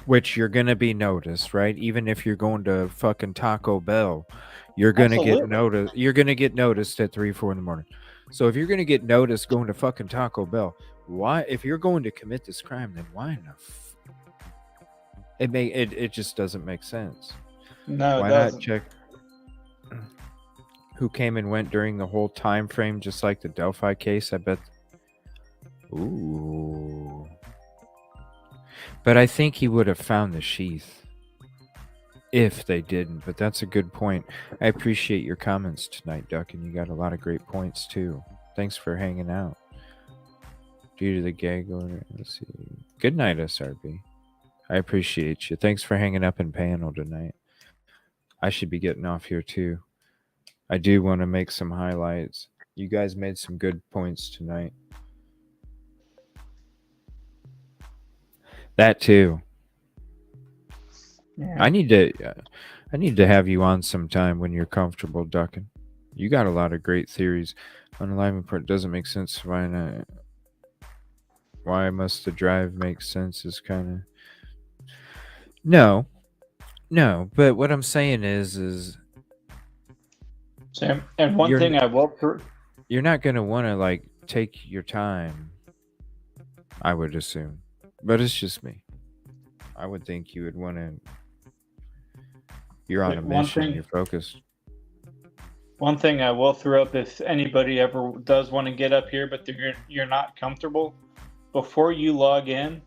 [SPEAKER 2] which you're going to be noticed, right? Even if you're going to fucking Taco Bell, you're going to get noticed. You're going to get noticed at 3, 4 in the morning. So if you're going to get noticed going to fucking Taco Bell, why, if you're going to commit this crime, then why in the it just doesn't make sense.
[SPEAKER 7] No,
[SPEAKER 2] why
[SPEAKER 7] it doesn't.
[SPEAKER 2] not check who came and went during the whole time frame, just like the Delphi case? I bet. Ooh. But I think he would have found the sheath if they didn't. But that's a good point. I appreciate your comments tonight, Duck, and you got a lot of great points too. Thanks for hanging out. Due to the gag order, let's see. Good night, SRB. I appreciate you. Thanks for hanging up in panel tonight. I should be getting off here too. I do want to make some highlights. You guys made some good points tonight. That too.
[SPEAKER 7] Yeah.
[SPEAKER 2] I need to have you on sometime when you're comfortable, Ducking. You got a lot of great theories. Unalignment part doesn't make sense. Why not? Why must the drive make sense? Is kind of no. But what I'm saying is.
[SPEAKER 7] Sam, and one thing I will.
[SPEAKER 2] You're not gonna want to like take your time. I would assume, but it's just me. I would think you would want to. You're on a mission. You're focused.
[SPEAKER 7] One thing I will throw up, if anybody ever does want to get up here, but you're not comfortable, before you log in,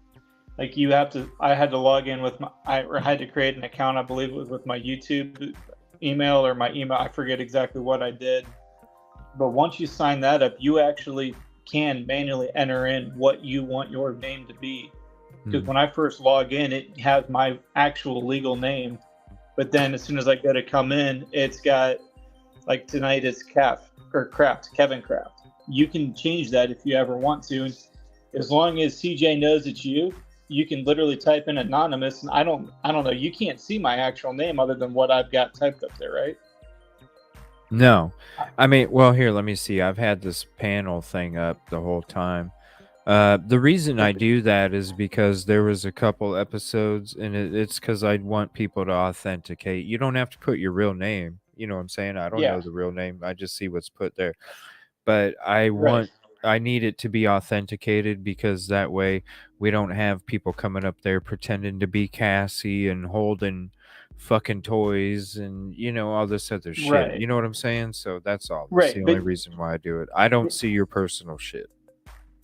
[SPEAKER 7] like you have to. I had to log in with I had to create an account. I believe it was with my YouTube email or my email. I forget exactly what I did. But once you sign that up, you actually can manually enter in what you want your name to be. Because when I first log in, it has my actual legal name. But then as soon as I go to come in, it's got, like tonight it's Kevin Kraft. You can change that if you ever want to. And as long as CJ knows it's you, you can literally type in anonymous. And I don't know, you can't see my actual name other than what I've got typed up there, right?
[SPEAKER 2] No. I mean, well, here, let me see. I've had this panel thing up the whole time. The reason I do that is because there was a couple episodes, and it's because I want people to authenticate. You don't have to put your real name. You know what I'm saying? I don't know the real name. I just see what's put there. But I need it to be authenticated because that way we don't have people coming up there pretending to be Cassie and holding fucking toys and all this other shit.
[SPEAKER 7] Right.
[SPEAKER 2] You know what I'm saying? So that's all. That's the only reason why I do it. I don't see your personal shit.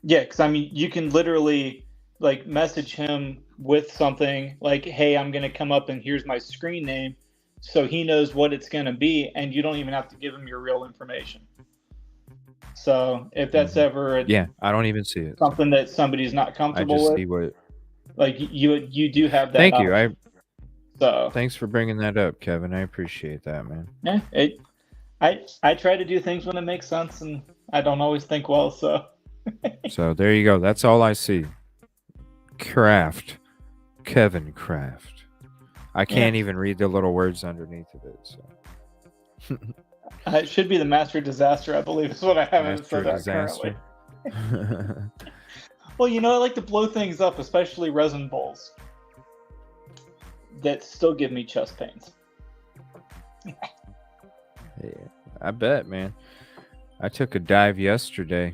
[SPEAKER 7] Yeah, because I mean, you can literally like message him with something like, "Hey, I'm gonna come up and here's my screen name," so he knows what it's gonna be, and you don't even have to give him your real information. So if that's ever
[SPEAKER 2] I don't even see it.
[SPEAKER 7] Something that somebody's not comfortable with.
[SPEAKER 2] See what.
[SPEAKER 7] Like you do have that.
[SPEAKER 2] Thank you.
[SPEAKER 7] Option.
[SPEAKER 2] Thanks for bringing that up, Kevin. I appreciate that, man.
[SPEAKER 7] Yeah, I try to do things when it makes sense, and I don't always think well. So.
[SPEAKER 2] So there you go. That's all I see. Kevin Kraft. I can't even read the little words underneath of it. So.
[SPEAKER 7] It should be the Master Disaster, I believe, is what I have it set up currently. Well, I like to blow things up, especially resin bowls. That still give me chest pains.
[SPEAKER 2] Yeah, I bet, man. I took a dive yesterday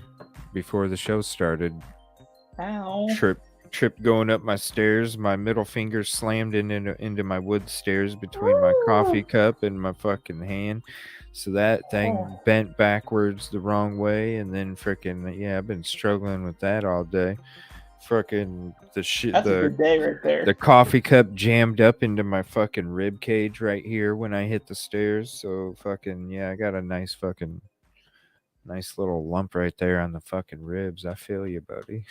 [SPEAKER 2] before the show started.
[SPEAKER 7] Ow.
[SPEAKER 2] Trip going up my stairs. My middle finger slammed into my wood stairs between my coffee cup and my fucking hand. So that thing bent backwards the wrong way, and then I've been struggling with that all day. Fucking
[SPEAKER 7] That's a good day right there.
[SPEAKER 2] The coffee cup jammed up into my fucking rib cage right here when I hit the stairs. So I got a nice little lump right there on the fucking ribs. I feel you, buddy.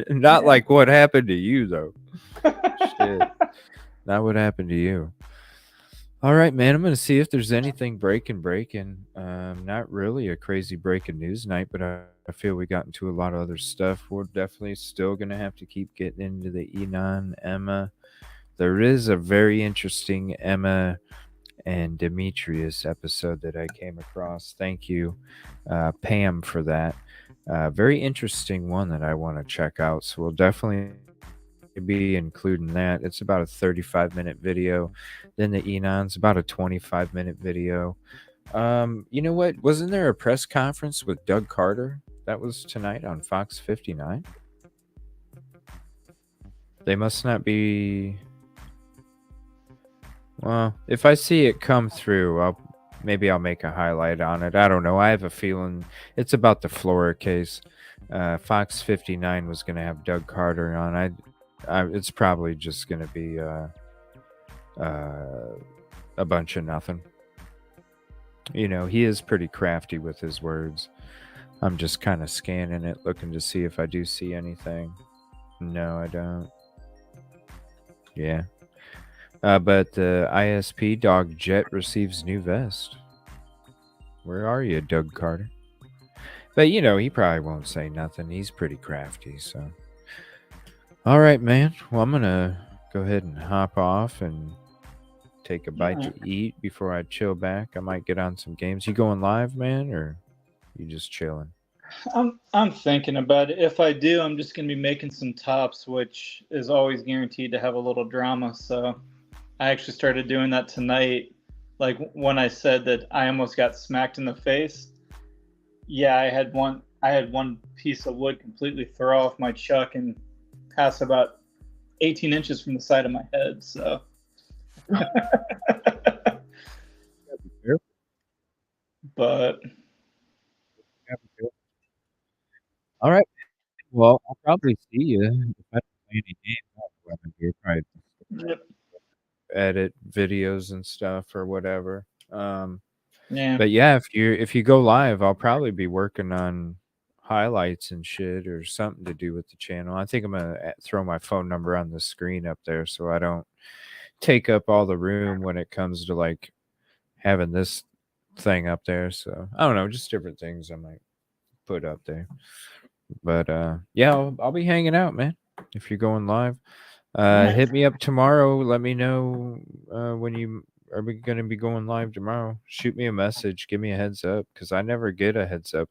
[SPEAKER 2] Not like what happened to you though. Shit. Not what happened to you. All right, man. I'm going to see if there's anything breaking. Not really a crazy breaking news night, but I feel we got into a lot of other stuff. We're definitely still going to have to keep getting into the Enon, Emma. There is a very interesting Emma and Demetrius episode that I came across. Thank you, Pam, for that. Very interesting one that I want to check out. So we'll definitely be including that. It's about a 35-minute video. Then the Enon's about a 25-minute video. You know what? Wasn't there a press conference with Doug Carter? That was tonight on Fox 59. They must not be. Well, if I see it come through, I'll make a highlight on it. I don't know. I have a feeling it's about the Flora case. Fox 59 was going to have Doug Carter on. It's probably just going to be a bunch of nothing. You know, he is pretty crafty with his words. I'm just kind of scanning it, looking to see if I do see anything. No, I don't. Yeah. But the ISP Dog Jet receives new vest. Where are you, Doug Carter? But, you know, he probably won't say nothing. He's pretty crafty, so. All right, man. Well, I'm going to go ahead and hop off and take a bite to eat before I chill back. I might get on some games. You going live, man, or you just chilling?
[SPEAKER 7] I'm thinking about it. If I do, I'm just going to be making some tops, which is always guaranteed to have a little drama. So I actually started doing that tonight. Like when I said that I almost got smacked in the face. Yeah, I had one piece of wood completely throw off my chuck and pass about 18 inches from the side of my head. So. But.
[SPEAKER 2] All right. Well, I'll probably see you if I don't play any games. You're probably edit videos and stuff or whatever.
[SPEAKER 7] Yeah.
[SPEAKER 2] But yeah, if you go live, I'll probably be working on highlights and shit or something to do with the channel. I think I'm gonna throw my phone number on the screen up there so I don't take up all the room when it comes to like having this thing up there. So I don't know, just different things I might put up there. But yeah, I'll be hanging out, man. If you're going live, hit me up tomorrow. Let me know when you are going to be going live tomorrow. Shoot me a message. Give me a heads up because I never get a heads up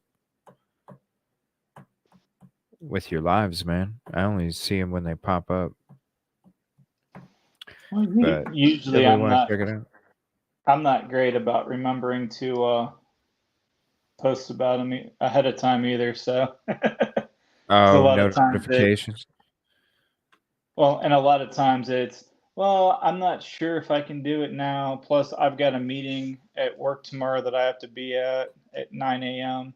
[SPEAKER 2] with your lives, man. I only see them when they pop up.
[SPEAKER 7] But usually I'm not great about remembering to post about them ahead of time either. So
[SPEAKER 2] oh, notifications.
[SPEAKER 7] And a lot of times it's, well, I'm not sure if I can do it now. Plus, I've got a meeting at work tomorrow that I have to be at 9 a.m.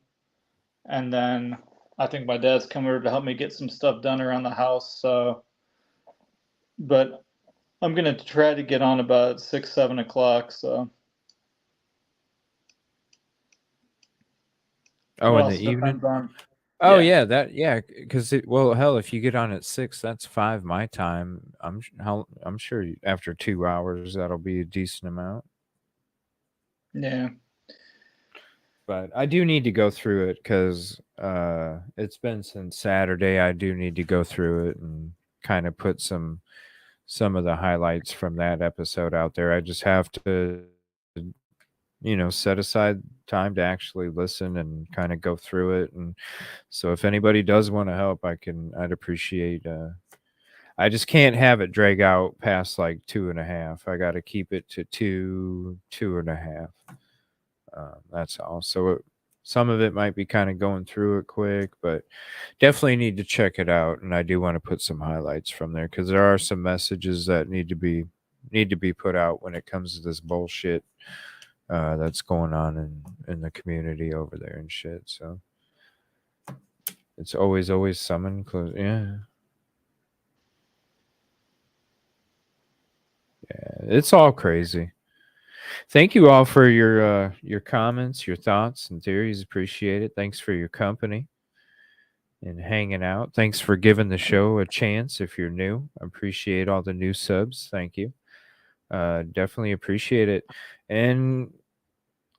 [SPEAKER 7] And then I think my dad's coming over to help me get some stuff done around the house. So, but I'm going to try to get on about 6, 7 o'clock. So.
[SPEAKER 2] Oh, in the evening? Oh yeah, because hell, if you get on at 6, that's 5 my time. I'm sure after 2 hours that'll be a decent amount.
[SPEAKER 7] Yeah.
[SPEAKER 2] But I do need to go through it because it's been since Saturday. I do need to go through it and kind of put some of the highlights from that episode out there. I just have to, set aside time to actually listen and kind of go through it. And so if anybody does want to help, I'd appreciate, I just can't have it drag out past like 2.5. I got to keep it to 2.5. That's all. So some of it might be kind of going through it quick, but definitely need to check it out. And I do want to put some highlights from there because there are some messages that need to be put out when it comes to this bullshit that's going on in the community over there and shit. So it's always someone close. Yeah. Yeah, it's all crazy. Thank you all for your comments, your thoughts and theories. Appreciate it. Thanks for your company and hanging out. Thanks for giving the show a chance if you're new. I appreciate all the new subs. Thank you. Definitely appreciate it. And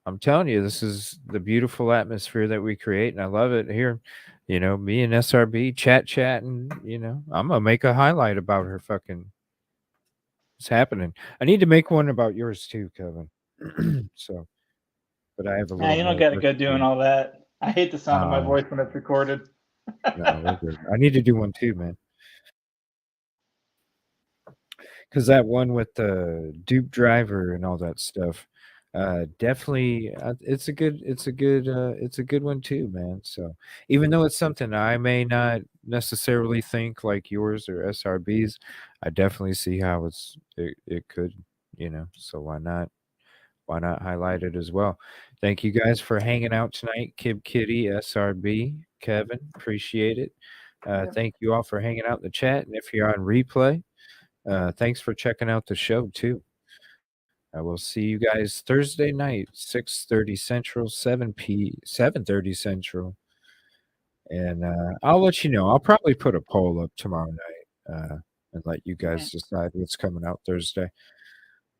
[SPEAKER 2] I'm telling you, this is the beautiful atmosphere that we create, and I love it here. You know, me and SRB chatting. You know, I'm gonna make a highlight about her fucking. It's happening. I need to make one about yours too, Kevin. So, but I have a
[SPEAKER 7] Nah,
[SPEAKER 2] little
[SPEAKER 7] you don't
[SPEAKER 2] more
[SPEAKER 7] got to
[SPEAKER 2] work
[SPEAKER 7] go
[SPEAKER 2] to
[SPEAKER 7] doing
[SPEAKER 2] do.
[SPEAKER 7] all that. I hate the sound of my voice when it's recorded.
[SPEAKER 2] No, we're good. I need to do one too, man. Because that one with the dupe driver and all that stuff, definitely, it's a good one too, man. So even though it's something I may not necessarily think like yours or SRB's, I definitely see how it could, you know. So why not highlight it as well? Thank you guys for hanging out tonight, Kib Kitty, SRB, Kevin, appreciate it. Thank you all for hanging out in the chat, and if you're on replay. Thanks for checking out the show too. I will see you guys Thursday night, 6:30 Central, 7:30 Central. And I'll let you know. I'll probably put a poll up tomorrow night and let you guys decide what's coming out Thursday.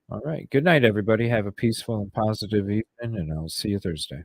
[SPEAKER 2] All right. Good night, everybody. Have a peaceful and positive evening, and I'll see you Thursday.